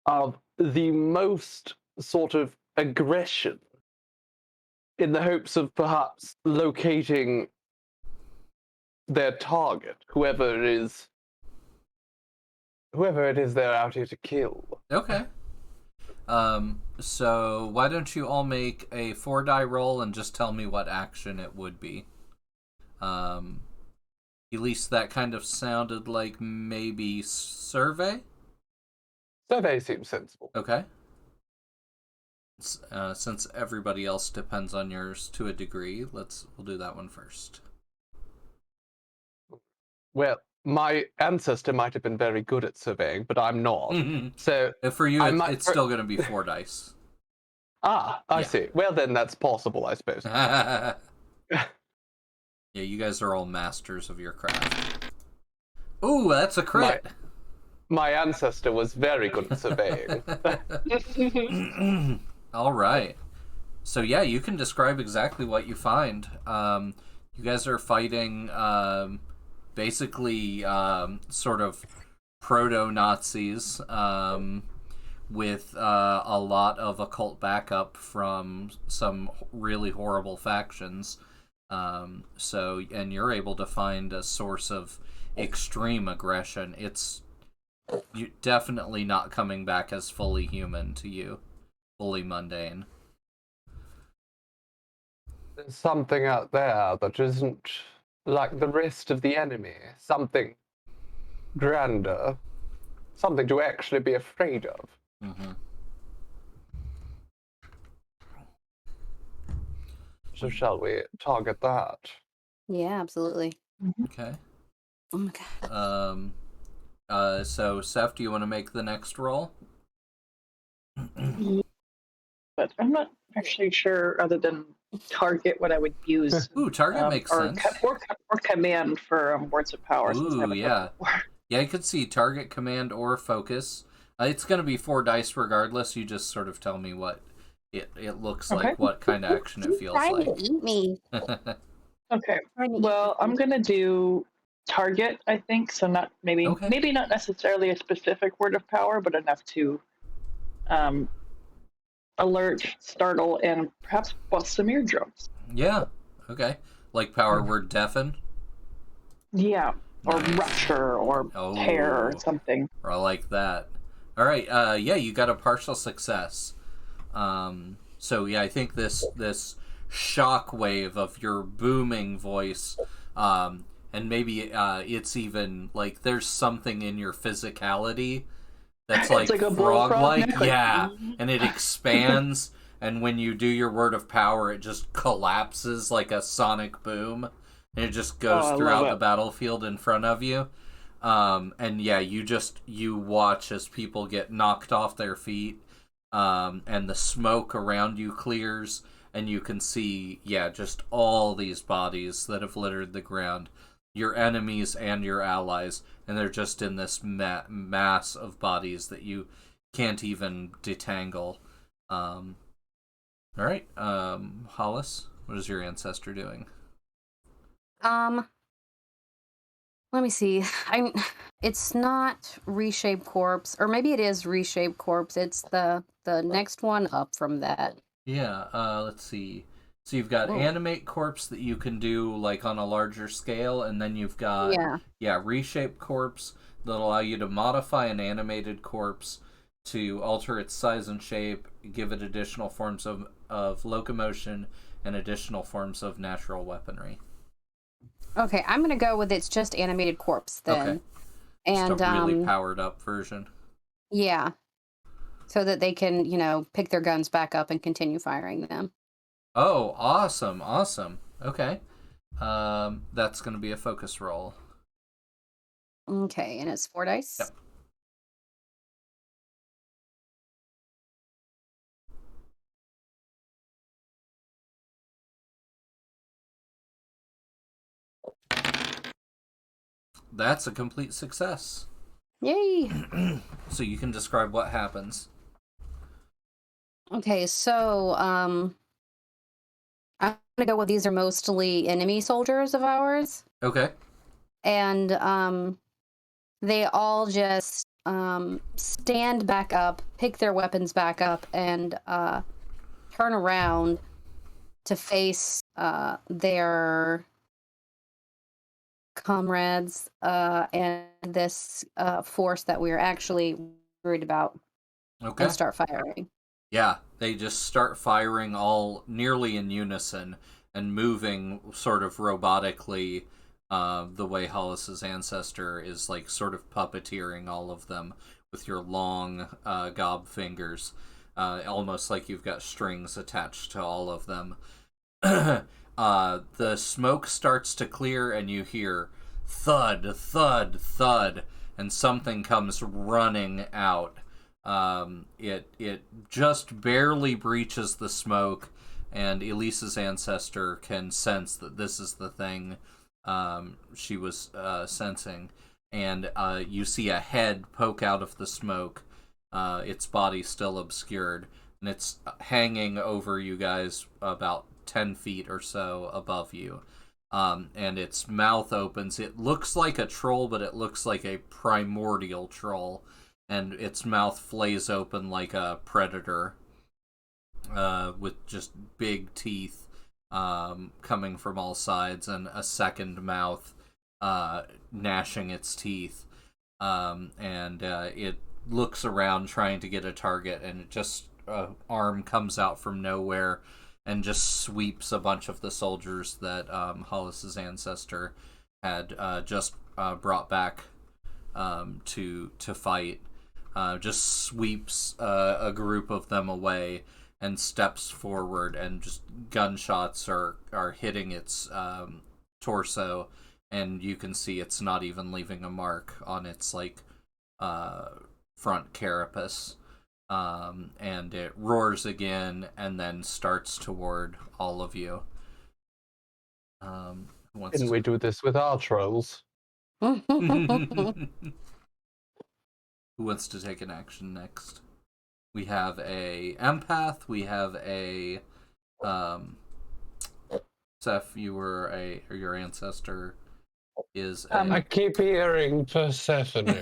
Speaker 3: of the most sort of aggression in the hopes of perhaps locating their target, whoever it is they're out here to kill.
Speaker 1: Okay. So why don't you all make a 4-die roll and just tell me what action it would be? At least that kind of sounded like maybe survey?
Speaker 3: Survey seems sensible.
Speaker 1: Okay. Since everybody else depends on yours to a degree, we'll do that one first.
Speaker 3: Well, my ancestor might have been very good at surveying, but I'm not. So
Speaker 1: for you, it's still going to be 4 dice.
Speaker 3: I see. Well, then that's possible, I suppose.
Speaker 1: Yeah, you guys are all masters of your craft. Ooh, that's a crit.
Speaker 3: My ancestor was very good at surveying.
Speaker 1: All right. So yeah, you can describe exactly what you find. You guys are fighting basically sort of proto-Nazis with a lot of occult backup from some really horrible factions. And you're able to find a source of extreme aggression. It's definitely not coming back as fully human to you, fully mundane.
Speaker 3: There's something out there that isn't like the rest of the enemy. Something grander. Something to actually be afraid of.
Speaker 1: Mm-hmm.
Speaker 3: So shall we target that?
Speaker 2: Yeah, absolutely.
Speaker 1: Okay.
Speaker 2: Oh my god.
Speaker 1: So Seth, do you want to make the next roll?
Speaker 4: But I'm not actually sure, other than target, what I would use.
Speaker 1: Ooh, target makes sense.
Speaker 4: Or command for words of power.
Speaker 1: Ooh, yeah. Yeah, I could see target, command, or focus. It's going to be 4 dice regardless. You just sort of tell me what it looks like, what kind of action it feels
Speaker 2: trying
Speaker 1: like.
Speaker 2: to eat me.
Speaker 4: Okay. Well, I'm gonna do target, I think. So not maybe not necessarily a specific word of power, but enough to alert, startle, and perhaps bust some eardrums.
Speaker 1: Yeah. Okay. Like power word deafen?
Speaker 4: Yeah. Or
Speaker 1: Nice.
Speaker 4: rupture or tear or something.
Speaker 1: Or I like that. All right. Yeah, you got a partial success. So yeah, I think this shock wave of your booming voice, and maybe it's even like there's something in your physicality that's like frog-like, yeah, and it expands, and when you do your word of power, it just collapses like a sonic boom, and it just goes throughout the battlefield in front of you. And yeah, you watch as people get knocked off their feet, and the smoke around you clears, and you can see, just all these bodies that have littered the ground, your enemies and your allies, and they're just in this mass of bodies that you can't even detangle. All right, Hollis, what is your ancestor doing?
Speaker 2: Let me see. It's not Reshape Corpse, or maybe it is Reshape Corpse. It's the next one up from that.
Speaker 1: Yeah, let's see. So you've got Animate Corpse that you can do like on a larger scale, and then you've got Reshape Corpse that'll allow you to modify an animated corpse to alter its size and shape, give it additional forms of locomotion, and additional forms of natural weaponry.
Speaker 2: Okay, I'm gonna go with it's just animated corpse then.
Speaker 1: Okay.
Speaker 2: And
Speaker 1: just a really powered up version.
Speaker 2: Yeah. So that they can, pick their guns back up and continue firing them.
Speaker 1: Oh, awesome. Okay. That's gonna be a focus roll.
Speaker 2: Okay, and it's 4 dice?
Speaker 1: Yep. That's a complete success.
Speaker 2: Yay!
Speaker 1: So you can describe what happens.
Speaker 2: Okay, so I'm gonna go with these are mostly enemy soldiers of ours.
Speaker 1: Okay.
Speaker 2: And they all just stand back up, pick their weapons back up, and turn around to face their comrades and this force that we're actually worried about.
Speaker 1: Okay.
Speaker 2: And start firing.
Speaker 1: Yeah, they just start firing all nearly in unison and moving sort of robotically, the way Hollis's ancestor is like sort of puppeteering all of them with your long gob fingers, almost like you've got strings attached to all of them. The smoke starts to clear and you hear thud, thud, thud, and something comes running out. It just barely breaches the smoke, and Elise's ancestor can sense that this is the thing she was sensing, and you see a head poke out of the smoke, its body still obscured, and it's hanging over you guys about 10 feet or so above you. And its mouth opens. It looks like a troll, but it looks like a primordial troll, and its mouth flays open like a predator, with just big teeth coming from all sides, and a second mouth gnashing its teeth. And it looks around trying to get a target, and it just arm comes out from nowhere and just sweeps a bunch of the soldiers that Hollis's ancestor had just brought back to fight. Just sweeps a group of them away and steps forward, and just gunshots are hitting its torso, and you can see it's not even leaving a mark on its front carapace. And it roars again and then starts toward all of you.
Speaker 3: Didn't we do this with our trolls?
Speaker 1: Who wants to take an action next? We have a empath. We have a Seth. Your ancestor is a...
Speaker 3: I keep hearing Persephone.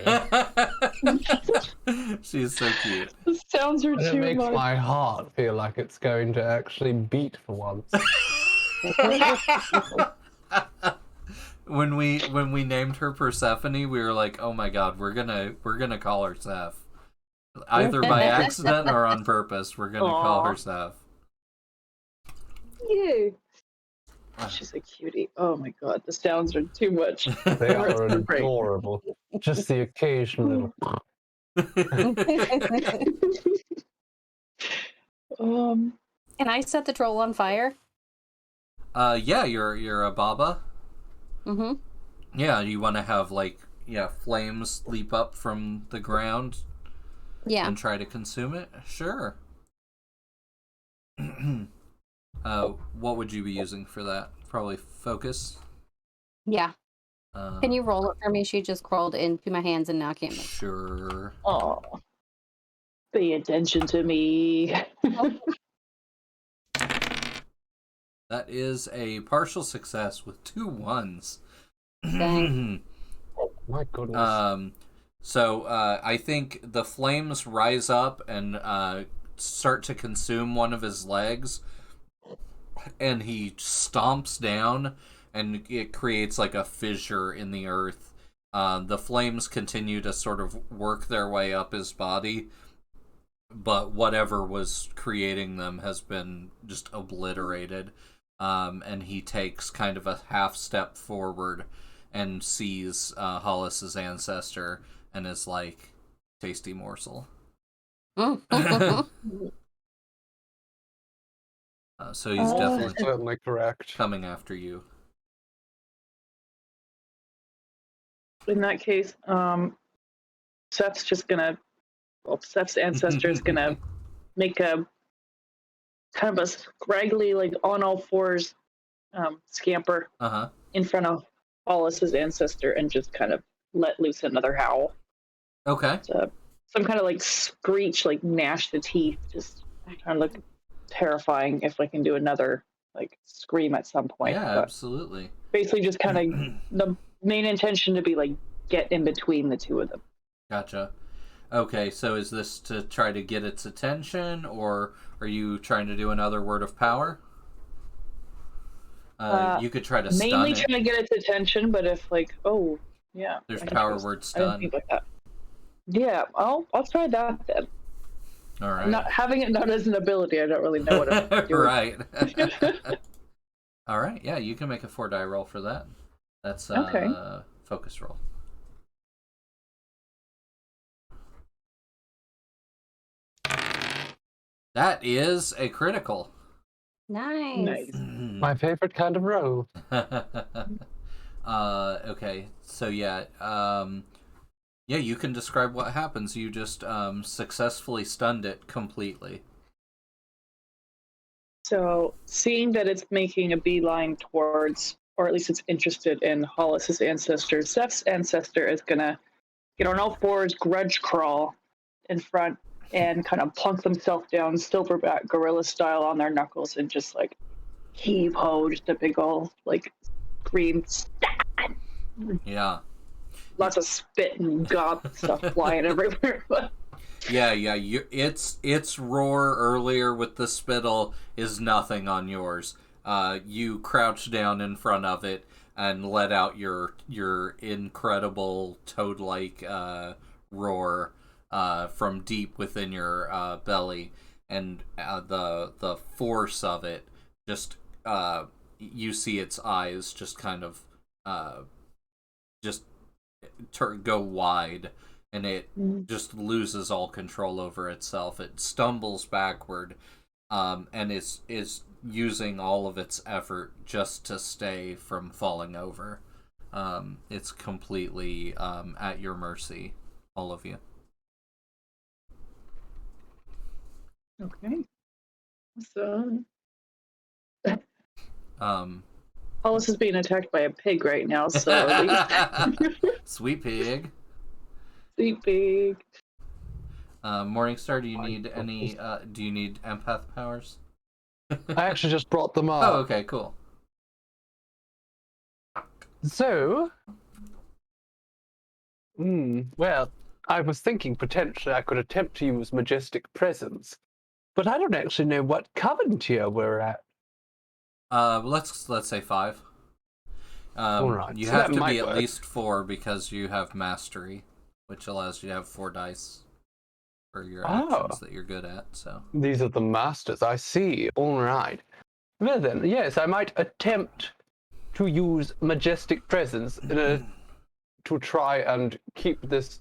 Speaker 1: She's so cute.
Speaker 4: The sounds are
Speaker 3: And it
Speaker 4: too
Speaker 3: makes
Speaker 4: much.
Speaker 3: my heart feel like it's going to actually beat for once.
Speaker 1: When we named her Persephone, we were like, oh my god, we're gonna call her Seth. Either by accident or on purpose, we're gonna call her Seth.
Speaker 4: Yay. She's a cutie. Oh my god, the sounds are too much.
Speaker 3: They are adorable. Just the occasional
Speaker 2: Can I set the troll on fire?
Speaker 1: Yeah, you're a Baba.
Speaker 2: Mm-hmm.
Speaker 1: Yeah, you want to have flames leap up from the ground.
Speaker 2: Yeah.
Speaker 1: And try to consume it. Sure. What would you be using for that? Probably focus.
Speaker 2: Yeah. Can you roll it for me? She just crawled into my hands and now I can't move.
Speaker 1: Sure.
Speaker 4: Oh, pay attention to me.
Speaker 1: That is a partial success with 2 1s.
Speaker 2: Dang.
Speaker 3: My goodness.
Speaker 1: So I think the flames rise up and start to consume one of his legs, and he stomps down, and it creates like a fissure in the earth. The flames continue to sort of work their way up his body, but whatever was creating them has been just obliterated. And he takes kind of a half step forward and sees Hollis's ancestor and is like, tasty morsel. So he's definitely
Speaker 3: certainly correct.
Speaker 1: coming after you.
Speaker 4: In that case, Seth's ancestor is gonna make a kind of a scraggly, on all fours scamper in front of Hollis's ancestor and just kind of let loose another howl.
Speaker 1: Okay.
Speaker 4: So, some kind of screech, gnash the teeth, just kind of look terrifying if I can do another scream at some point.
Speaker 1: Yeah,
Speaker 4: but
Speaker 1: absolutely.
Speaker 4: basically just kind of the main intention to be get in between the two of them.
Speaker 1: Gotcha. Okay, so is this to try to get its attention, or are you trying to do another word of power? You could try to stun
Speaker 4: mainly
Speaker 1: it.
Speaker 4: trying to get its attention, but if yeah,
Speaker 1: There's power word
Speaker 4: I
Speaker 1: stun.
Speaker 4: didn't think like that. Yeah, I'll try that then.
Speaker 1: All right.
Speaker 4: Not having it not as an ability, I don't really know what I'm doing.
Speaker 1: Right. All right. Yeah, you can make a 4-die roll for that. That's
Speaker 4: Okay.
Speaker 1: Focus roll. That is a critical.
Speaker 2: Nice.
Speaker 3: My favorite kind of roll.
Speaker 1: Okay. So yeah, you can describe what happens. You just successfully stunned it completely.
Speaker 4: So, seeing that it's making a beeline towards or at least it's interested in Hollis's ancestor. Seth's ancestor is gonna get on all fours, grudge crawl in front, and kind of plunk themselves down, silverback gorilla style, on their knuckles, and just like heave ho, just a big ol' like scream. Stan!
Speaker 1: Yeah.
Speaker 4: Lots of spit and gob stuff flying everywhere.
Speaker 1: Yeah. Its roar earlier with the spittle is nothing on yours. You crouch down in front of it and let out your incredible toad-like roar from deep within your belly, and the force of it just you see its eyes just kind of just go wide, and it just loses all control over itself. It stumbles backward, and is using all of its effort just to stay from falling over. It's completely at your mercy, all of you.
Speaker 4: Okay. So
Speaker 1: Um,
Speaker 4: Hollis is being attacked by a pig right now, so at least
Speaker 1: Sweet pig.
Speaker 4: sweet pig.
Speaker 1: Morningstar, do you need any? Do you need empath powers?
Speaker 3: I actually just brought them up.
Speaker 1: Oh, okay, cool.
Speaker 3: So, well, I was thinking potentially I could attempt to use Majestic Presence, but I don't actually know what coven tier we're at.
Speaker 1: Let's say 5.
Speaker 3: All right.
Speaker 1: You
Speaker 3: So
Speaker 1: have
Speaker 3: that
Speaker 1: to
Speaker 3: might
Speaker 1: be at
Speaker 3: work.
Speaker 1: least 4 because you have mastery, which allows you to have 4 dice for your actions that you're good at. So
Speaker 3: These are the masters, I see. All right. Well then, yes, I might attempt to use Majestic Presence to try and keep this...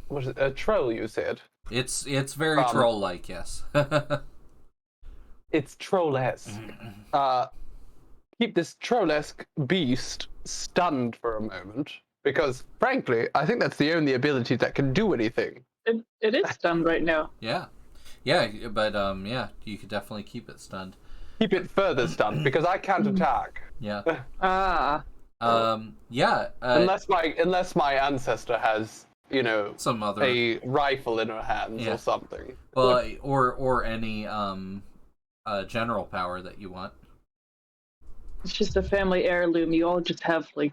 Speaker 3: What is it? A troll, you said?
Speaker 1: it's very troll-like, yes.
Speaker 3: It's troll-esque. Keep this troll-esque beast stunned for a moment, because, frankly, I think that's the only ability that can do anything.
Speaker 4: It is stunned right now.
Speaker 1: Yeah, but you could definitely keep it stunned.
Speaker 3: Keep it further stunned, because I can't attack.
Speaker 1: Yeah.
Speaker 3: Unless my ancestor has,
Speaker 1: some other
Speaker 3: a rifle in her hands or something.
Speaker 1: Well, or any general power that you want.
Speaker 4: It's just a family heirloom. You all just have like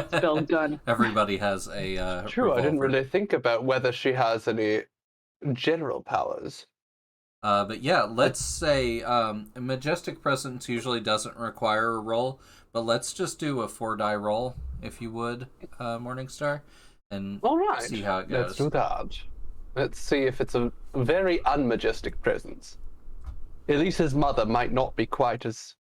Speaker 4: spell gun.
Speaker 1: Everybody has a
Speaker 3: True,
Speaker 1: revolver.
Speaker 3: I didn't really think about whether she has any general powers.
Speaker 1: But yeah, let's say Majestic Presence usually doesn't require a roll, but let's just do a 4-die roll, if you would, Morningstar, and
Speaker 3: All right,
Speaker 1: see how it goes.
Speaker 3: Let's do that. Let's see if it's a very unmajestic presence. Elisa's mother might not be quite as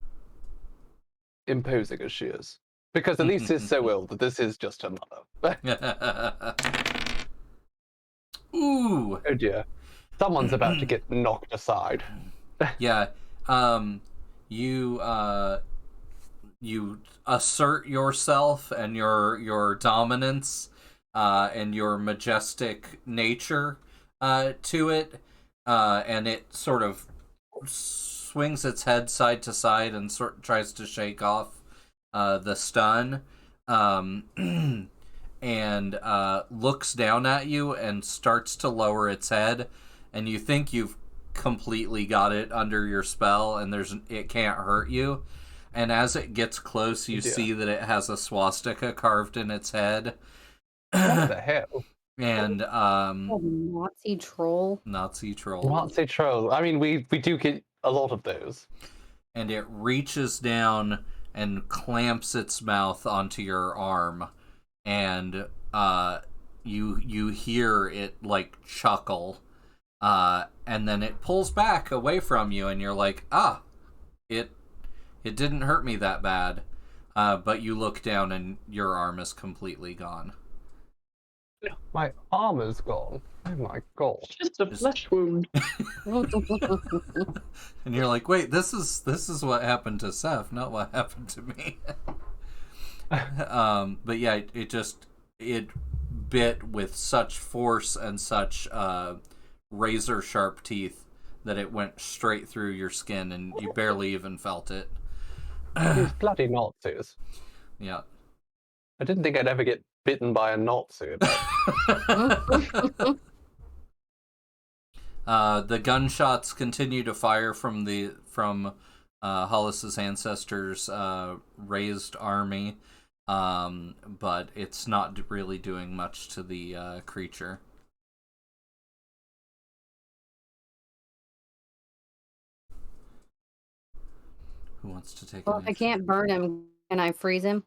Speaker 3: imposing as she is, because Elisa is so ill that this is just her mother.
Speaker 1: Ooh!
Speaker 3: Oh dear. Someone's about to get knocked aside.
Speaker 1: Yeah. You assert yourself and your dominance and your majestic nature to it, and it sort of swings its head side to side and tries to shake off the stun, and looks down at you and starts to lower its head, and you think you've completely got it under your spell and it can't hurt you, and as it gets close you see that it has a swastika carved in its head.
Speaker 3: What the hell?
Speaker 1: And
Speaker 2: Nazi troll.
Speaker 1: Nazi troll.
Speaker 3: Nazi troll. I mean, we do get a lot of those.
Speaker 1: And it reaches down and clamps its mouth onto your arm, and you hear it like chuckle, and then it pulls back away from you, and you're like, it didn't hurt me that bad, but you look down and your arm is completely gone.
Speaker 3: My arm is gone. Oh my god.
Speaker 4: It's just a flesh wound.
Speaker 1: And you're like, wait, this is what happened to Seth, not what happened to me. But yeah, it bit with such force and such razor sharp teeth that it went straight through your skin, and you barely even felt it.
Speaker 3: These bloody Nazis.
Speaker 1: Yeah.
Speaker 3: I didn't think I'd ever get bitten by a Nazi. But...
Speaker 1: The gunshots continue to fire from Hollis's ancestors' raised army, but it's not really doing much to the creature. Who wants to take?
Speaker 2: Well, if I can't burn him, can I freeze him?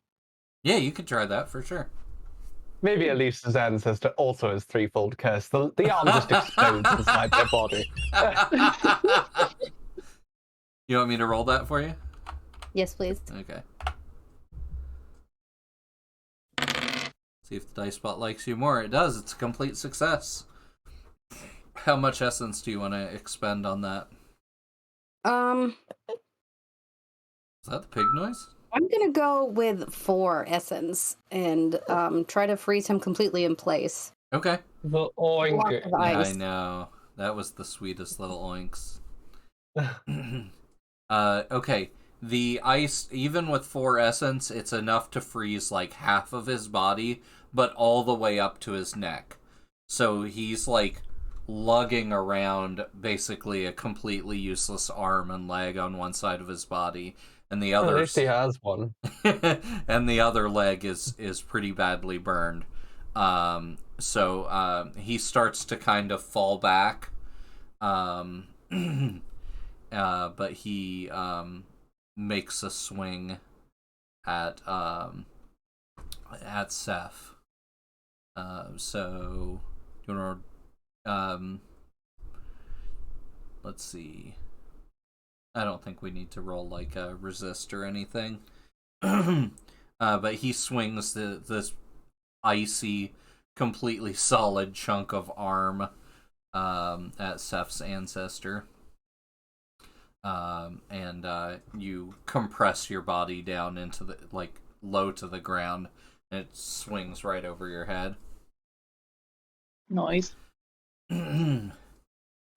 Speaker 1: Yeah, you could try that for sure.
Speaker 3: Maybe Elisa's ancestor also has threefold curse. The arm just explodes inside their body.
Speaker 1: You want me to roll that for you?
Speaker 2: Yes, please.
Speaker 1: Okay. See if the dice spot likes you more. It does. It's a complete success. How much essence do you want to expend on that? Is that the pig noise?
Speaker 2: I'm gonna go with 4 essence and try to freeze him completely in place.
Speaker 1: Okay.
Speaker 3: The oink.
Speaker 1: Yeah, I know. That was the sweetest little oinks. Okay. The ice, even with 4 essence, it's enough to freeze like half of his body, but all the way up to his neck. So he's like lugging around basically a completely useless arm and leg on one side of his body, and the other.
Speaker 3: At least he has one.
Speaker 1: And the other leg is pretty badly burned. So he starts to kind of fall back. But he makes a swing at Seth. So you know, let's see. I don't think we need to roll like a resist or anything. But he swings this icy, completely solid chunk of arm at Seth's ancestor. And you compress your body down into the, like, low to the ground, and it swings right over your head.
Speaker 4: Nice.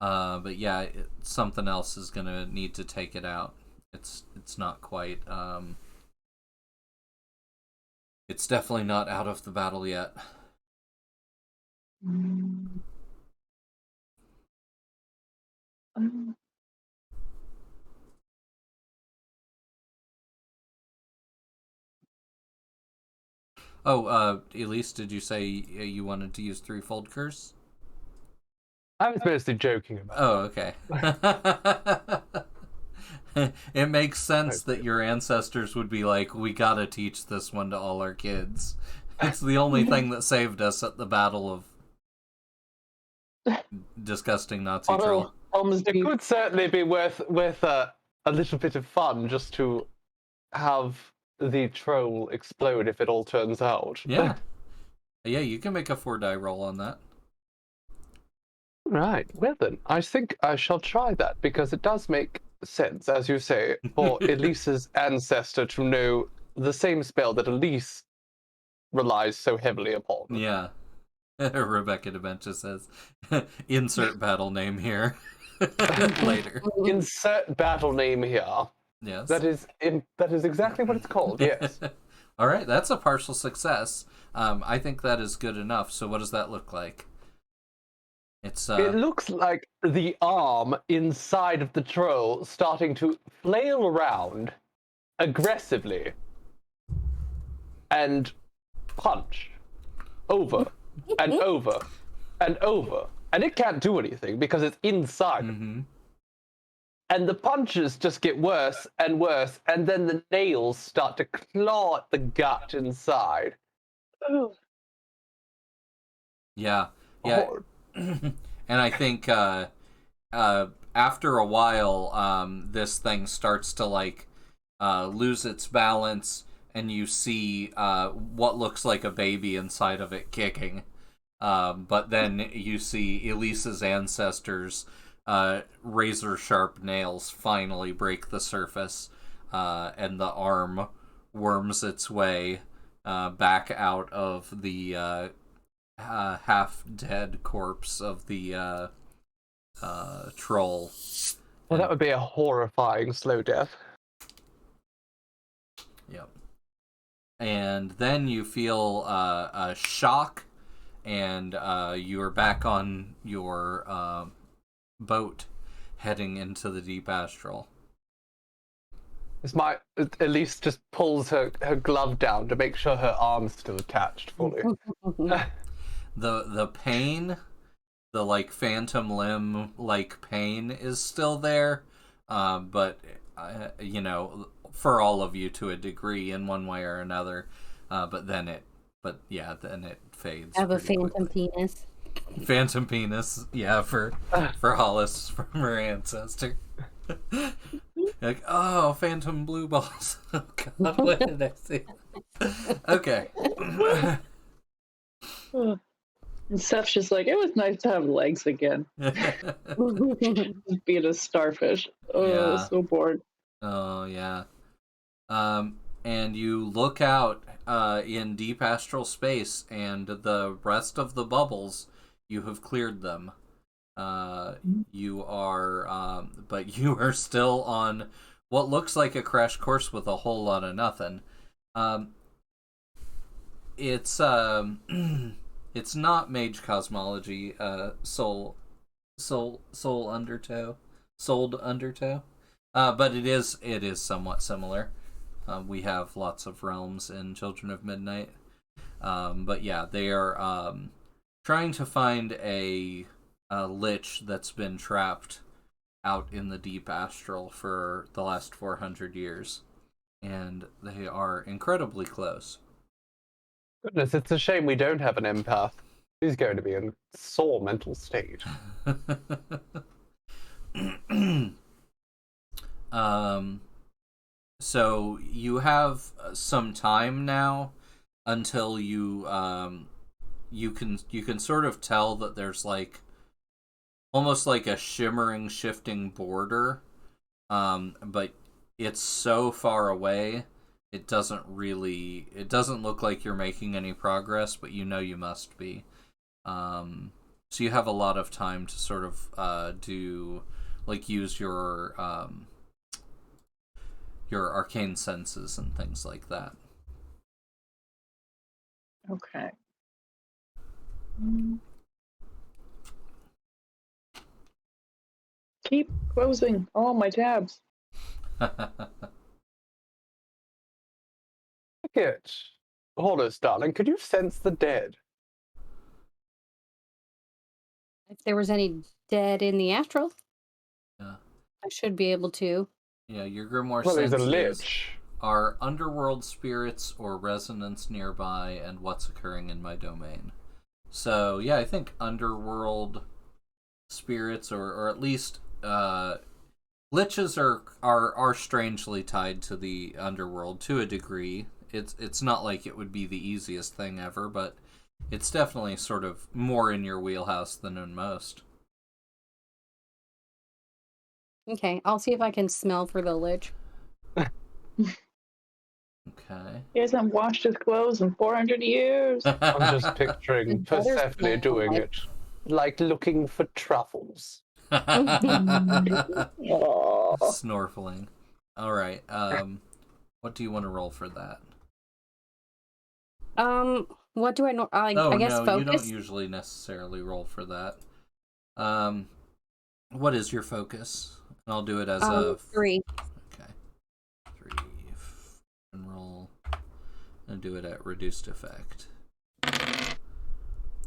Speaker 1: But yeah, something else is gonna need to take it out. It's not quite. It's definitely not out of the battle yet. Oh, Elise, did you say you wanted to use threefold curse?
Speaker 3: I was mostly joking about.
Speaker 1: Oh, okay. It makes sense that your ancestors would be like, we gotta teach this one to all our kids. It's the only thing that saved us at the Battle of Disgusting Nazi Troll.
Speaker 3: It could certainly be worth a little bit of fun just to have the troll explode if it all turns out.
Speaker 1: Yeah. Yeah, you can make a 4-die roll on that.
Speaker 3: Right. Well then, I think I shall try that because it does make sense, as you say, for Elise's ancestor to know the same spell that Elise relies so heavily upon.
Speaker 1: Yeah. Rebecca DeBencha says, insert battle name here. Later.
Speaker 3: Insert battle name here.
Speaker 1: Yes.
Speaker 3: That is exactly what it's called, yes.
Speaker 1: All right, that's a partial success. I think that is good enough. So what does that look like?
Speaker 3: It looks like the arm inside of the troll starting to flail around aggressively and punch over and over and over. And it can't do anything because it's inside.
Speaker 1: Mm-hmm.
Speaker 3: And the punches just get worse and worse, and then the nails start to claw at the gut inside.
Speaker 1: Yeah. Yeah. And I think after a while, this thing starts to like lose its balance, and you see what looks like a baby inside of it kicking. But then you see Elise's ancestors' razor sharp nails finally break the surface, and the arm worms its way back out of the half-dead corpse of the troll.
Speaker 3: Well, that would be a horrifying slow death.
Speaker 1: Yep. And then you feel a shock, and you are back on your boat heading into the deep astral.
Speaker 3: Elise just pulls her glove down to make sure her arm's still attached fully.
Speaker 1: The pain, the like phantom limb like pain is still there, but you know, for all of you to a degree in one way or another. Then it fades.
Speaker 2: I have a phantom
Speaker 1: quickly.
Speaker 2: penis.
Speaker 1: Phantom penis, yeah, for Hollis from her ancestor. Like, oh, phantom blue balls. Oh God, what did I see? Okay.
Speaker 4: And Steph's just like, it was nice to have legs again. Just being a starfish. Oh,
Speaker 1: Yeah.
Speaker 4: so bored.
Speaker 1: Oh yeah. And you look out in deep astral space, and the rest of the bubbles, you have cleared them. You are, but you are still on what looks like a crash course with a whole lot of nothing. It's it's not mage cosmology. Soul undertow, souled undertow. But it is somewhat similar. We have lots of realms in Children of Midnight. But yeah, they are trying to find a lich that's been trapped out in the deep astral for the last 400 years. And they are incredibly close.
Speaker 3: Goodness, it's a shame we don't have an empath. He's going to be in sore mental state.
Speaker 1: So you have some time now until you can sort of tell that there's like almost like a shimmering, shifting border, but it's so far away. It doesn't look like you're making any progress, but you know you must be. So you have a lot of time to sort of use your arcane senses and things like that.
Speaker 4: Okay. Keep closing all my tabs.
Speaker 3: Good. Hollis, darling, could you sense the dead?
Speaker 2: If there was any dead in the astral,
Speaker 1: Yeah.
Speaker 2: I should be able to.
Speaker 1: Yeah, your grimoire
Speaker 3: Well, there's a
Speaker 1: senses
Speaker 3: lich.
Speaker 1: are underworld spirits or resonance nearby, and what's occurring in my domain. So yeah, I think underworld spirits, or at least liches are strangely tied to the underworld to a degree. It's not like it would be the easiest thing ever, but it's definitely sort of more in your wheelhouse than in most.
Speaker 2: Okay, I'll see if I can smell for the lich.
Speaker 1: Okay.
Speaker 4: He hasn't washed his clothes in 400 years.
Speaker 3: I'm just picturing Persephone doing it, like looking for truffles.
Speaker 1: Snorkeling. All right. What do you want to roll for that?
Speaker 2: What do I know? I guess
Speaker 1: no,
Speaker 2: focus.
Speaker 1: you don't usually necessarily roll for that. What is your focus? And I'll do it as a
Speaker 2: 3.
Speaker 1: Okay, 3. And roll, and do it at reduced effect.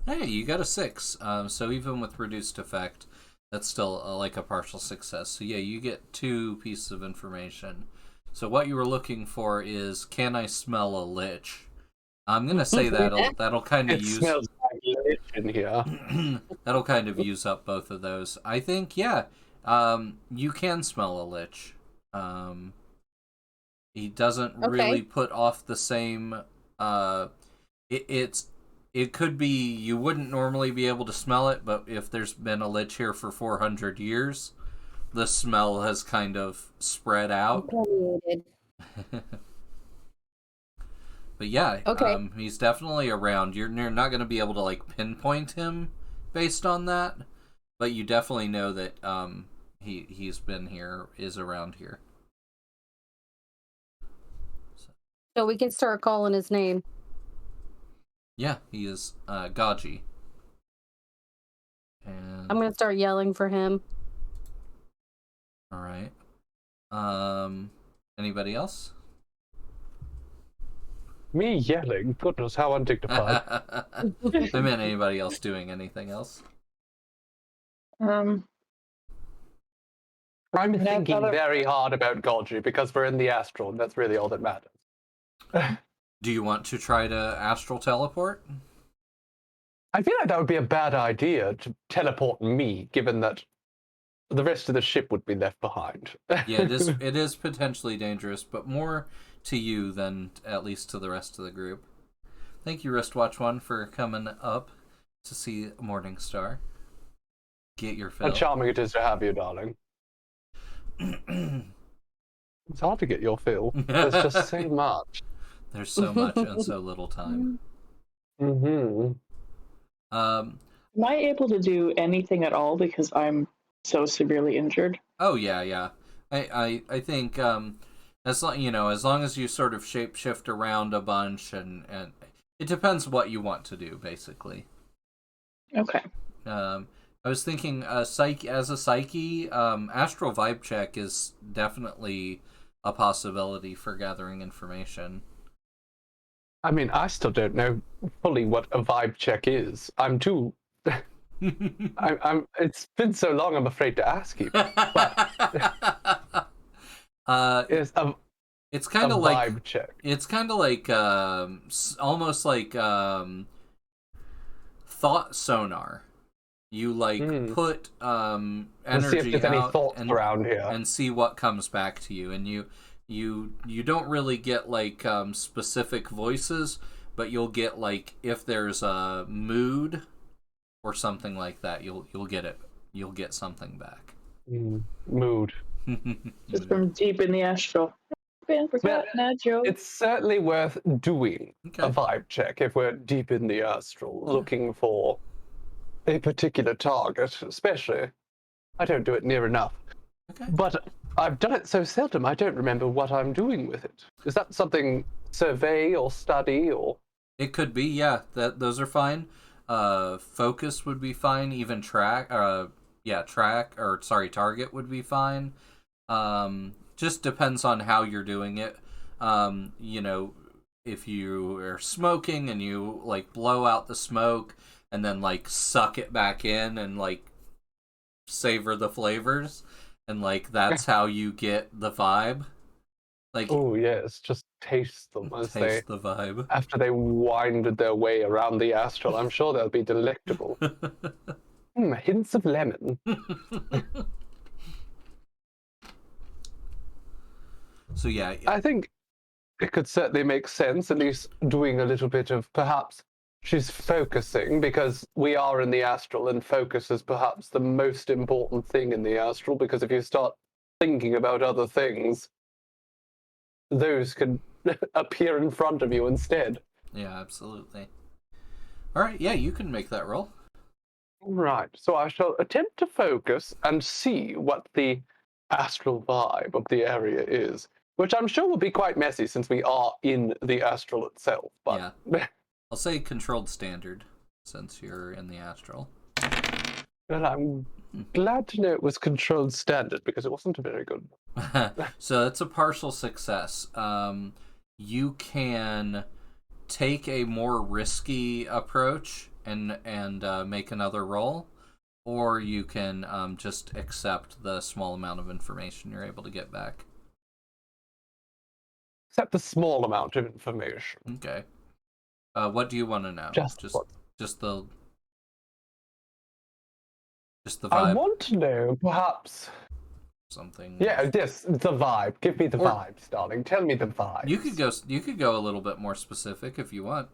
Speaker 1: Hey, you got a 6. So even with reduced effect, that's still like a partial success. So yeah, you get 2 pieces of information. So what you were looking for is, can I smell a lich? I'm gonna say that'll kind of use.
Speaker 3: It smells like lich in here.
Speaker 1: That'll kind of use up both of those. I think, yeah. You can smell a lich. He doesn't really put off the same. It could be you wouldn't normally be able to smell it, but if there's been a lich here for 400 years, the smell has kind of spread out. But yeah, he's definitely around. You're not going to be able to like pinpoint him based on that, but you definitely know that he's been here, is around here.
Speaker 2: So we can start calling his name.
Speaker 1: Yeah, he is Gaji. And
Speaker 2: I'm gonna start yelling for him.
Speaker 1: all right. Anybody else?
Speaker 3: Me yelling? Goodness, how undignified.
Speaker 1: I meant anybody else doing anything else.
Speaker 3: I'm thinking very hard about Golgi because we're in the astral, and that's really all that matters.
Speaker 1: Do you want to try to astral teleport?
Speaker 3: I feel like that would be a bad idea to teleport me, given that the rest of the ship would be left behind.
Speaker 1: Yeah, it is potentially dangerous, but more to you than at least to the rest of the group. Thank you, Wristwatch1, for coming up to see Morning Star. Get your fill.
Speaker 3: How charming it is to have you, darling. It's hard to get your fill. There's just so much.
Speaker 1: There's so much and so little time.
Speaker 3: Mm-hmm.
Speaker 4: Am I able to do anything at all because I'm so severely injured?
Speaker 1: Oh yeah. I think as long as you sort of shapeshift around a bunch and it depends what you want to do basically.
Speaker 4: Okay.
Speaker 1: I was thinking psyche astral vibe check is definitely a possibility for gathering information.
Speaker 3: I mean, I still don't know fully what a vibe check is. I'm too. I'm. It's been so long. I'm afraid to ask you. But
Speaker 1: it's kind of like
Speaker 3: vibe check.
Speaker 1: It's kind of like almost like thought sonar. You put energy
Speaker 3: see if there's any thoughts
Speaker 1: and,
Speaker 3: around here
Speaker 1: and see what comes back to you, and you don't really get like specific voices, but you'll get like if there's a mood or something like that, you'll get it. You'll get something back.
Speaker 3: Mood.
Speaker 4: Just from deep in the astral.
Speaker 3: It's certainly worth doing a vibe check if we're deep in the astral, looking for a particular target, especially. I don't do it near enough.
Speaker 1: Okay.
Speaker 3: But I've done it so seldom, I don't remember what I'm doing with it. Is that something survey or study or?
Speaker 1: It could be, yeah. Those are fine. Focus would be fine. Even target would be fine. Just depends on how you're doing it. If you are smoking and you like blow out the smoke and then like suck it back in and like savor the flavors, and like that's how you get the vibe. Like,
Speaker 3: oh yes, just taste them as
Speaker 1: the vibe
Speaker 3: after they winded their way around the astral. I'm sure they'll be delectable. Hints of lemon.
Speaker 1: So yeah,
Speaker 3: I think it could certainly make sense, at least doing a little bit of perhaps she's focusing, because we are in the astral and focus is perhaps the most important thing in the astral, because if you start thinking about other things, those can appear in front of you instead.
Speaker 1: Yeah, absolutely. All right, yeah, you can make that roll.
Speaker 3: Right, so I shall attempt to focus and see what the astral vibe of the area is, which I'm sure will be quite messy since we are in the astral itself. But
Speaker 1: yeah. I'll say controlled standard, since you're in the astral.
Speaker 3: Well, I'm glad to know it was controlled standard, because it wasn't very good.
Speaker 1: So that's a partial success. You can take a more risky approach and make another roll, or you can just accept the small amount of information you're able to get back.
Speaker 3: Accept the small amount of information.
Speaker 1: Okay. What do you want to know? Just the vibe.
Speaker 3: I want to know, perhaps.
Speaker 1: Something.
Speaker 3: Yeah, yes, the vibe. Give me the vibes, darling. Tell me the vibes.
Speaker 1: You could go a little bit more specific if you want.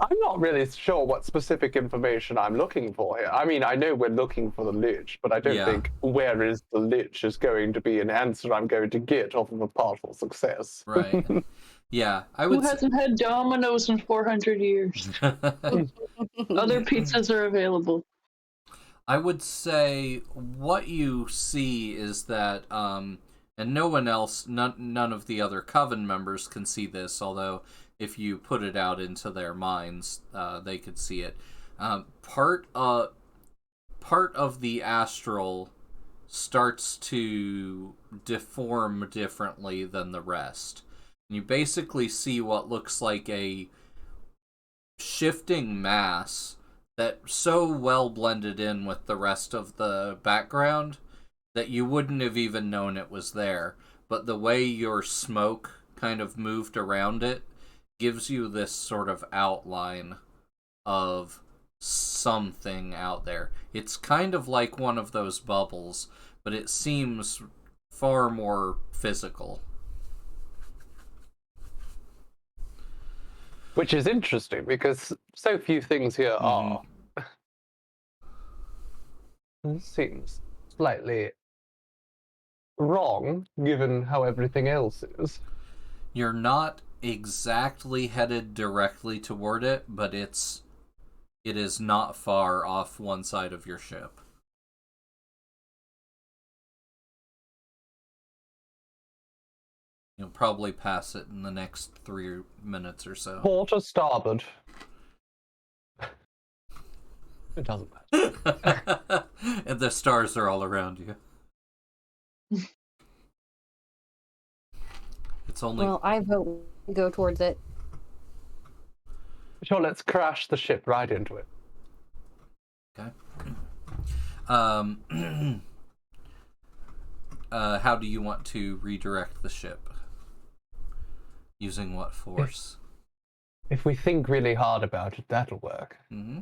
Speaker 3: I'm not really sure what specific information I'm looking for here. I mean, I know we're looking for the Lich, but I don't think where is the Lich is going to be an answer I'm going to get off of a partial success.
Speaker 1: Right. Yeah, I would.
Speaker 4: Who hasn't had Domino's in 400 years? Other pizzas are available.
Speaker 1: I would say what you see is that, and and no one else, none of the other coven members can see this, although if you put it out into their minds, they could see it. Part of the astral starts to deform differently than the rest. You basically see what looks like a shifting mass that so well blended in with the rest of the background that you wouldn't have even known it was there. But the way your smoke kind of moved around it gives you this sort of outline of something out there. It's kind of like one of those bubbles, but it seems far more physical.
Speaker 3: Which is interesting, because so few things here are. This seems slightly wrong, given how everything else is.
Speaker 1: You're not exactly headed directly toward it, but it is not far off one side of your ship. You'll probably pass it in the next 3 minutes or so.
Speaker 3: Port or starboard? It doesn't matter.
Speaker 1: And the stars are all around you. It's only...
Speaker 2: Well, I vote we go towards it.
Speaker 3: Sure, let's crash the ship right into it.
Speaker 1: Okay. How do you want to redirect the ship? Using what force?
Speaker 3: If we think really hard about it, that'll work.
Speaker 1: Mm-hmm.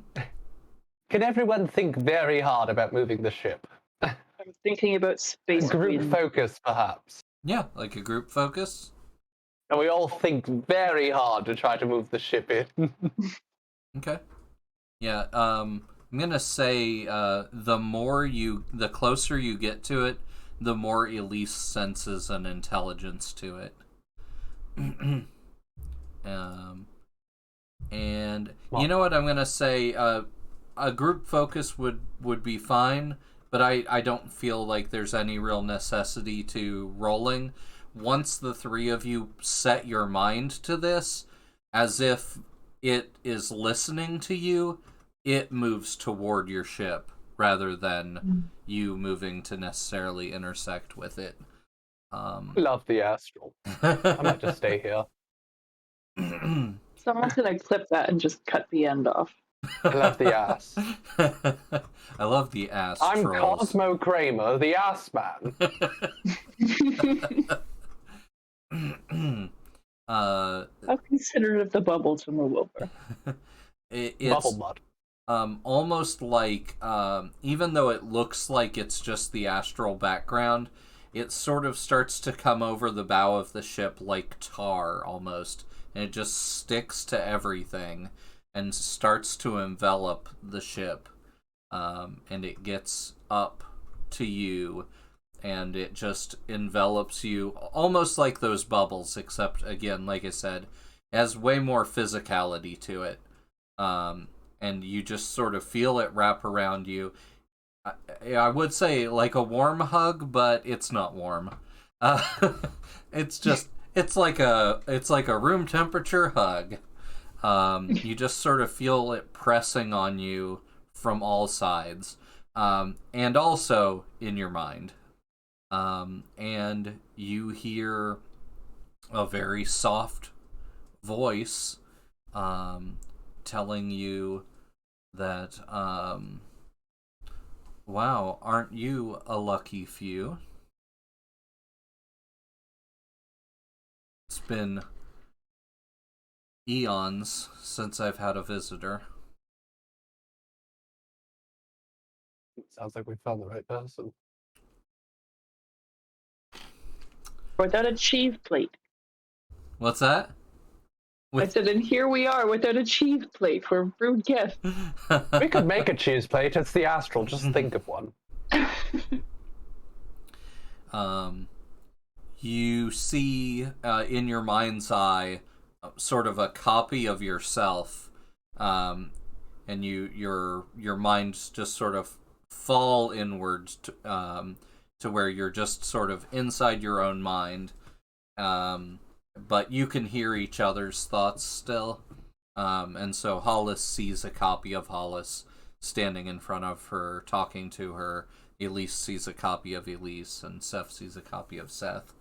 Speaker 3: Can everyone think very hard about moving the ship?
Speaker 4: I'm thinking about space
Speaker 3: Group
Speaker 4: Queen.
Speaker 3: focus, perhaps.
Speaker 1: Yeah, like a group focus.
Speaker 3: And we all think very hard to try to move the ship in.
Speaker 1: Okay. Yeah, I'm gonna say the closer you get to it, the more Elise senses an intelligence to it. And you know what, I'm gonna say a group focus would be fine, but I don't feel like there's any real necessity to rolling. Once the three of you set your mind to this, as if it is listening to you, it moves toward your ship rather than you moving to necessarily intersect with it.
Speaker 3: Love the astral. I might just stay here.
Speaker 4: Someone's gonna clip that and just cut the end off.
Speaker 3: I love the ass.
Speaker 1: I love the ass
Speaker 3: I'm
Speaker 1: trolls.
Speaker 3: Cosmo Kramer, the ass man.
Speaker 4: How considerate of the bubble to move over.
Speaker 1: It's
Speaker 3: Bubble mud.
Speaker 1: almost like, even though it looks like it's just the astral background, it sort of starts to come over the bow of the ship like tar, almost. And it just sticks to everything and starts to envelop the ship. And it gets up to you, and it just envelops you, almost like those bubbles, except, again, like I said, has way more physicality to it. And you just sort of feel it wrap around you. I would say like a warm hug, but it's not warm. It's like a room temperature hug. You just sort of feel it pressing on you from all sides, and also in your mind. And you hear a very soft voice telling you that, wow, aren't you a lucky few? It's been eons since I've had a visitor.
Speaker 3: Sounds like we found the right person.
Speaker 4: Without a cheese plate.
Speaker 1: What's that?
Speaker 4: I said, and here we are without a cheese plate for a rude guest.
Speaker 3: We could make a cheese plate. It's the astral. Just think of one.
Speaker 1: You see in your mind's eye sort of a copy of yourself, and your minds just sort of fall inwards to where you're just sort of inside your own mind, but you can hear each other's thoughts still. And so Hollis sees a copy of Hollis standing in front of her, talking to her. Elise sees a copy of Elise, and Seth sees a copy of Seth.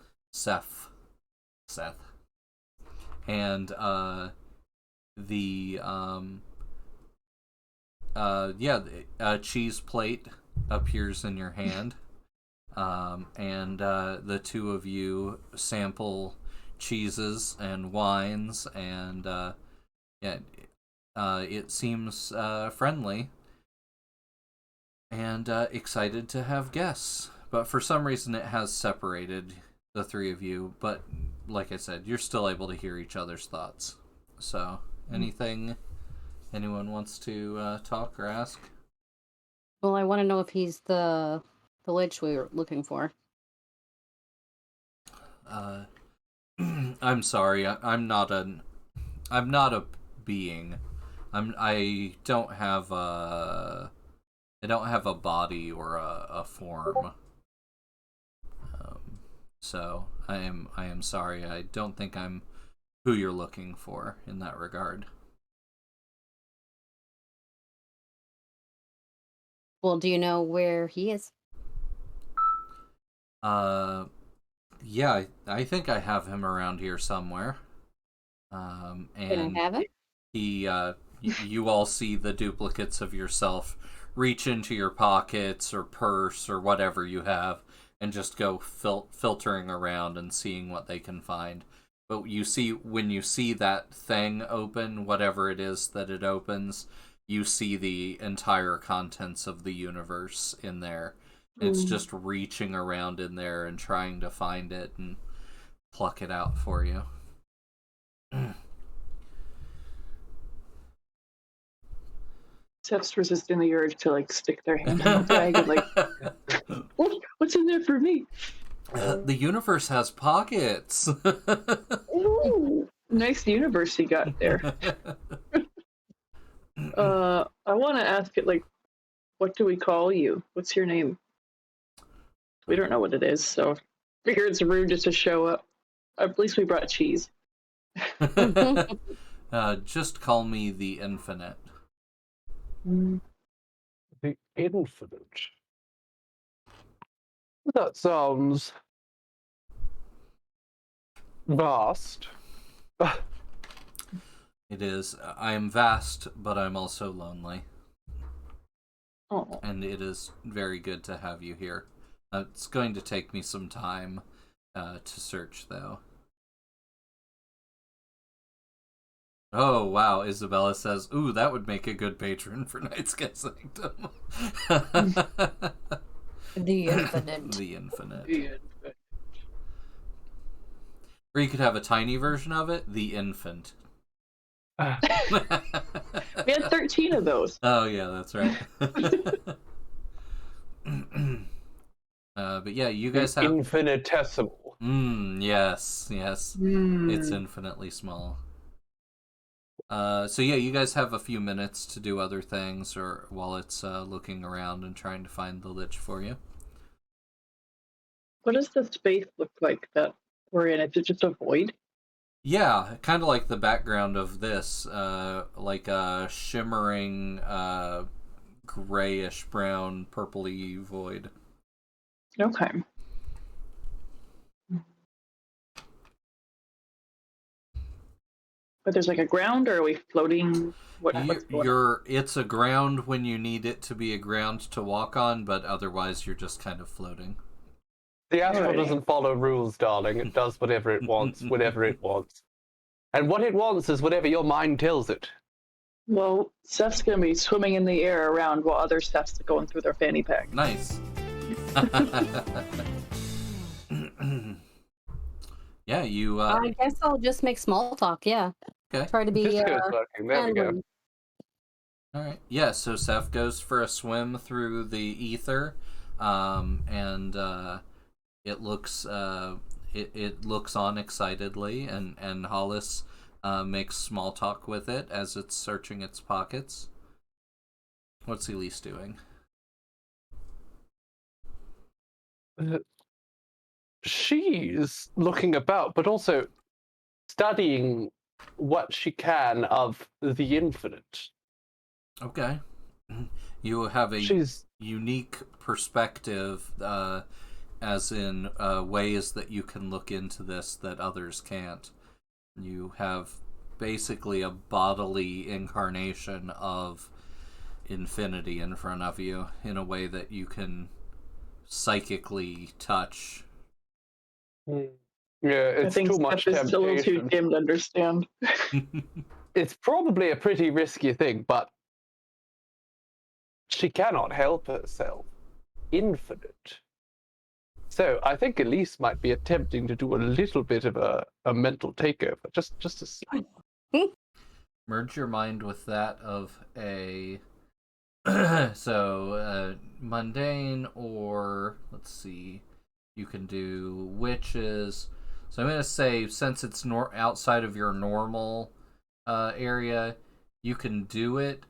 Speaker 1: And a cheese plate appears in your hand. And the two of you sample cheeses and wines, and it seems friendly and excited to have guests. But for some reason it has separated the three of you, but like I said, you're still able to hear each other's thoughts. So, anything anyone wants to talk or ask?
Speaker 2: Well, I want to know if he's the lich we were looking for.
Speaker 1: I'm sorry, I'm not a being. I don't have a body or a form. So I am sorry. I don't think I'm who you're looking for in that regard.
Speaker 2: Well, do you know where he is?
Speaker 1: Yeah, I think I have him around here somewhere.
Speaker 2: Can
Speaker 1: And
Speaker 2: I have him?
Speaker 1: he, you all see the duplicates of yourself reach into your pockets or purse or whatever you have and just go filtering around and seeing what they can find. But you see, when you see that thing open, whatever it is that it opens, you see the entire contents of the universe in there. It's just reaching around in there and trying to find it and pluck it out for you.
Speaker 4: Seth's resisting the urge to stick their hand in the bag and what's in there for me?
Speaker 1: The universe has pockets.
Speaker 4: Ooh, nice universe you got there. I want to ask it, what do we call you? What's your name? We don't know what it is, so I figure it's rude just to show up. At least we brought cheese.
Speaker 1: Just call me the Infinite.
Speaker 3: The Infinite. That sounds vast.
Speaker 1: It is. I am vast, but I'm also lonely.
Speaker 4: Oh.
Speaker 1: And it is very good to have you here. It's going to take me some time to search, though. Oh, wow, Isabella says, ooh, that would make a good patron for Nightsky Sanctum.
Speaker 2: The Infinite.
Speaker 1: The Infinite. Or you could have a tiny version of it, the Infant.
Speaker 4: We had 13 of those.
Speaker 1: Oh, yeah, that's right. But yeah, you guys have...
Speaker 3: Infinitesimal.
Speaker 1: Yes. It's infinitely small. So yeah, you guys have a few minutes to do other things, or while it's looking around and trying to find the lich for you.
Speaker 4: What does the space look like that we're in? Is it just a void?
Speaker 1: Yeah, kind of like the background of this, like a shimmering, grayish brown, purpley void.
Speaker 4: Okay. But there's a ground, or are we floating?
Speaker 1: It's a ground when you need it to be a ground to walk on, but otherwise you're just kind of floating.
Speaker 3: The astral doesn't follow rules, darling. It does whatever it wants, whenever it wants. And what it wants is whatever your mind tells it.
Speaker 4: Well, Seth's going to be swimming in the air around while other Seth's going through their fanny pack.
Speaker 1: Nice. Yeah, you...
Speaker 2: I guess I'll just make small talk, yeah.
Speaker 1: Okay.
Speaker 2: Try to be...
Speaker 3: There we go.
Speaker 1: Alright. Yeah, so Seth goes for a swim through the ether, and it looks it looks on excitedly, and Hollis makes small talk with it as it's searching its pockets. What's Elise doing?
Speaker 3: She's looking about, but also studying what she can of the infinite.
Speaker 1: Okay. You have a
Speaker 3: She's
Speaker 1: unique perspective, as in ways that you can look into this that others can't. You have basically a bodily incarnation of infinity in front of you in a way that you can psychically touch.
Speaker 3: yeah, it's
Speaker 4: I think
Speaker 3: too
Speaker 4: Steph
Speaker 3: much
Speaker 4: is a little too
Speaker 3: temptation.
Speaker 4: dim to understand.
Speaker 3: It's probably a pretty risky thing, but she cannot help herself. Infinite. So I think Elise might be attempting to do a little bit of a mental takeover, just a slight.
Speaker 1: Merge your mind with that of a mundane, or let's see, you can do witches. So I'm going to say, since it's outside of your normal area, you can do it.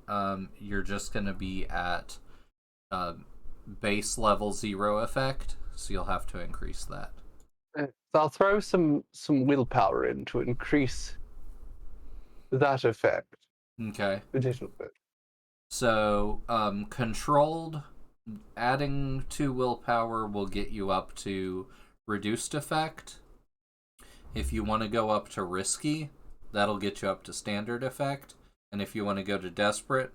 Speaker 1: You're just going to be at base level 0 effect, so you'll have to increase that.
Speaker 3: So I'll throw some willpower in to increase that effect.
Speaker 1: Okay.
Speaker 3: A little bit.
Speaker 1: So controlled, adding 2 willpower will get you up to reduced effect. If you want to go up to risky, that'll get you up to standard effect. And if you want to go to desperate,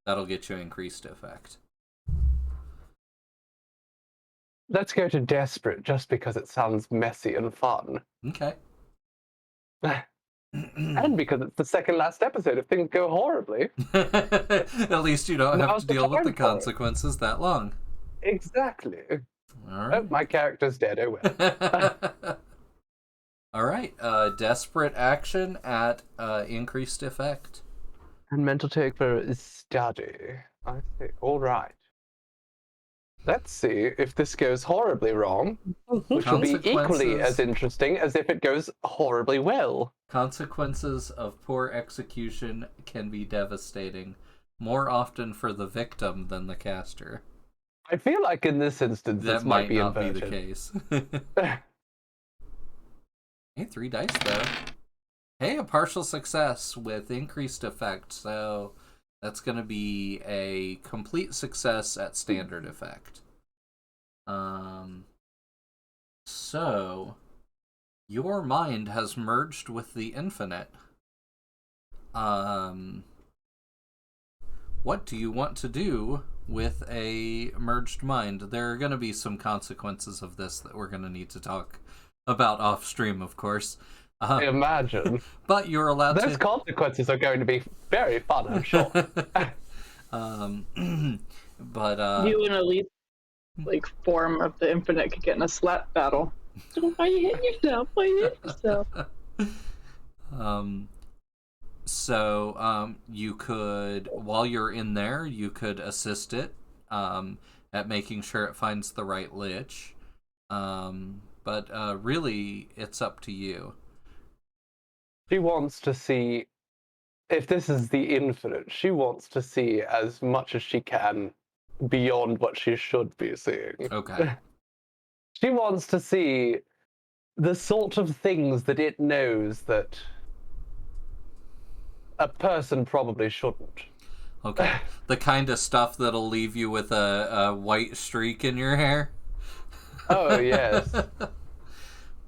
Speaker 1: that'll get you increased effect.
Speaker 3: Let's go to desperate, just because it sounds messy and fun.
Speaker 1: Okay.
Speaker 3: And because it's the second last episode, if things go horribly.
Speaker 1: At least you don't have to deal with the consequences that long.
Speaker 3: Exactly.
Speaker 1: All right.
Speaker 3: Oh, my character's dead. Oh well.
Speaker 1: All right. Desperate action at increased effect.
Speaker 3: And mental takeover is study. I see. All right. Let's see if this goes horribly wrong, which will be equally as interesting as if it goes horribly well.
Speaker 1: Consequences of poor execution can be devastating, more often for the victim than the caster.
Speaker 3: I feel like in this instance,
Speaker 1: that
Speaker 3: this might be
Speaker 1: not
Speaker 3: inverted.
Speaker 1: Be the case. Hey, 3 dice though. Hey, a partial success with increased effect, so that's going to be a complete success at standard effect. So your mind has merged with the infinite. What do you want to do with a merged mind? There are going to be some consequences of this that we're going to need to talk about off stream, of course.
Speaker 3: I imagine.
Speaker 1: But you're allowed
Speaker 3: Those consequences are going to be very fun, I'm sure.
Speaker 1: But
Speaker 4: you and Elise, like, form of the infinite could get in a slap battle. So why you hit yourself? Why you hit yourself?
Speaker 1: So you could, while you're in there, you could assist it at making sure it finds the right lich. But really, it's up to you.
Speaker 3: She wants to see, if this is the infinite, she wants to see as much as she can beyond what she should be seeing.
Speaker 1: Okay.
Speaker 3: She wants to see the sort of things that it knows that a person probably shouldn't.
Speaker 1: Okay. The kind of stuff that'll leave you with a white streak in your hair?
Speaker 3: Oh, yes.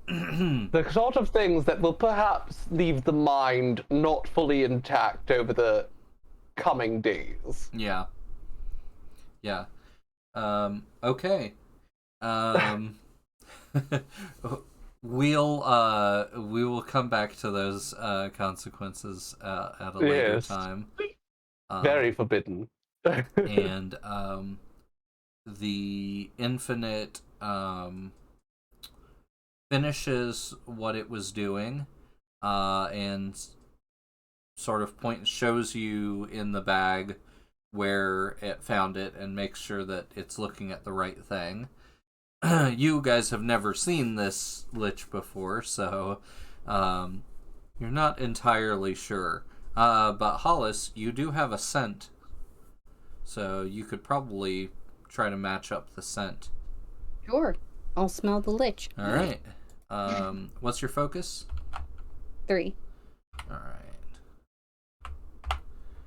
Speaker 3: The sort of things that will perhaps leave the mind not fully intact over the coming days.
Speaker 1: Yeah. Yeah. Okay. We will come back to those consequences at a later time.
Speaker 3: Very forbidden.
Speaker 1: And the infinite finishes what it was doing, and sort of shows you in the bag where it found it and makes sure that it's looking at the right thing. You guys have never seen this lich before, so you're not entirely sure. But Hollis, you do have a scent, so you could probably try to match up the scent.
Speaker 2: Sure. I'll smell the lich.
Speaker 1: All right. What's your focus?
Speaker 2: 3.
Speaker 1: All right.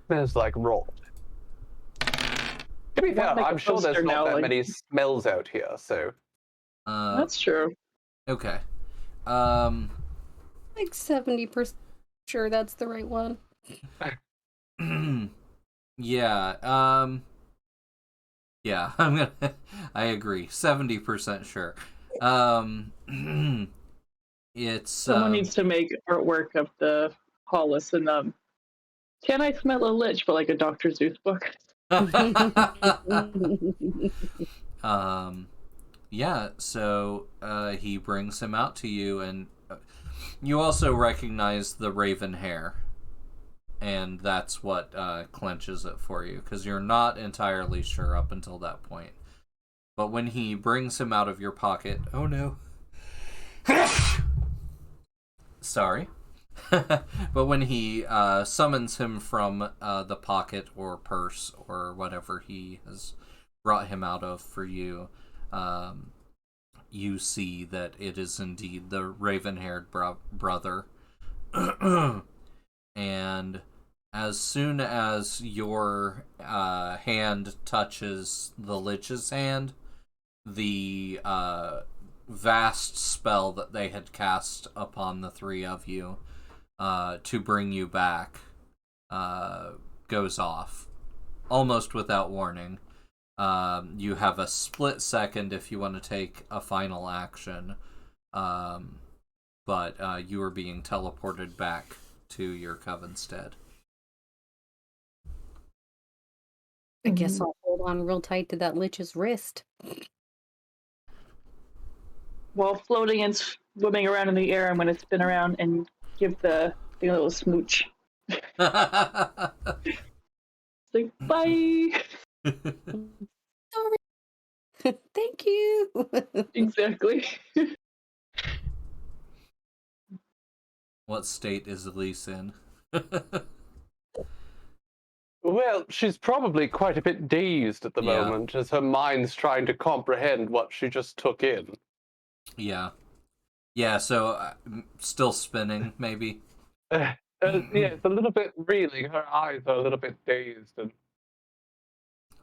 Speaker 3: There's like raw. To be fair, I'm sure there's not that many smells out here, so.
Speaker 4: That's true.
Speaker 1: Okay.
Speaker 2: Like 70% sure that's the right one.
Speaker 1: Yeah. Yeah, I agree. 70% sure. It's
Speaker 4: someone needs to make artwork of the Hollis and Can I Smell a Lich, but like a Dr. Seuss book.
Speaker 1: Yeah, so he brings him out to you, and you also recognize the raven hair, and that's what clenches it for you, because you're not entirely sure up until that point. But when he brings him out of your pocket, oh no. Sorry. But when he summons him from the pocket or purse or whatever he has brought him out of for you, you see that it is indeed the raven-haired brother. And as soon as your hand touches the Lich's hand, the vast spell that they had cast upon the three of you to bring you back goes off, almost without warning. You have a split second if you want to take a final action, but you are being teleported back to your Covenstead.
Speaker 2: I guess I'll hold on real tight to that Lich's wrist.
Speaker 4: While floating and swimming around in the air, I'm going to spin around and give the thing a little smooch. Like, bye!
Speaker 2: Sorry. Thank you.
Speaker 4: Exactly.
Speaker 1: What state is Elise in?
Speaker 3: Well, she's probably quite a bit dazed at the moment, as her mind's trying to comprehend what she just took in.
Speaker 1: Yeah. Yeah, so still spinning, maybe?
Speaker 3: Yeah, it's a little bit reeling. Her eyes are a little bit dazed. And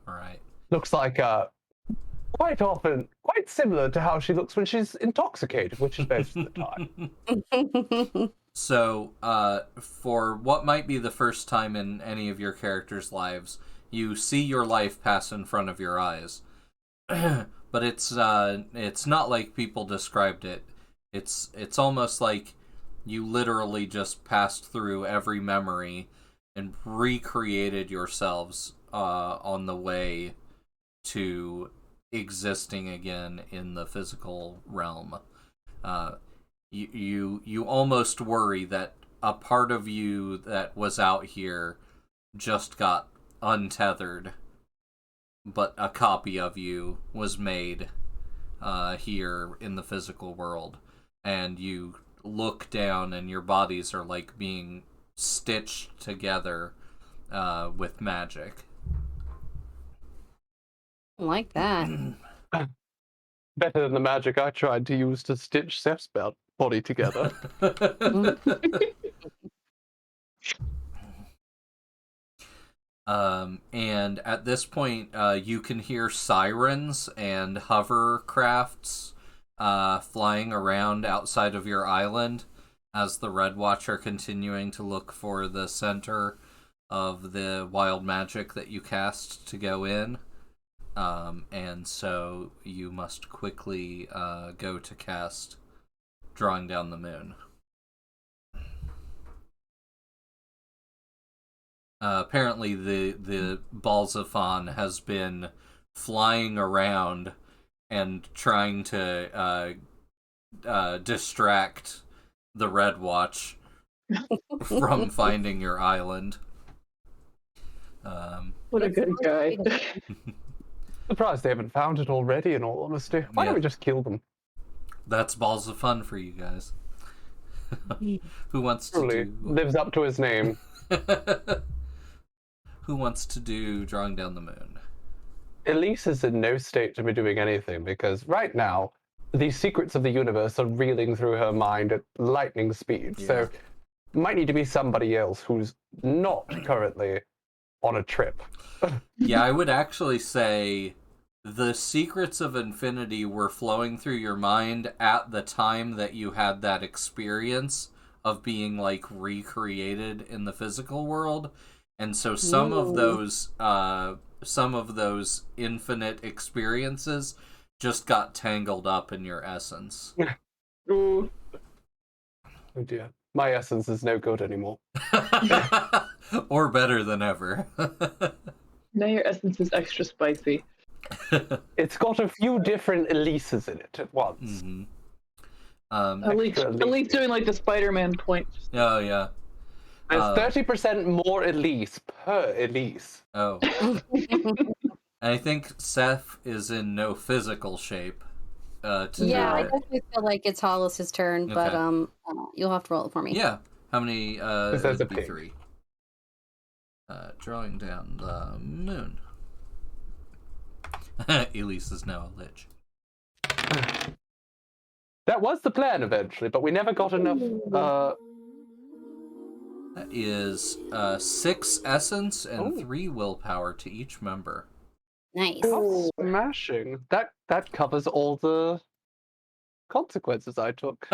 Speaker 1: Alright.
Speaker 3: looks like, quite often, quite similar to how she looks when she's intoxicated, which is most of the time.
Speaker 1: So, for what might be the first time in any of your characters' lives, you see your life pass in front of your eyes. But it's not like people described it. It's almost like you literally just passed through every memory and recreated yourselves on the way to existing again in the physical realm. You almost worry that a part of you that was out here just got untethered, but a copy of you was made here in the physical world, and you look down and your bodies are like being stitched together with magic.
Speaker 2: Like that.
Speaker 3: Better than the magic I tried to use to stitch Seth's body together.
Speaker 1: And at this point, you can hear sirens and hovercrafts flying around outside of your island as the Red Watch are continuing to look for the center of the wild magic that you cast to go in. And so you must quickly go to cast Drawing Down the Moon. Apparently the Balzaphon has been flying around and trying to distract the Red Watch from finding your island.
Speaker 4: What a good guy.
Speaker 3: Surprised they haven't found it already, in all honesty. Why don't we just kill them?
Speaker 1: That's balls of fun for you guys. Who wants to do...
Speaker 3: Lives up to his name.
Speaker 1: Who wants to do Drawing Down the Moon?
Speaker 3: Elise is in no state to be doing anything, because right now, the secrets of the universe are reeling through her mind at lightning speed.
Speaker 1: Yeah.
Speaker 3: So, might need to be somebody else who's not currently on a trip.
Speaker 1: Yeah, I would actually say the secrets of infinity were flowing through your mind at the time that you had that experience of being like recreated in the physical world. And so some of those infinite experiences just got tangled up in your essence.
Speaker 4: Ooh.
Speaker 3: Oh dear. My essence is no good anymore.
Speaker 1: Or better than ever.
Speaker 4: Now your essence is extra spicy.
Speaker 3: It's got a few different Elises in it at once.
Speaker 1: Mm-hmm.
Speaker 4: At least doing like the Spider-Man point.
Speaker 1: Oh, yeah.
Speaker 3: There's 30% more Elise per Elise.
Speaker 1: Oh. And I think Seth is in no physical shape to do it.
Speaker 2: I definitely feel like it's Hollis's turn, but you'll have to roll it for me.
Speaker 1: Yeah. How many?
Speaker 3: There's a pig.
Speaker 1: 3. Drawing down the moon. Elise is now a lich.
Speaker 3: That was the plan eventually, but we never got enough.
Speaker 1: That is 6 essence and 3 willpower to each member.
Speaker 2: Nice.
Speaker 3: Oh, smashing. That covers all the consequences I took.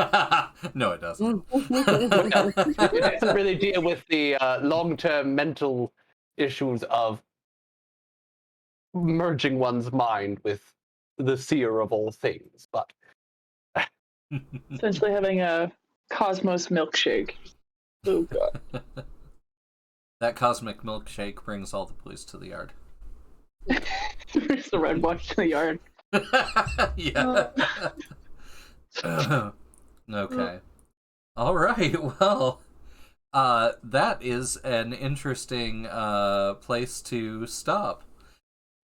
Speaker 1: No, it doesn't.
Speaker 3: It doesn't really deal with the long-term mental issues of merging one's mind with the seer of all things, but
Speaker 4: Essentially having a cosmos milkshake. Oh god.
Speaker 1: That cosmic milkshake brings all the police to the yard.
Speaker 4: There's the red watch to the yard.
Speaker 1: Yeah. Okay. All right. Well, that is an interesting place to stop.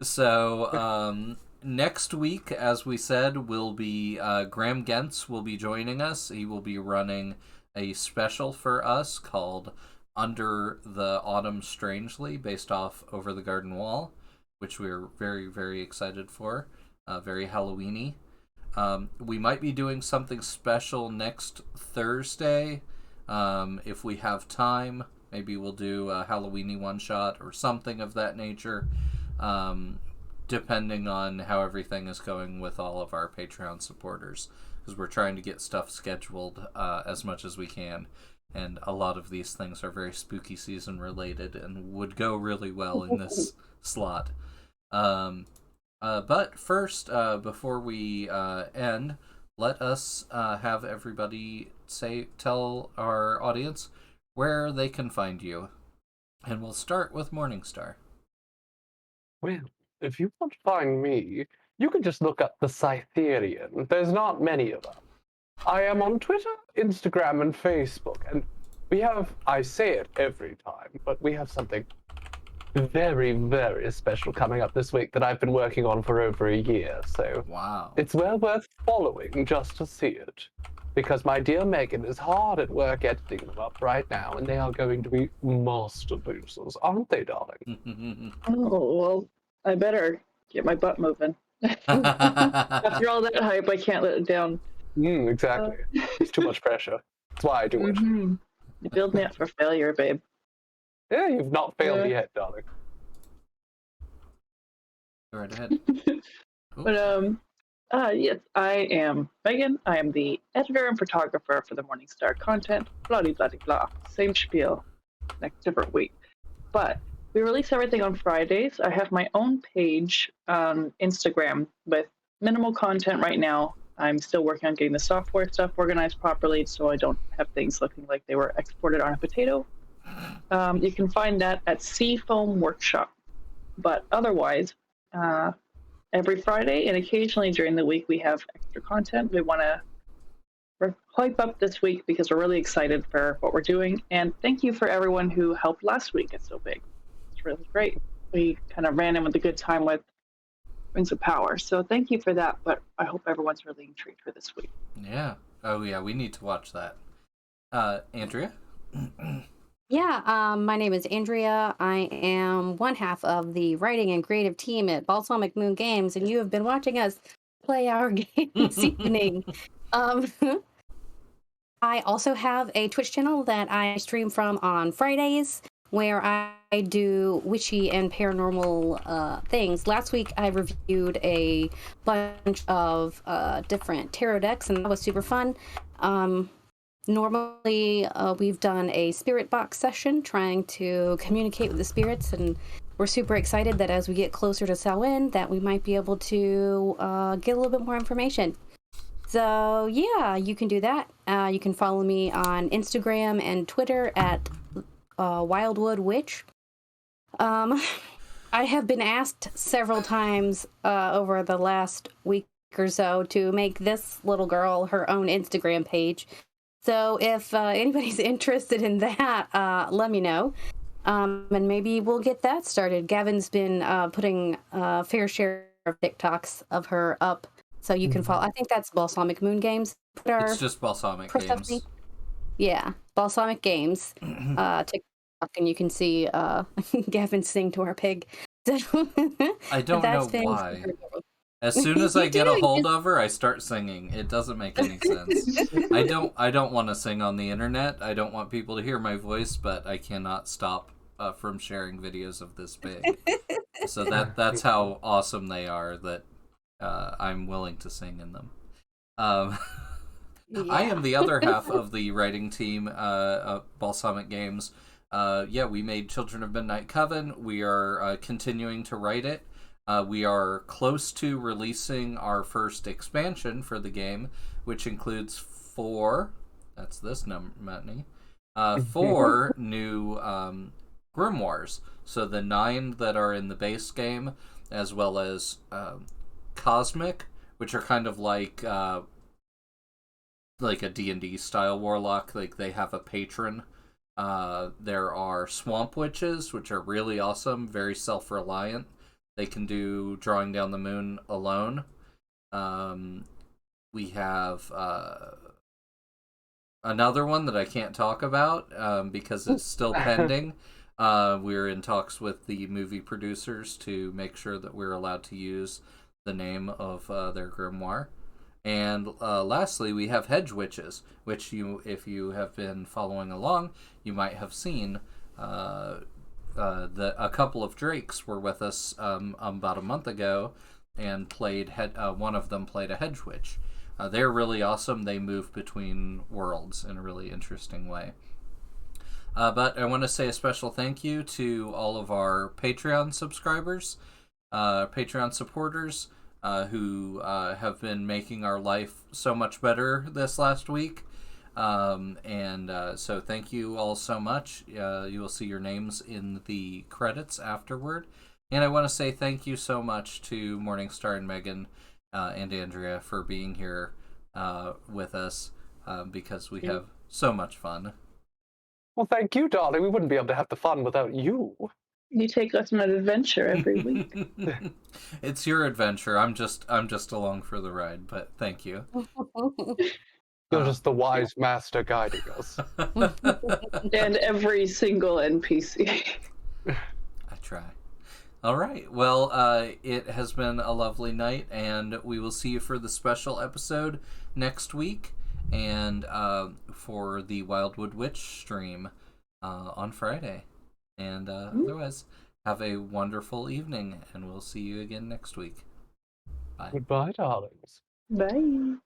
Speaker 1: So, next week, as we said, will be Graham Gentz will be joining us. He will be running a special for us called Under the Autumn Strangely, based off Over the Garden Wall, which we're very, very excited for. Very Halloween-y. We might be doing something special next Thursday. If we have time, maybe we'll do a Halloween-y one-shot or something of that nature. Depending on how everything is going with all of our Patreon supporters, because we're trying to get stuff scheduled as much as we can, and a lot of these things are very spooky season related and would go really well in this slot. But first, before we end, let us have everybody tell our audience where they can find you, and we'll start with Morningstar.
Speaker 3: well, if you want to find me, you can just look up the Cytherian. There's not many of them. I am on Twitter, Instagram, and Facebook, and we have, I say it every time, but we have something very, very special coming up this week that I've been working on for over a year, so
Speaker 1: Wow.
Speaker 3: it's well worth following just to see it. Because my dear Megan is hard at work editing them up right now, and they are going to be masterpieces, aren't they, darling?
Speaker 4: Oh, well, I better get my butt moving. After all that hype, I can't let it down.
Speaker 3: Exactly. It's too much pressure. That's why I do it.
Speaker 4: Mm-hmm. You build me up for failure, babe.
Speaker 3: Yeah, you've not failed yet, darling.
Speaker 1: Go right ahead.
Speaker 4: But yes, I am Megan. I am the editor and photographer for the Morningstar content. Blah blah blah. Same spiel, next different week. But we release everything on Fridays. I have my own page on Instagram with minimal content right now. I'm still working on getting the software stuff organized properly, so I don't have things looking like they were exported on a potato. You can find that at Seafoam Workshop. But otherwise, every Friday and occasionally during the week, we have extra content. We want to hype up this week because we're really excited for what we're doing. And thank you for everyone who helped last week. It's so big. It's really great. We kind of ran in with a good time with Rings of Power. So thank you for that. But I hope everyone's really intrigued for this week.
Speaker 1: Yeah. Oh, yeah. We need to watch that. Andrea?
Speaker 2: Yeah, my name is Andrea. I am one half of the writing and creative team at Balsamic Moon Games, and you have been watching us play our game this evening. I also have a Twitch channel that I stream from on Fridays, where I do witchy and paranormal things. Last week, I reviewed a bunch of different tarot decks, and that was super fun. Normally, we've done a spirit box session trying to communicate with the spirits, and we're super excited that as we get closer to Samhain, that we might be able to get a little bit more information. So yeah, you can do that. You can follow me on Instagram and Twitter at Wildwood Witch. I have been asked several times over the last week or so to make this little girl her own Instagram page. So if anybody's interested in that, let me know. And maybe we'll get that started. Gavin's been putting a fair share of TikToks of her up. So you can follow. I think that's Balsamic Moon Games.
Speaker 1: It's just Balsamic Games.
Speaker 2: Yeah, Balsamic Games. TikTok, and you can see Gavin sing to our pig.
Speaker 1: I don't know why. As soon as I get a hold of her, I start singing. It doesn't make any sense. I don't want to sing on the internet. I don't want people to hear my voice, but I cannot stop from sharing videos of this pig. So that's how awesome they are. That. I'm willing to sing in them. Yeah. I am the other half of the writing team of Balsamic Games. We made Children of Midnight Coven. We are continuing to write it. We are close to releasing our first expansion for the game, which includes 4. That's this number, Matney. 4 new grimoires. So the 9 that are in the base game, as well as Cosmic, which are kind of like a D&D style warlock. Like they have a patron. There are Swamp Witches, which are really awesome, very self-reliant. They can do Drawing Down the Moon alone. We have another one that I can't talk about because it's still pending. We're in talks with the movie producers to make sure that we're allowed to use the name of their grimoire. And lastly, we have Hedge Witches, which if you have been following along, you might have seen. A couple of Drakes were with us about a month ago, and one of them played a Hedge Witch. They're really awesome. They move between worlds in a really interesting way. But I want to say a special thank you to all of our Patreon subscribers, Patreon supporters, who have been making our life so much better this last week. So thank you all so much. You will see your names in the credits afterward. And I want to say thank you so much to Morningstar and Megan and Andrea for being here with us because we have so much fun.
Speaker 3: Well, thank you, darling. We wouldn't be able to have the fun without you.
Speaker 4: You take us on an adventure every week.
Speaker 1: It's your adventure. I'm just along for the ride, but thank you.
Speaker 3: You're just the wise master guiding us.
Speaker 4: And every single NPC.
Speaker 1: I try. All right. Well, it has been a lovely night, and we will see you for the special episode next week, and for the Wildwood Witch stream on Friday. And otherwise, have a wonderful evening, and we'll see you again next week. Bye.
Speaker 3: Goodbye, darlings.
Speaker 4: Bye.